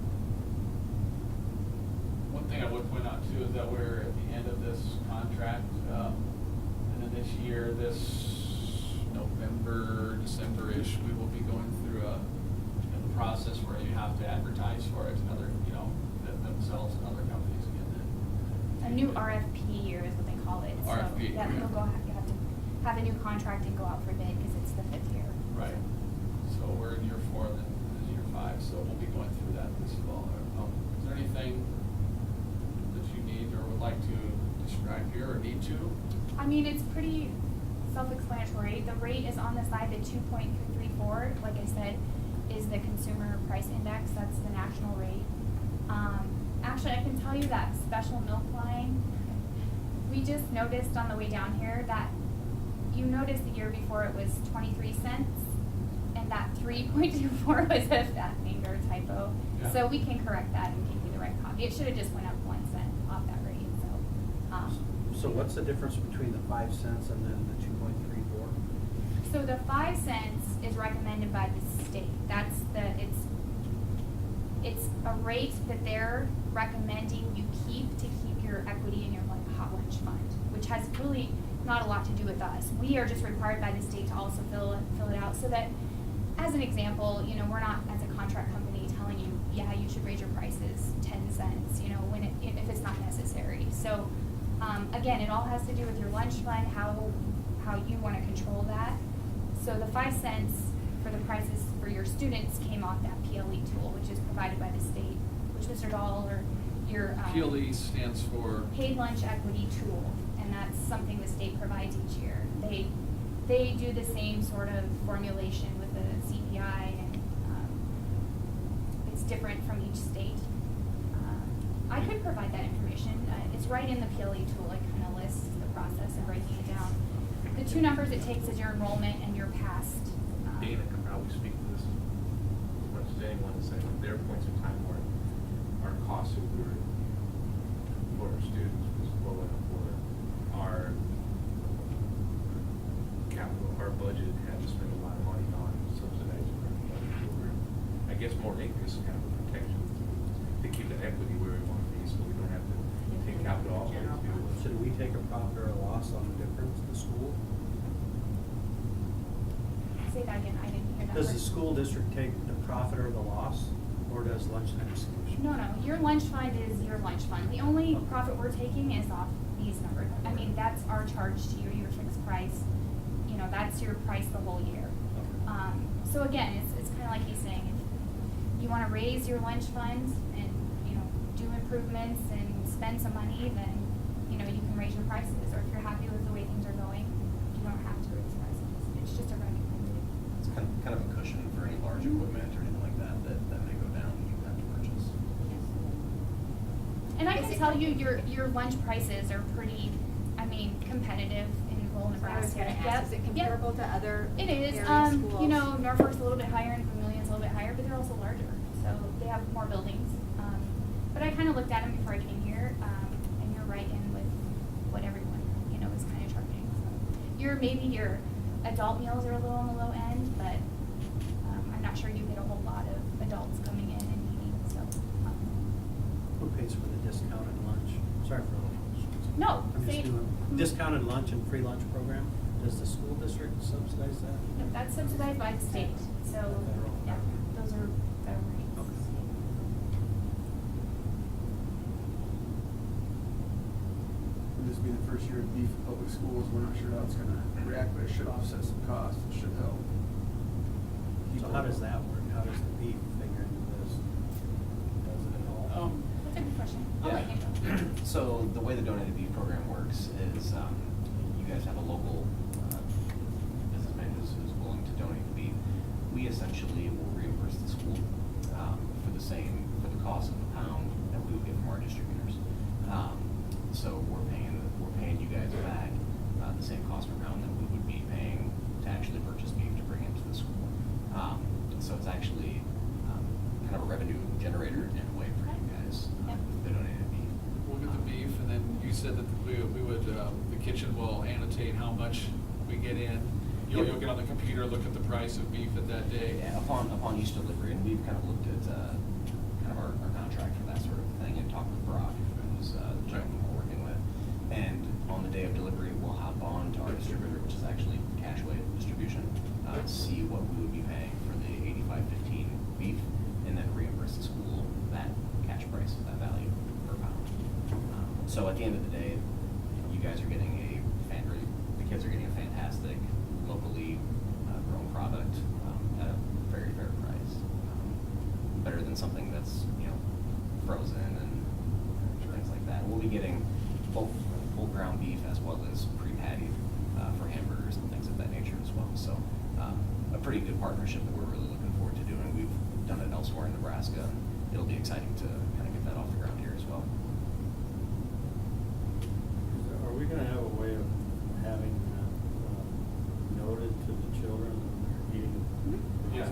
One thing I would point out too is that we're at the end of this contract, and then this year, this November, December-ish, we will be going through a process where you have to advertise for it to other, themselves and other companies again. A new RFP year is what they call it. RFP. So that you'll go, you have to have a new contract and go out for bid because it's the 5th year. Right. So we're in year 4, then this is year 5, so we'll be going through that this fall. Is there anything that you need or would like to describe here or need to? I mean, it's pretty self-explanatory. The rate is on the side, the 2.334, like I said, is the Consumer Price Index. That's the national rate. Actually, I can tell you that special milk line, we just noticed on the way down here that you noticed the year before it was 23 cents, and that 3.24 was a fat finger typo. Yeah. So we can correct that and give you the right copy. It should have just went up 1 cent off that rate. So what's the difference between the 5 cents and then the 2.34? So the 5 cents is recommended by the state. That's it's a rate that they're recommending you keep to keep your equity in your hot lunch fund, which has really not a lot to do with us. We are just required by the state to also fill it out so that, as an example, we're not as a contract company telling you, yeah, you should raise your prices 10 cents, when if it's not necessary. So again, it all has to do with your lunch fund, how you want to control that. So the 5 cents for the prices for your students came off that PLE tool, which is provided by the state, which Mr. Dahl or your PLE stands for? Paid Lunch Equity Tool, and that's something the state provides each year. They do the same sort of formulation with the CPI, and it's different from each state. I could provide that information. It's right in the PLE tool. It kind of lists the process and breaking it down. The 2 numbers it takes is your enrollment and your past. Dana can probably speak to this as much as anyone to say, there are points in time where our costs for our students was low enough where our capital, our budget had to spend a lot of money on subsidizing our program. I guess more than anything, this is kind of a protection to keep the equity where we want to be, so we don't have to take capital off. Should we take a profit or a loss on the difference, the school? Say that again. I didn't hear that. Does word. the school district take the profit or the loss, or does lunchtime solution? No. Your lunch fund is your lunch fund. The only profit we're taking is off these numbers. I mean, that's our charge to you, your fixed price. That's your price the whole year. So again, it's kind of like he's saying, if you want to raise your lunch funds and, do improvements and spend some money, then, you can raise your prices. Or if you're happy with the way things are going, you don't have to raise prices. It's just a revenue. It's kind of a cushion for any large equipment or anything like that may go down and you have to purchase. And I can tell you, your lunch prices are pretty, competitive in rural I was Nebraska. gonna ask, is it comparable to other It is. area schools? Norfolk's a little bit higher and Vermilion's a little bit higher, but they're also larger, so they have more buildings. But I kind of looked at them before I came here, and you're right in with what everyone, is kind of charging. So maybe your adult meals are a little on the low end, but I'm not sure you get a whole lot of adults coming in and eating. So Who pays for the discounted lunch? Sorry for the no, I'm just say, doing discounted lunch and free lunch program. Does the school district subsidize that? no, that's subsidized by the state. So Federal. yeah, those are federal rates. This being the first year of beef in public schools, we're not sure how it's gonna react, but it should offset some costs. It should help. So how does that work? How does the beef figure into this? Does it at all? That's a good question. I'll let you go. So the way the donated beef program works is, you guys have a local businessman who's willing to donate the beef. We essentially will reimburse the school for the cost of a pound that we would get from our distributors. So we're paying you guys back the same cost per pound that we would be paying to actually purchase beef to bring into the school. So it's actually kind of a revenue generator in a way for you guys, the donated beef. We'll get the beef, and then you said that we would, the kitchen will annotate how much we get in. You'll get on the computer, look at the price of beef at that day. Yeah, upon each delivery, and we've kind of looked at kind of our contract for that sort of thing and talked with Brock, who's the gentleman we're working with. And on the day of delivery, we'll hop on to our distributor, which is actually Cashway Distribution, see what we would be paying for the 85.15 beef, and then reimburse the school that cash price, that value per pound. So at the end of the day, you guys are getting the kids are getting a fantastic locally grown product at a very fair price. Better than something that's, frozen and things like that. We'll be getting both full ground beef as well as pre-pattied for hamburgers and things of that nature as well. So a pretty good partnership that we're really looking forward to doing. We've done it elsewhere in Nebraska. It'll be exciting to kind of get that off the ground here as well. Are we gonna have a way of having noted to the children when they're eating? Yeah.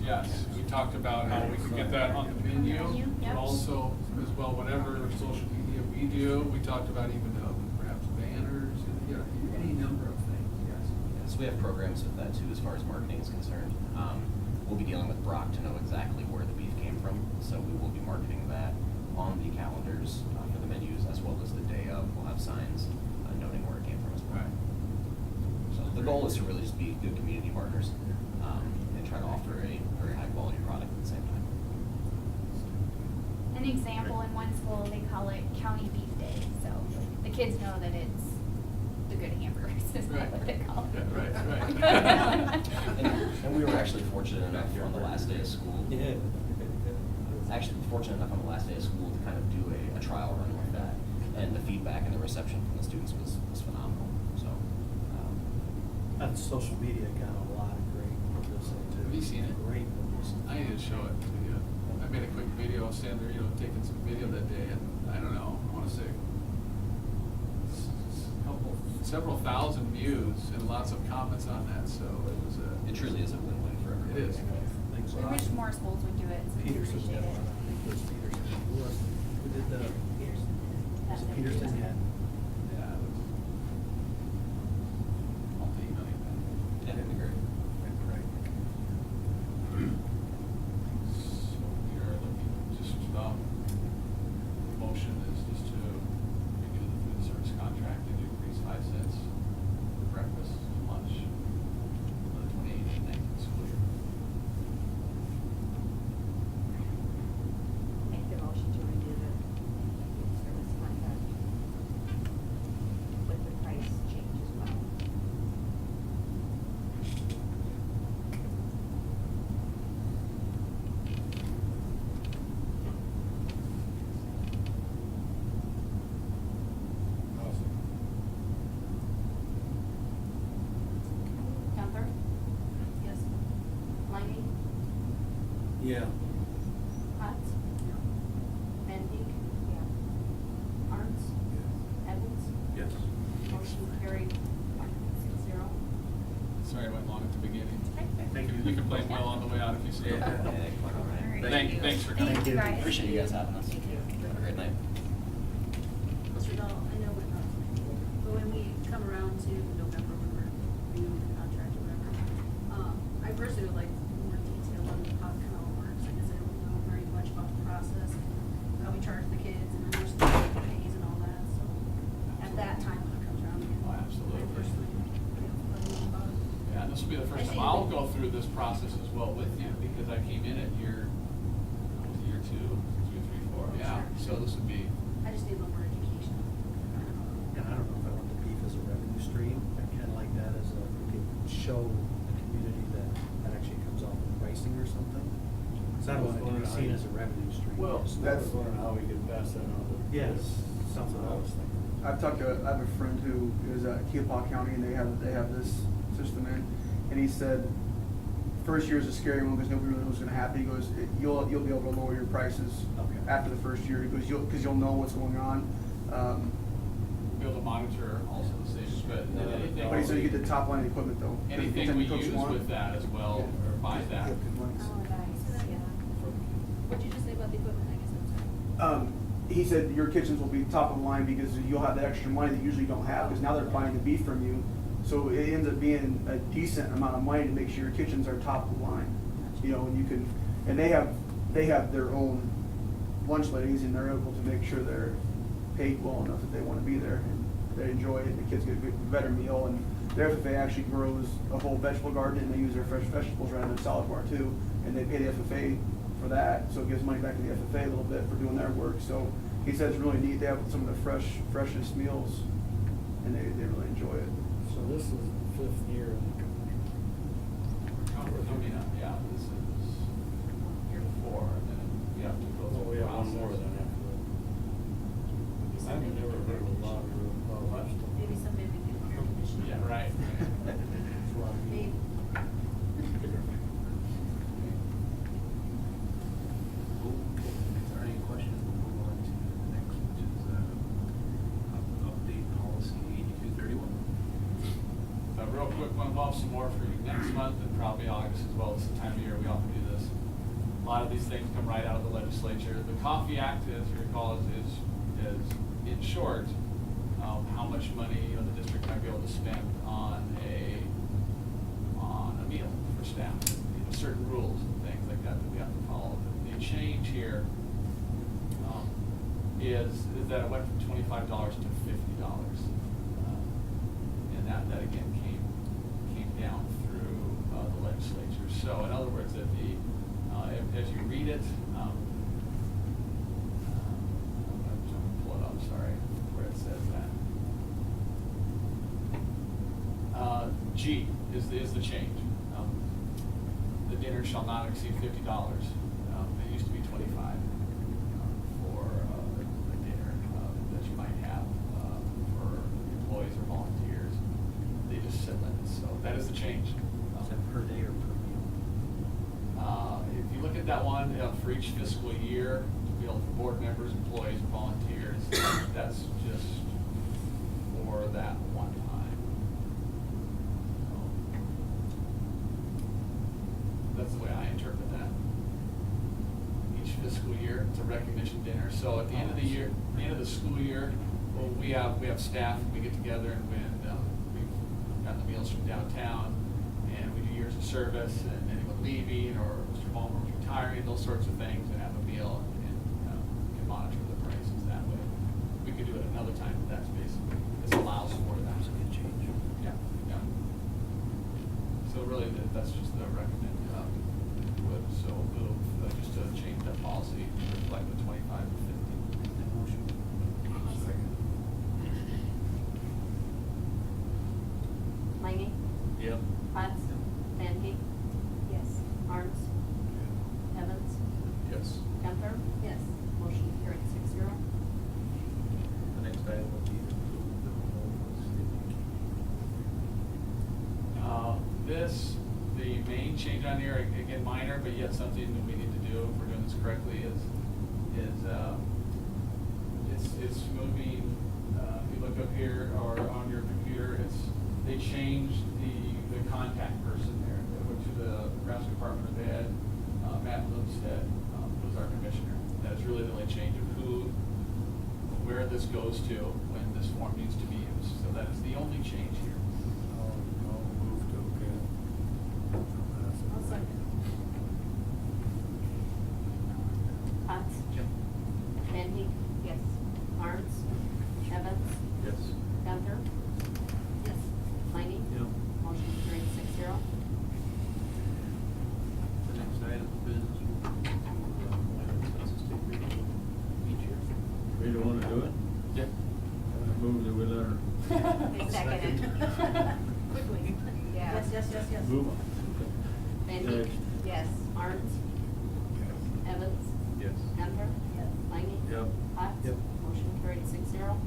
Yes, we talked about how we could get that on the menu, but also as well, whatever social media we do, we talked about even perhaps banners, any number of things, yes. So we have programs with that too, as far as marketing is concerned. We'll be dealing with Brock to know exactly where the beef came from, so we will be marketing that on the calendars for the menus, as well as the day of. We'll have signs noting where it came from as well. Right. So the goal is to really just be good community partners and try to offer a very high quality product at the same time. An example, in one school, they call it County Beef Day, so the kids know that it's the good hamburgers, is Right. what they call it. Yeah, right. And we were actually fortunate enough on the last day of school. Yeah. Actually fortunate enough on the last day of school to kind of do a trial run with that, and the feedback and the reception from the students was phenomenal. So. On social media, got a lot of great publicity too. Have you seen it? Great publicity. I need to show it to you. I made a quick video, standing there, taking some video that day, and I don't know, I wanna say several thousand views and lots of comments on that, so it was It truly is a win-win for everybody. It is. Thanks, We Rob. wish more schools would do it, so we Peterson, appreciate I it. think it was Peterson. Who did the? Was it Peterson? Yeah. Yeah, it was multi-million. Yeah, that'd be great. Right. So we are looking, just, motion is just to renew the food service contract and increase 5 cents for breakfast, lunch, for the 2018-19 school year. Make the motion to renew the service contract with the price change as well. Gunther? Yes. Liney? Yeah. Hutz? Bendig? Yeah. Arns? Evans? Yes. Motion carried 6-0. Sorry I went long at the beginning. Thank you. You can play well on the way out if you see it. Yeah, quite all right. Thanks for coming. Thank you, guys. Appreciate you guys having us. Have a great night. Mr. Dahl, I know we're not, but when we come around to November, when we're renewing the contract or whatever, I personally would like more detail on how it kind of all works, because I don't know very much about the process, how we charge the kids, and how much the state pays and all that, so at that time when it comes around again. Oh, absolutely. I personally, want to know about it. Yeah, and this will be the first time I'll go through this process as well with you, because I came in at year 2, 3, 4, yeah, so this would be, I just need a little more education. And I don't know if I want the beef as a revenue stream. I kind of like that as we could show the community that actually comes off the So I don't want it to be seen as a revenue stream. Well, I was wondering how we could pass that on to. Yes, something I was else. thinking. I have a friend who is at Keopah County, and they have this system in, and he said, first year is a scary one because nobody really knows what's gonna happen. He goes, you'll be able to lower your prices Okay. after the first year. He goes, because you'll know what's going on. Be able to monitor also the savings, but anything. But he said you get the top line equipment though. Anything we use with that as well, or buy that. Oh, nice, yeah. What'd you just say about the equipment, I guess I'm sorry. He said your kitchens will be top of the line because you'll have that extra money that you usually don't have, because now they're buying the beef from you. So it ends up being a decent amount of money to make sure your kitchens are top of the line. You know, and you can, and they have their own lunch ladies, and they're able to make sure they're paid well enough that they want to be there and they enjoy it, and the kids get a better meal. And their FFA actually grows a whole vegetable garden, and they use their fresh vegetables right in their salad bar too, and they pay the FFA for that, so it gives money back to the FFA a little bit for doing their work. So he says it's really neat. They have some of the freshest meals, and they really enjoy it. So this is the 5th year in the company. Yeah, this is year 4, and then we have to go Oh, through we the have one process. more than after that. I've never heard of a lot of stuff. Maybe someday we can air conditioning. Yeah, right. Maybe. Cool. Is there any questions? We'll move on to the next, which is, update policy 8231. A real quick one, we'll have some more for you next month and probably August as well. It's the time of year we often do this. A lot of these things come right out of the legislature. The Coffee Act, as you recall, is in short, how much money the district might be able to spend on a meal for staff. Certain rules and things like that we have to follow. The change here is that it went from $25 to $50. And that again came down through the legislature. So in other words, that as you read it, I'm trying to pull it up, sorry, where it says that. G is the change. The dinner shall not exceed $50. It used to be $25 for a dinner that you might have for employees or volunteers. They just set limits, so that is the change. Is that per day or per meal? If you look at that one, for each fiscal year, for board members, employees, volunteers, that's just for that one time. That's the way I interpret that. Each fiscal year, it's a recognition dinner. So at the end of the year, at the end of the school year, well, we have staff, we get together and when we've got the meals from downtown, and we do years of service, and anyone leaving, or Mr. Ballmer's retiring, those sorts of things, and have a meal, and can monitor the prices that way. We could do it another time, but that's basically, this allows for that. That's a good change. Yeah, yeah. So really, that's just the recommend, would, so move, just to change that policy to reflect the 25 to 50. That motion. Langy? Yep. Potts? Van Heek? Yes. Arms? Evans? Yes. Gunther? Yes. Motion carried 6-0. The next item would be to approve the homeless The main change on here, again, minor, but yet something that we need to do if we're doing this correctly is it's moving, if you look up here or on your computer, they changed the contact person there. They went to the Nebraska Department of Ed, Matt Lipstead was our commissioner. That's really the only change of where this goes to when this form needs to be used. So that is the only change here. I'll move to okay. I'll second. Potts? Yep. Van Heek? Yes. Arms? Evans? Yes. Gunther? Yes. Langy? Yep. Motion carried 6-0. The next item of business will be to appoint a census taker each year. We don't wanna do it? Yeah. I move that we let her. Seconded. Quickly. Yeah. Yes. Move on. Van Yes. Heek? Yes. Arms? Evans? Yes. Hunter? Yes. Mayne? Yep. Platt? Yep. Motion carried 6-0.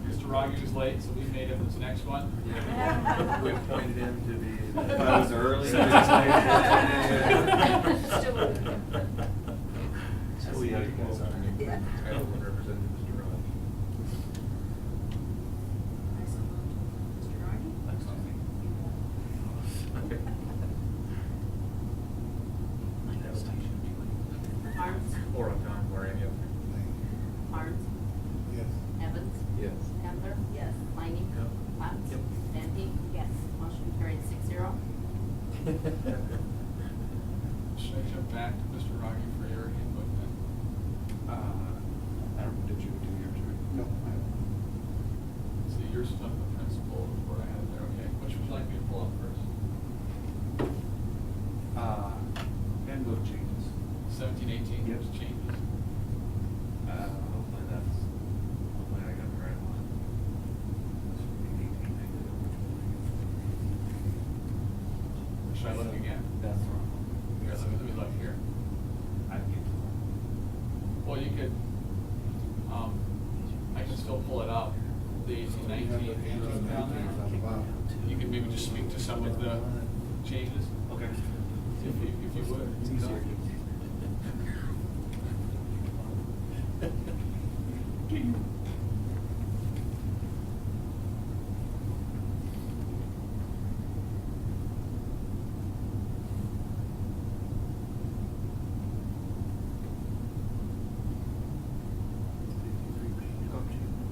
Mr. Ragu's late, so we made him this next one. We appointed him to be. If I was early. Still So we had you guys on. Yeah. Title one representative, Mr. Raj. I so moved. Mr. Rogers? Harms? Or on time, or any of them. Harms? Yes. Evans? Yes. Handler? Yes. Mayne? Yep. Platt? Yep. Stantz? Yes. Motion carried 6-0. Should I jump back to Mr. Ragu for your handbook then? I don't, did you do yours, right? No, See, yours is under the principal report I had there, okay. Which would you like me to pull up first? Handbook changes. 17, 18, Yep. there's changes. Hopefully hopefully I got the right one. This would be 18, I did it. Should I look again? That's wrong. Here, let me look here. I get the wrong. Well, you could, I can still pull it up, the 18, 19 down there. You could maybe just speak to some of the changes, Okay. if you would. It's easier.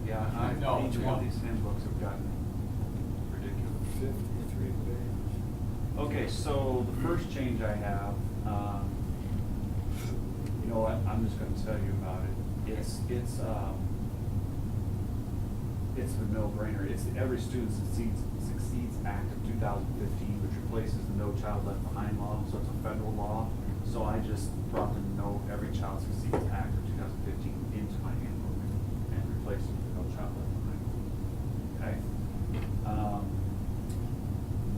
Yeah, No, each one no. of these handbooks have gotten ridiculous. 53 pages. Okay, so the first change I have, you know what, I'm just gonna tell you about it. It's a no-brainer. It's the Every Student Succeeds Act of 2015, which replaces the No Child Left Behind law, so it's a federal law. So I just brought the No Every Child Succeeds Act of 2015 into my handbook and replaced it with the No Child Left Behind. Okay?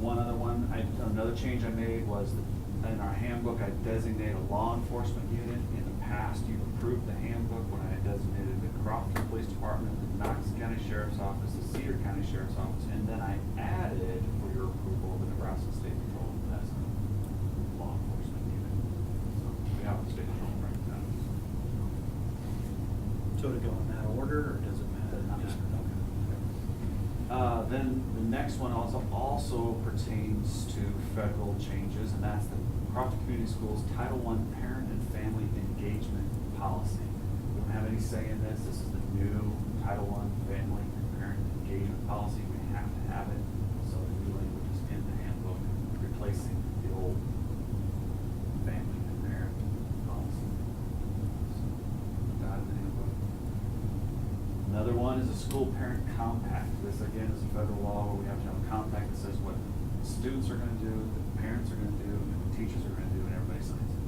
One other one, another change I made was that in our handbook, I designated a law enforcement unit. In the past, you approved the handbook when I designated the Crofton Police Department, the Knox County Sheriff's Office, the Cedar County Sheriff's Office, and then I added for your approval the Nebraska State Patrol as a law enforcement unit. So we have the state patrol right now. So to go in that order, or does it matter? Does not Just- matter. Then the next one also pertains to federal changes, and that's the Crofton Community Schools Title I Parent and Family Engagement Policy. We don't have any say in this. This is the new Title I Family and Parent Engagement Policy. We have to have it. So the new language is in the handbook, replacing the old family and parent policy. So, got it in the handbook. Another one is a school parent compact. This again is a federal law where we have to have a compact that says what the students are gonna do, the parents are gonna do, and the teachers are gonna do, and everybody signs it.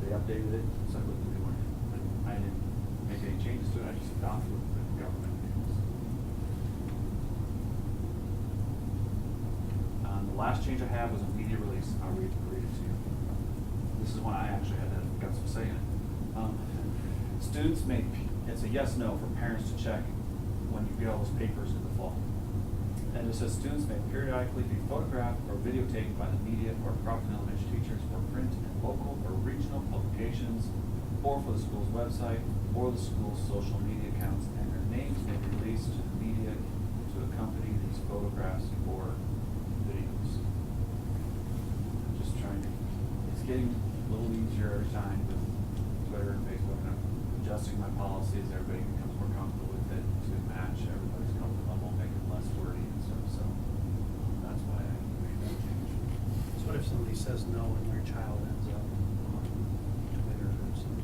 They updated it, so I looked at the new one. I didn't make any changes to it, I just adopted what the government is. The last change I have was a media release. I'll read it to you. This is one I actually got some say in. Students may, it's a yes/no for parents to check when you get all those papers in the fall. And it says students may periodically be photographed or videotaped by the media or Crofton Elementary teachers for print in local or regional publications, or for the school's website, or the school's social media accounts, and their names may be released to the media to accompany these photographs or videos. I'm just trying to, it's getting a little easier every time with Twitter and Facebook, and I'm adjusting my policies, everybody becomes more comfortable with it to match everybody's comfort level, make it less wordy and stuff, so that's why I made that change. So what if somebody says no and their child ends up on Twitter or something?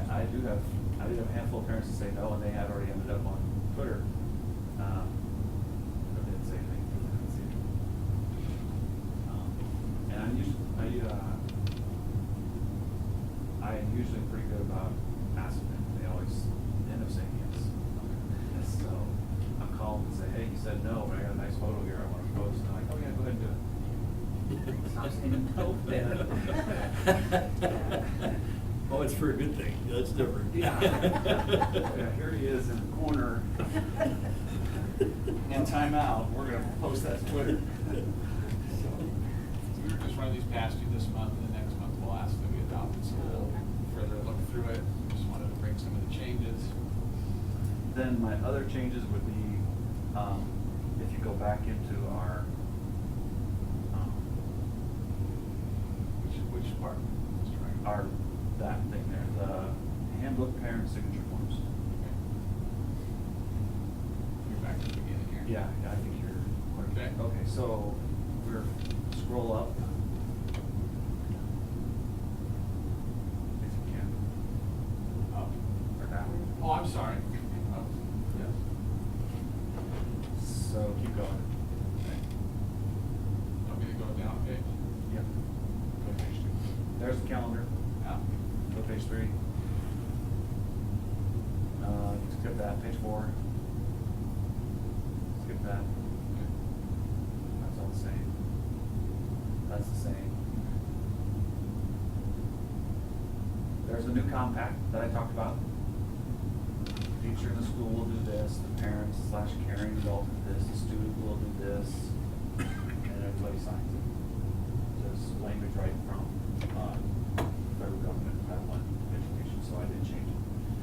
I do have a handful of parents that say no, and they had already ended up on Twitter. But they didn't say anything, because they didn't see it. And I'm usually pretty good about asking them. They always end up saying yes. So I'm called and say, hey, you said no, but I got a nice photo here I want to post. And I'm like, oh yeah, go ahead and do it. Stop saying no then. Oh, it's for a good thing, that's different. Yeah. Yeah, here he is in the corner. In timeout, we're gonna post that to Twitter. So we were just running these past you this month, and the next month we'll ask that we adopt it, so we'll further look through it. Just wanted to bring some of the changes. Then my other changes would be, if you go back into our, Which part, Mr. Wright? our, that thing there, the handbook parent signature forms. You're back to the beginning here. Yeah, I think you're. Okay. Okay, so we're, scroll up. If you can. Up or down. Oh, I'm sorry. Oh, yes. So keep going. Want me to go down a page? Yep. Go to page 2. There's the calendar. Yeah. Go to page 3. Skip that, page 4. Skip that. That's all the same. That's the same. There's a new compact that I talked about. Teacher in the school will do this, the parents / caring adult do this, the student will do this, and everybody signs it. There's language right from, federal government, Title I education, so I didn't change it.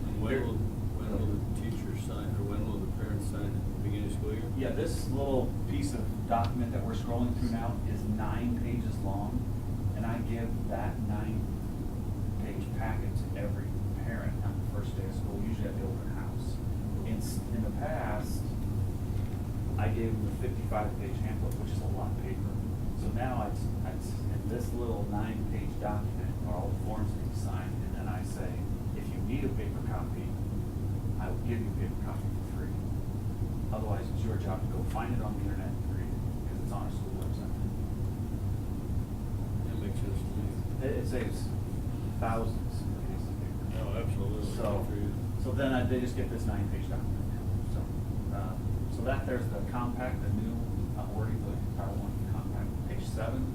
And when will the teacher sign, or when will the parents sign at the beginning of school year? Yeah, this little piece of document that we're scrolling through now is 9 pages long, and I give that 9-page packet to every parent on the first day of school, usually at the open house. In the past, I gave them the 55-page handbook, which is a lot of paper. So now in this little 9-page document are all the forms that you sign, and then I say, if you need a paper copy, I will give you a paper copy for free. Otherwise, it's your job to go find it on the internet and read it, because it's on our school website. That makes sense to me. It saves thousands of pieces of paper. Oh, absolutely. So then they just get this 9-page document. So that there's the compact, the new wording for the Title I compact, page 7.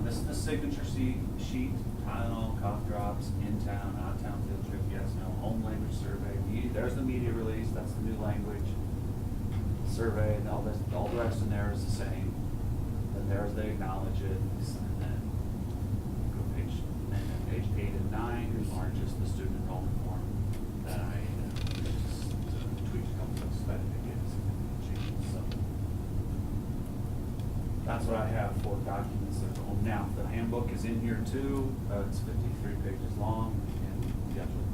This is the signature sheet, Tylenol, cough drops, in town, out of town field trip, yes, no, home language survey. There's the media release, that's the new language survey, and all the rest in there is the same. Then there's they acknowledge it, and then go page 8 and 9 are just the student enrollment form that I just tweaked a couple of that it gets changes. So that's what I have for documents that are home. Now, the handbook is in here too. It's 53 pages long, and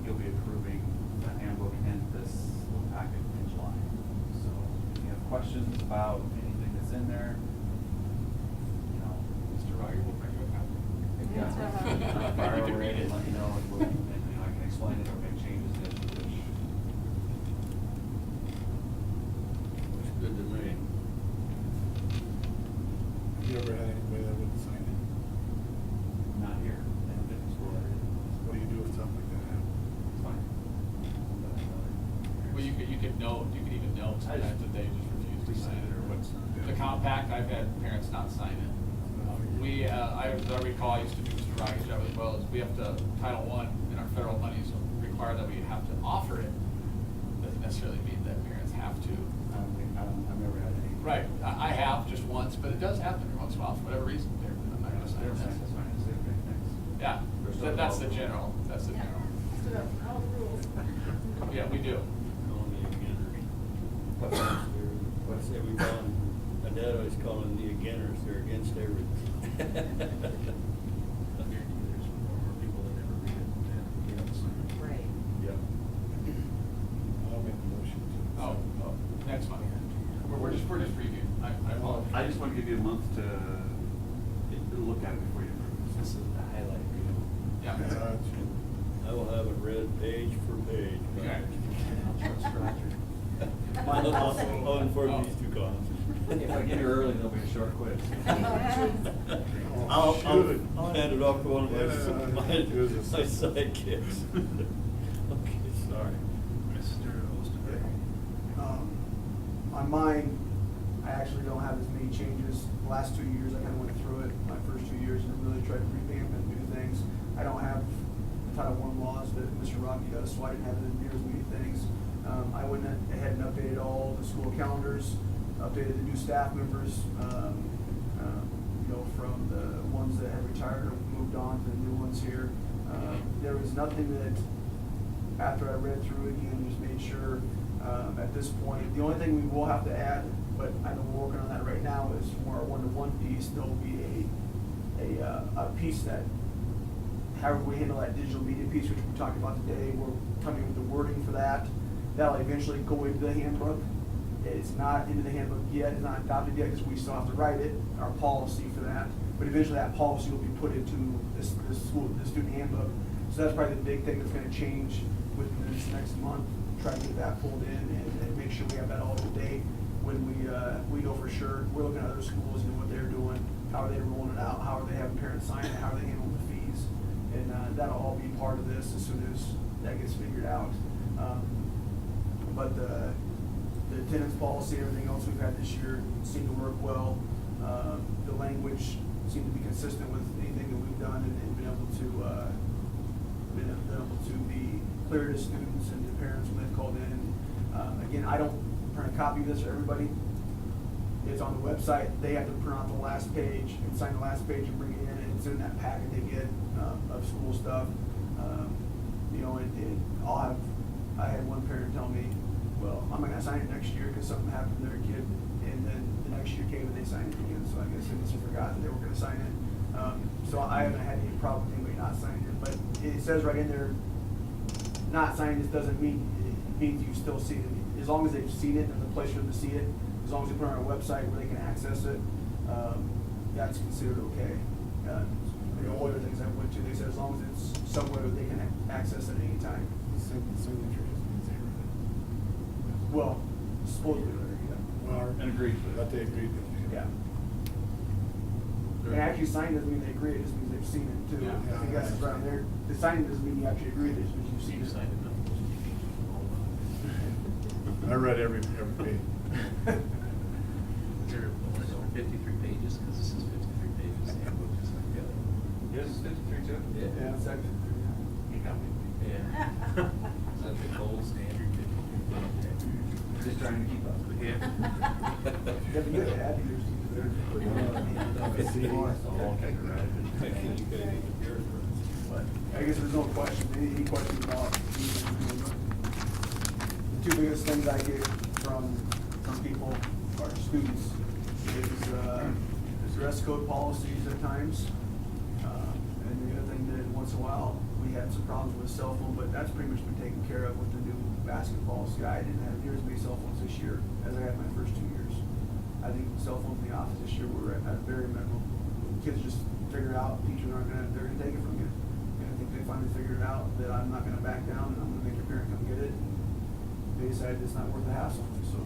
you'll be approving the handbook and this little packet in July. So if you have questions about anything that's in there, you know, Mr. Ryder will bring you a copy. yeah, fire You can away read it. and let you know, and I can explain it or make changes if you wish. Looks good to me. Have you ever had anybody that wouldn't sign it? Not here. They don't get this for it. What do you do if something like that happens? It's fine. Well, you could even note sometimes that they just refuse to sign it, or what's, the compact, I've had parents not sign it. As I recall, I used to do Mr. Rogers' job as well, is we have to, Title I in our federal monies require that we have to offer it. Doesn't necessarily mean that parents have to. I've never had any. Right, I have just once, but it does happen every once in a while, for whatever reason, I'm not gonna sign That's this. fine. Okay, thanks. Yeah, that's the general, that's the general. Stood up, all the rules. Yeah, we do. Calling the againers. Let's say we call them, my dad always called them the againers, they're against everything. There's more people that never read it than, you know, so. Right. Yep. I'll make a motion to. Oh, next month. We're just previewing. I apologize. I just want to give you a month to look at it before you approve. This is the highlight reel. Yeah. I will have it read page for page. Okay. I'll trust Roger. I'll inform these two columns. If I get here early, there'll be a short quiz. I'll hand it off to one of Yeah, my sidekicks. Okay, sorry. Mr. Osterberg. On mine, I actually don't have have as many changes. The last 2 years, I kind of went through it, my first 2 years, and really tried to revamp and do things. I don't have the Title I laws that Mr. Rocky does, so I didn't have it in near as many things. I went ahead and updated all the school calendars, updated the new staff members, from the ones that had retired or moved on to the new ones here. There was nothing that, after I read through it again, just made sure at this point, the only thing we will have to add, but I know we're working on that right now, is for our one-to-one piece, there'll be a piece that, however we handle that digital media piece, which we talked about today, we're coming with the wording for that. That'll eventually go into the handbook. It's not into the handbook yet, it's not adopted yet, because we still have to write it, our policy for that. But eventually that policy will be put into the student handbook. So that's probably the big thing that's gonna change within this next month. Try to get that pulled in and make sure we have that all to date. When we know for sure, we're looking at other schools and what they're doing, how are they rolling it out, how are they having parents sign it, how are they handling the fees. And that'll all be part of this as soon as that gets figured out. But the attendance policy, everything else we've had this year seemed to work well. The language seemed to be consistent with anything that we've done and been able to be clear to students and to parents when they've called in. Again, I don't print a copy of this for everybody. It's on the website. They have to print out the last page and sign the last page and bring it in, and it's in that packet they get of school stuff. I had one parent tell me, well, I'm not gonna sign it next year because something happened to their kid, and then the next year came and they signed it again, so I guess they must have forgotten they were gonna sign it. So I haven't had any problem with anybody not signing it, but it says right in there, not signing this doesn't mean, it means you still see it. As long as they've seen it and there's a place for them to see it, as long as they put it on our website where they can access it, that's considered okay. All the other things I went to, they said as long as it's somewhere that they can access it at any time. Signature just means they read it. Well, supposedly, yeah. Well, And agreed with it. But they agreed with it. Yeah. And actually sign doesn't mean they agree, it just means they've seen it too. Yeah. I think that's right there. The signing doesn't mean you actually agree, it just means you've seen it. I read every page. There are over 53 pages, because this is 53 pages, the handbook is like the other. Yes, it's 53 too? Yeah, it's actually, You got me. Yeah. That's the gold standard 53. Just trying to keep up. you have to get it, add yours to there. But I guess there's no question, any questions about the two biggest things I get from people or students is dress code policies at times. And the other thing that once in a while, we had some problems with cell phone, but that's pretty much been taken care of with the new basketball. I didn't have near as many cell phones this year as I had my first 2 years. I think cell phones in the office this year were at a very minimal. Kids just figured out, teachers they're gonna take it from you. And I think they finally figured out that I'm not gonna back down and I'm gonna make your parent come get it. They decided it's not worth the hassle, so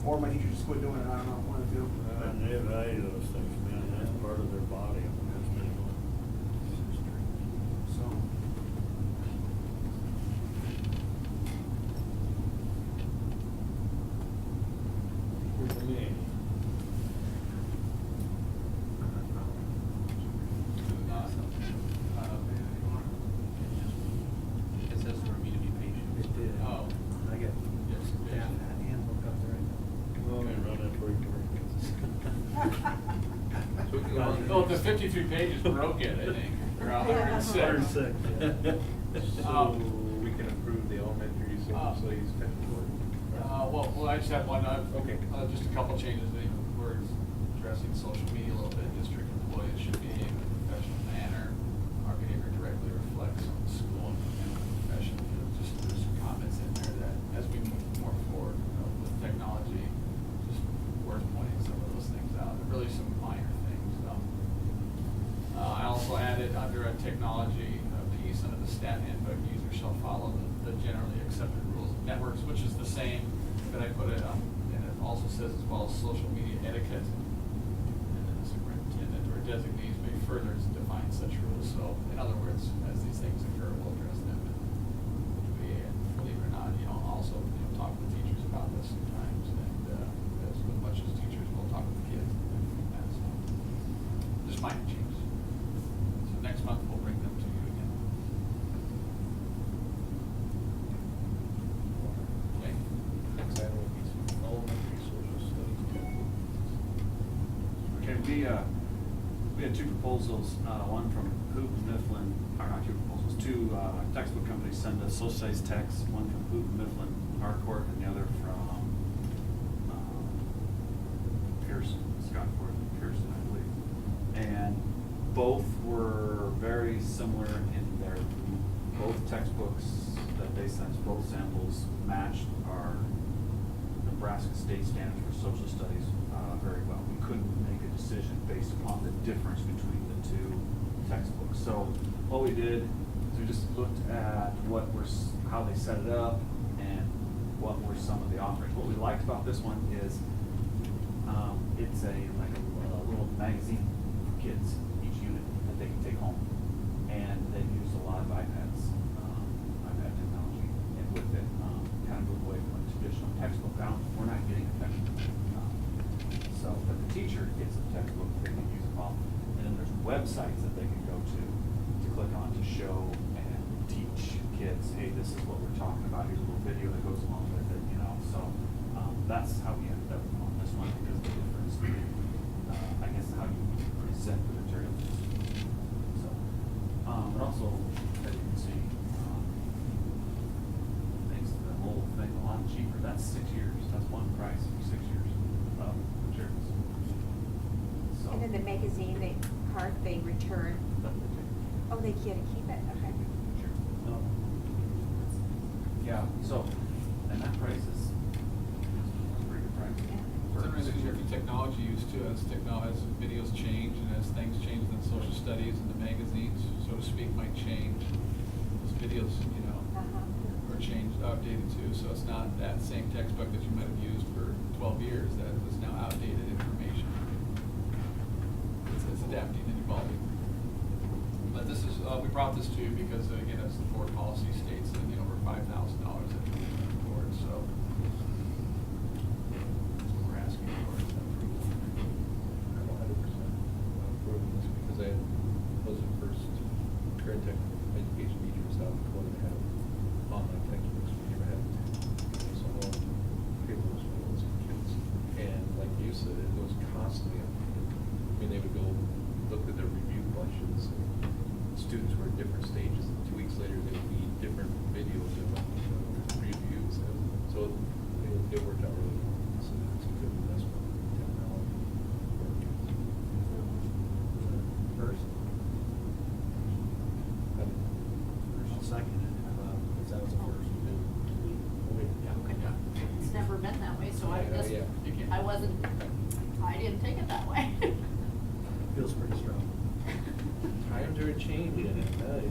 or my teachers just quit doing it, I don't know, one of the two. And they value those things, man, that's part of their body. So. It says for me to be patient. It did. Oh. I got that handbook up there right now. Well, they run it pretty So we can go on. Oh, the 53 pages broke it, I think. Or 106. So we can approve the elementary social studies technical. Well, I just have one, Okay. just a couple changes. We're addressing social media a little bit. District employees should behave in a professional manner. Our behavior directly reflects on the school and the profession. Just there's some comments in there that as we move more forward with technology, just worth pointing some of those things out. They're really some minor things. I also added under a technology piece under the stat handbook, users shall follow the generally accepted rules of networks, which is the same, but I put it and it also says as well as social media etiquette. And then the superintendent or designees may further define such rules. So in other words, as these things occur, we'll address them. And believe it or not, also talk with teachers about this sometimes, and as much as teachers will talk with kids. just minor changes. So next month, we'll bring them to you again. Okay? Next item would be some elementary social studies textbook. Okay, we had two proposals, one from Hoop and Mifflin, or not two proposals, two textbook companies send us social studies texts, one from Hoop and Mifflin, Harcourt, and the other from Pearson, Scott Ford and Pearson, I believe. And both were very similar in their, both textbooks that they sent, both samples matched our Nebraska state standards for social studies very well. We couldn't make a decision based upon the difference between the two textbooks. So what we did is we just looked at how they set it up and what were some of the offerings. What we liked about this one is it's a little magazine for kids, each unit that they can take home, and they use a lot of iPads, iPad technology, and with it, kind of move away from a traditional textbook. We're not getting a textbook, so but the teacher gets a textbook they can use it all, and then there's websites that they can go to click on to show and teach kids, hey, this is what we're talking about. Here's a little video that goes along with it, you know. So that's how we ended up on this one, because the difference in, I guess, how you present the material. So, but also, as you can see, makes the whole thing a lot cheaper. That's 6 years. That's one price for 6 years of materials. So, And then the magazine, part they return. Oh, they get to keep it, okay. yeah, so, and that price is a pretty good price. It's interesting with the technology used too, as videos change and as things change in social studies and the magazines, so to speak, might change. Those videos, you know, Uh-huh. are changed, updated too, so it's not that same textbook that you might have used for 12 years that was now outdated information. It's adapting and evolving. But this is, we brought this to you because, again, as the board policy states, that, you know, we're $5,000 that we can afford, so that's what we're asking for, is that approval. I'm 100% approving this because I was the first career technical education teacher in South Dakota to have online textbooks. We never had so all paperless ones for kids. And like you said, it was constantly updated. I mean, they would go look at their review bunches, and students were at different stages, and 2 weeks later they would need different videos and reviews. And so it worked out really well. So it's a good investment in technology for our kids. First? I'll second it, because that was the first. It's never been that way, so I guess, I didn't take it that way. Feels pretty strong. Times are changing, I tell you.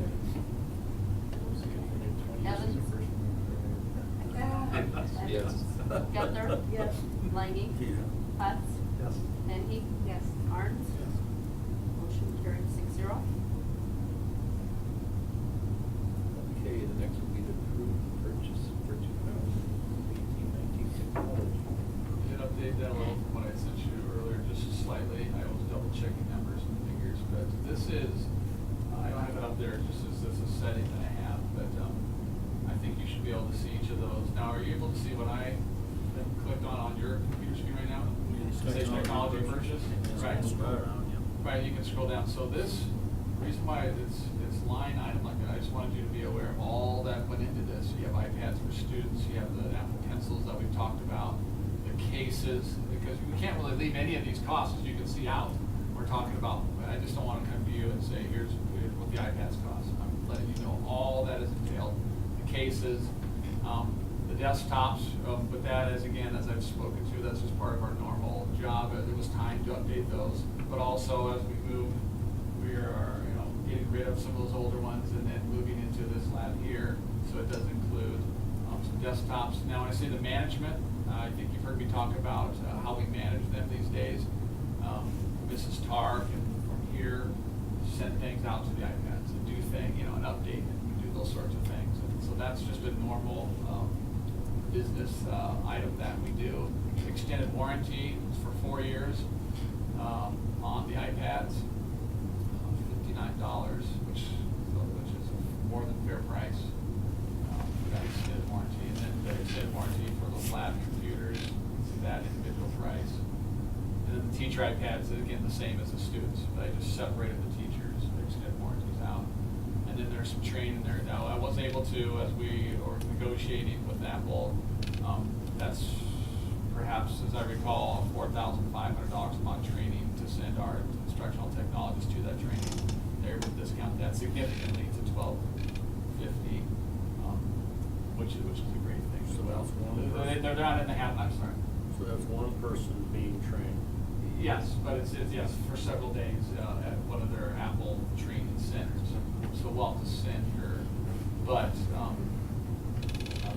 Evans? Yes. Gunther? Yes. Langy? Yeah. Hutz? Yes. Denny? Yes. Arns? Motion carried 6-0. Okay, the next will be the approved purchase for 2018-19 technology. Did update that a little from what I sent you earlier, just slightly. I was double checking numbers and figures, but this is, I don't have it up there just as a setting that I have, but I think you should be able to see each of those. Now, are you able to see what I clicked on your computer screen right now? It says technology purchase? Right. Right, you can scroll down. So this, reason why it's line item like that, I just wanted you to be aware of all that went into this. You have iPads for students, you have the Apple Pencils that we've talked about, the cases, because we can't really leave any of these costs, as you can see, out. We're talking about, I just don't want to come to you and say, here's what the iPads cost. I'm letting you know all that is entailed. The cases, the desktops, but that is, again, as I've spoken to, that's just part of our normal job. There was time to update those, but also as we move, we are, getting rid of some of those older ones and then moving into this lab here. So it does include some desktops. Now, when I say the management, I think you've heard me talk about how we manage them these days. Mrs. Tar can, from here, send things out to the iPads and do an update and do those sorts of things. And so that's just a normal business item that we do. Extended warranty for 4 years on the iPads. which is more than fair price. We got extended warranty, and then the extended warranty for the lab computers, see that individual price. And then the teacher iPads, again, the same as the students, but I just separated the teachers, the extended warranties out. And then there's some training there. Now, I was able to, as we were negotiating with Apple, that's perhaps, as I recall, $4,500 a month training to send our instructional technologists to that training. They're able to discount that significantly to $1,250, which is a great thing. So that's one person. They're not in the half, I'm sorry. So that's one person being trained. Yes, but it's yes, for several days at one of their Apple training centers. So we'll have to send her, but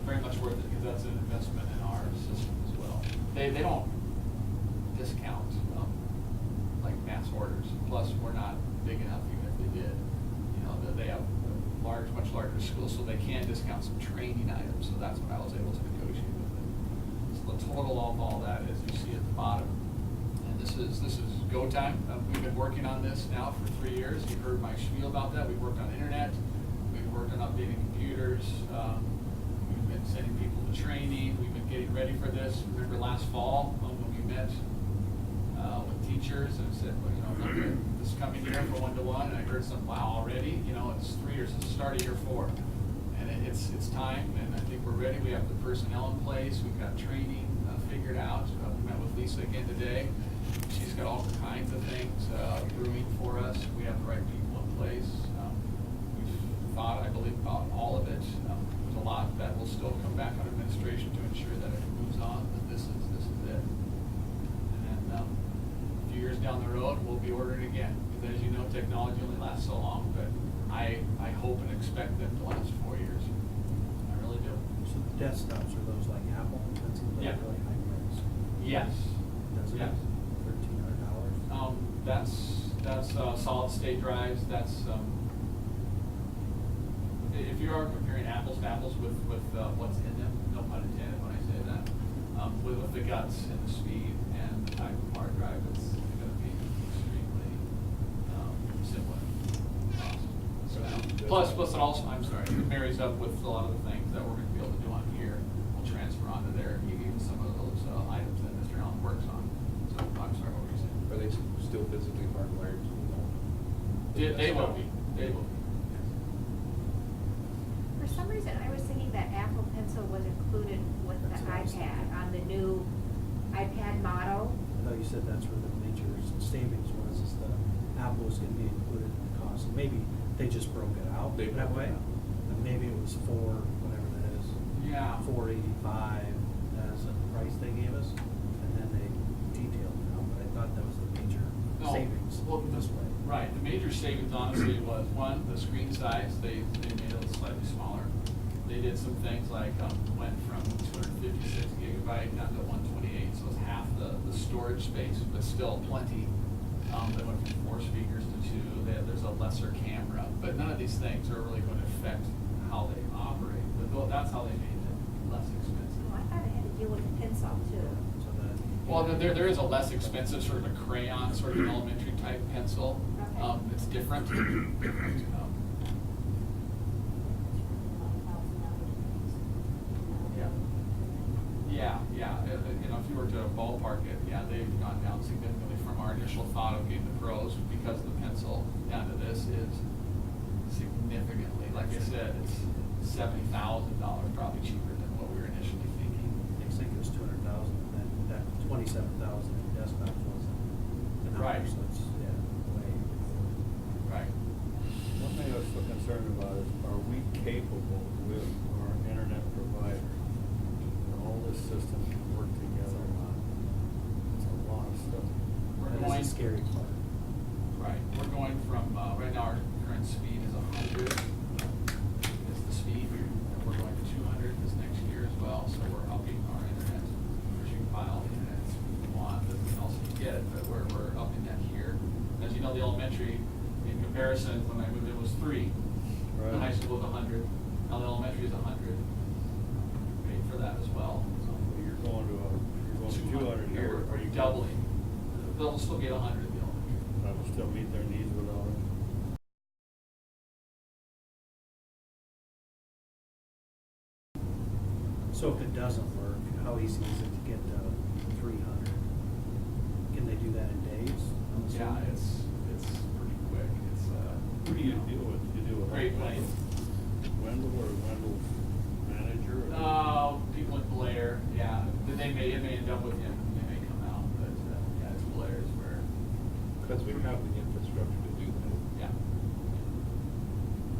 very much worth it because that's an investment in our system as well. They don't discount like mass orders. Plus, we're not big enough even if they did. You know, they have much larger schools, so they can discount some training items. So that's what I was able to negotiate with them. So the total of all that, as you see at the bottom. This is go time. We've been working on this now for 3 years. You heard my spiel about that. We've worked on internet. We've worked on updating computers. We've been sending people to training. We've been getting ready for this. Remember last fall when we met with teachers and said, well, you know, this coming year for 1-to-1, and I heard some, wow, already, you know, it's 3 years. It's the start of year 4. And it's time, and I think we're ready. We have the personnel in place. We've got training figured out. We met with Lisa again today. She's got all kinds of things brewing for us. We have the right people in place. We've thought, I believe, about all of it. There's a lot that will still come back on administration to ensure that it moves on, that this is it. And then a few years down the road, we'll be ordering again. Because as you know, technology only lasts so long, but I hope and expect them to last 4 years. I really do. So the desktops are those like Apple? That seems like Yeah. really high price. Yes. Does it? Yes. $1,300? That's solid state drives. That's if you are comparing apples to apples with what's in them, no pun intended when I say that, with the guts and the speed and the type of hard drive, it's going to be extremely similar cost. Plus it also, I'm sorry, it marries up with a lot of the things that we're going to be able to do on here. We'll transfer onto there, even some of those items that Mr. Allen works on. So I'm sorry, what were you saying? Are they still physically hardwired? They will be. They will be. For some reason, I was thinking that Apple Pencil was included with the That's what I was iPad, thinking. on the new iPad model. I thought you said that's where the major savings was, is the Apple was gonna be included in the cost. And maybe they just broke it out They that broke way. it out. And maybe it was whatever that is. Yeah. $485 as a price they gave us, and then they detailed it out, but I thought that was the major No, savings well, this way. Right, the major savings honestly was, one, the screen size, they made it slightly smaller. They did some things like, went from 256 gigabyte down to 128, so it's half the storage space, but still plenty. They went from 4 speakers to 2, there's a lesser camera, but none of these things are really going to affect how they operate. But that's how they made it less expensive. Oh, I thought it had to deal with the pencil too. So that. Well, there is a less expensive sort of a crayon, sort of an elementary type pencil. Okay. It's different. Yeah. You know, if you were to ballpark it, yeah, they've gone down significantly from our initial thought of getting the pros because of the pencil down to this is significantly. Like I said, it's $70,000 probably cheaper than what we were initially thinking. I think it was 200,000, and then that 27,000 in desktop was the number, Right. so it's, yeah, way. Right. One thing I was so concerned about is, are we capable with our internet provider? And all this system can work together on, it's a lot of stuff. We're That going, is a scary part. right, we're going from, right now our current speed is 100, is the speed, and we're going to 200 this next year as well, so we're upping our internet. Of course, you can buy all the internet you want, but you can also get it, but we're upping that here. As you know, the elementary, in comparison, when I moved in was 3. The high school was 100, now the elementary is 100. Paid for that as well. So You're going to 200 here, Or are you doubling. They'll still get 100 at the elementary. That will still meet their needs without it? So if it doesn't work, how easy is it to get to 300? Can they do that in days? I'm Yeah, assuming? it's pretty quick. It's, Who do you deal with? You deal with? Great Plains. Wendell or Wendell's manager? People in Blair, yeah. It may end up with him, they may come out, but, yeah, it's Blair's where, Because we have the infrastructure to do that. yeah.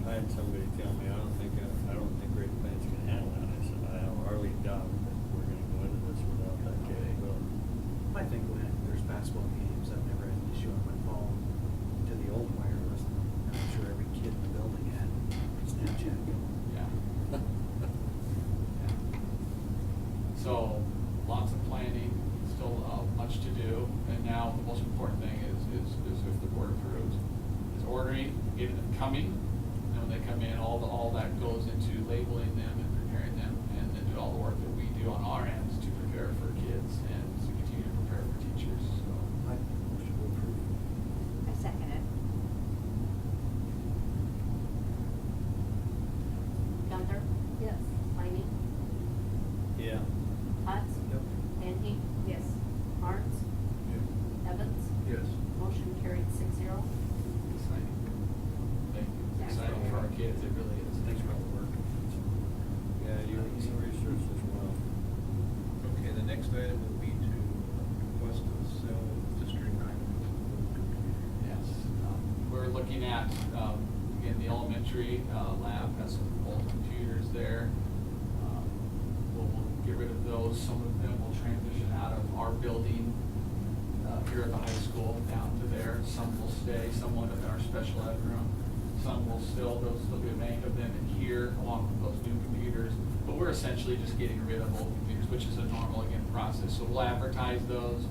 I had somebody tell me, I don't think Great Plains can handle that. I said, I hardly doubt that we're gonna go into this without that capability. I think when there's basketball games, I've never had an issue on my phone to the old wireless. And I'm sure every kid in the building had Snapchat going. Yeah. Yeah. So, lots of planning, still much to do, and now the most important thing is if the board approves, is ordering, getting them coming, and when they come in, all that goes into labeling them and preparing them, and then do all the work that we do on our ends to prepare for kids and to continue to prepare for teachers, so. I motion to approve. I second it. Gunther? Yes. Amy? Yeah. Hutz? Yep. Manheet? Yes. Arns? Evans? Yes. Motion carried 6-0. Exciting. Thank you. It's Yeah. exciting for our kids, it really is. Thanks for all the work. Yeah, you research as well. Okay, the next item will be to request to sell District 9. Yes, we're looking at, again, the elementary lab has some old computers there. We'll get rid of those, some of them will transition out of our building here at the high school down to there. Some will stay, some will in our special ed room. Some will still, there'll be a bank of them in here along with those new computers. But we're essentially just getting rid of old computers, which is a normal, again, process. So we'll advertise those,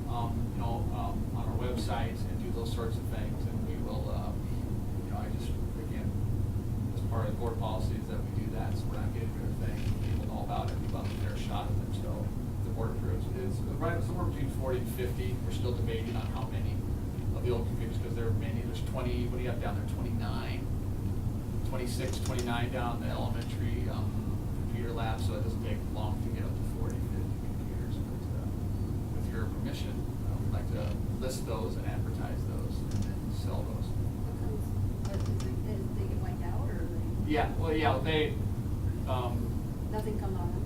on our website and do those sorts of things. And we will, I just, again, as part of the board policy is that we do that, so we're not getting rid of things. People know about it, people have a fair shot at them, so the board approves. It's right somewhere between 40 and 50. We're still debating on how many of the old computers, because there are many. There's 20, what do you have down there, 29, 26, 29 down the elementary computer lab, so it doesn't take long to get up to 40, 50 computers. But with your permission, we'd like to list those and advertise those and then sell those. They get wiped out, or they? Yeah, well, yeah, they, Nothing comes on them?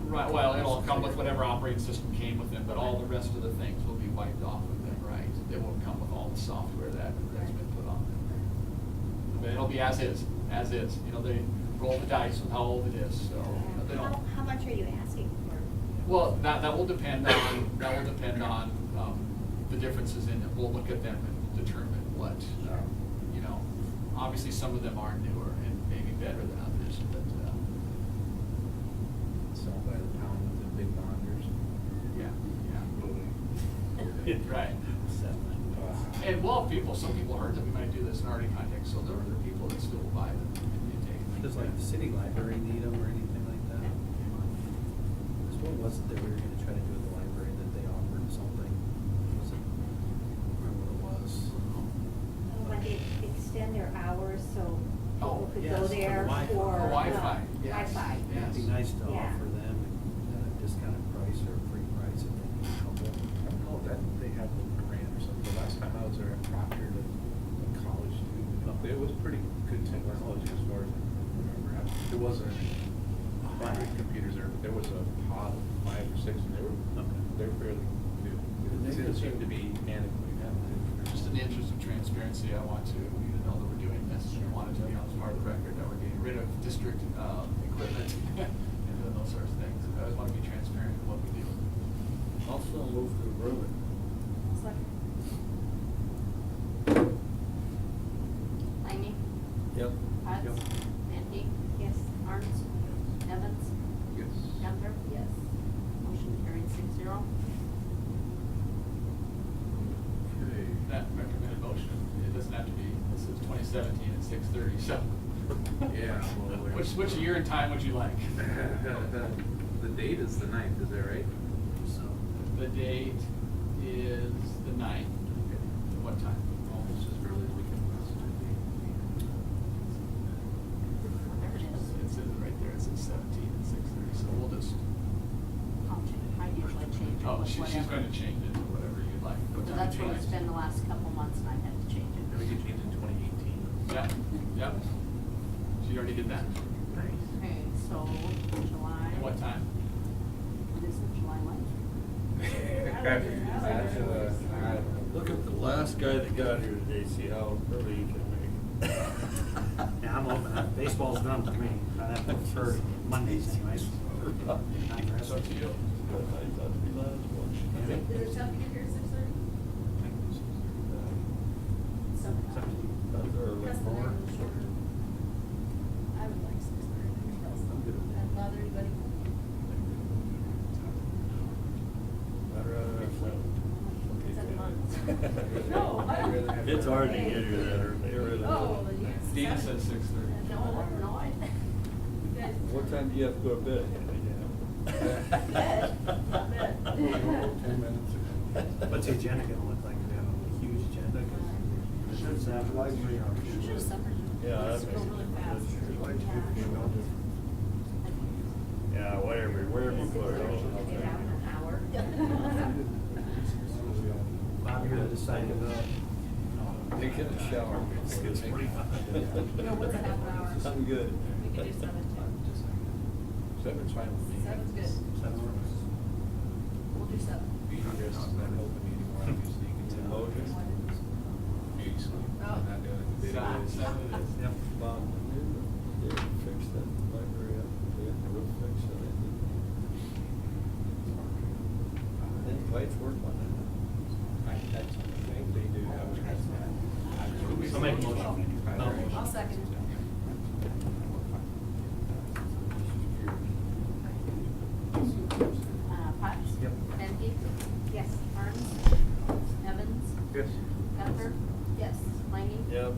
right, well, it'll come with whatever operating system came with them, but all the rest of the things will be wiped off of them, right? They won't come with all the software that's been put on them. But it'll be as is, they roll the dice with how old it is, so, they don't. How much are you asking for? Well, that will depend on, the differences in it. We'll look at them and determine what, obviously some of them are newer and maybe better than others, but, Sell by the pound with the big bonders. yeah. Right. And some people heard that we might do this and already contacted, so there are people that still buy them and take them. Does like the city library need them or anything like that? What was it that we were gonna try to do with the library, that they offered something? Was it, I don't remember what it was. When they extend their hours, so Oh, people could yes, go for the there Wi-Fi. for. For Wi-Fi, yes. Wi-Fi. Yeah. It'd be nice to Yeah. offer them at a discounted price or a free price if they need a couple. I don't know that they have a grant or something. The last time I was there at Proctor, the college student, it was pretty good technology as far as I remember. There wasn't 100 computers there, but there was a pod of 5 or 6, and they were fairly new. It didn't seem to be antiquated. Just in the interest of transparency, I want you to know that we're doing this. We want it to be on part of the record that we're getting rid of district equipment and doing those sorts of things. I always want to be transparent in what we do. Also move to approve it. Second. Amy? Yep. Hutz? Yep. Manheet? Yes. Arns? Evans? Yes. Gunther? Yes. Motion carried 6-0. Okay. That recommended motion, it doesn't have to be, this is 2017 at 6:30, so. Yeah, well, we're- Which year and time would you like? The date is the 9th, is that right? So, the date is the 9th. What time? Almost as early as we can possibly be. There it is. It says it right there, it says 17 and 6:30, so we'll just was She's whatever. going to change it to whatever you'd like. What So time that's you what like? it's been the last couple months and I've had to change it. Maybe we could change it in 2018. Yeah, yep. So you already did that? Nice. Okay, so July. And what time? This is July what? Look at the last guy that got here today, see how early you can make it. Yeah, I'm open, baseball's done for me, I have to for Mondays anyways. Not the It's rest up of to it. you. I thought we last one. Is it tough to get here at 6:30? That's early. That's the More. night shorter. I would like 6:30. I'm good with that. That bother anybody? I'd rather have seven. 7 months. No, I don't. It's hard to get here that early, really. Oh, then yes. Dina said 6:30. No, I. You guys. What time do you have to go to bed? Bed, not bed. 10 minutes ago. What's the agenda gonna look like? We have a huge agenda. Should have 3 hours. Should have suffered. Yeah, that Let's go makes really sense. fast. Like, you know, Yeah, wherever you put it. An hour. Bob, you're gonna decide Taking a shower. It's 45. No, what's a half an hour? I'm good. We can do 7 too. Seven's fine with me. 7's good. 7 works. We'll do 7. Be here, it's not an open meeting, where obviously you can tell. Motion. Maybe sleep. Oh. Not doing it. They don't- Seven it is. Yep. Bob, they fixed that library up, they had the roof fixed, so they did. Then lights work on it. I think they do have. I'll make a motion. I'll second it. Potts? Yep. Menke? Yes. Arns? Evans? Yes. Gunther? Yes. Langy? Yep.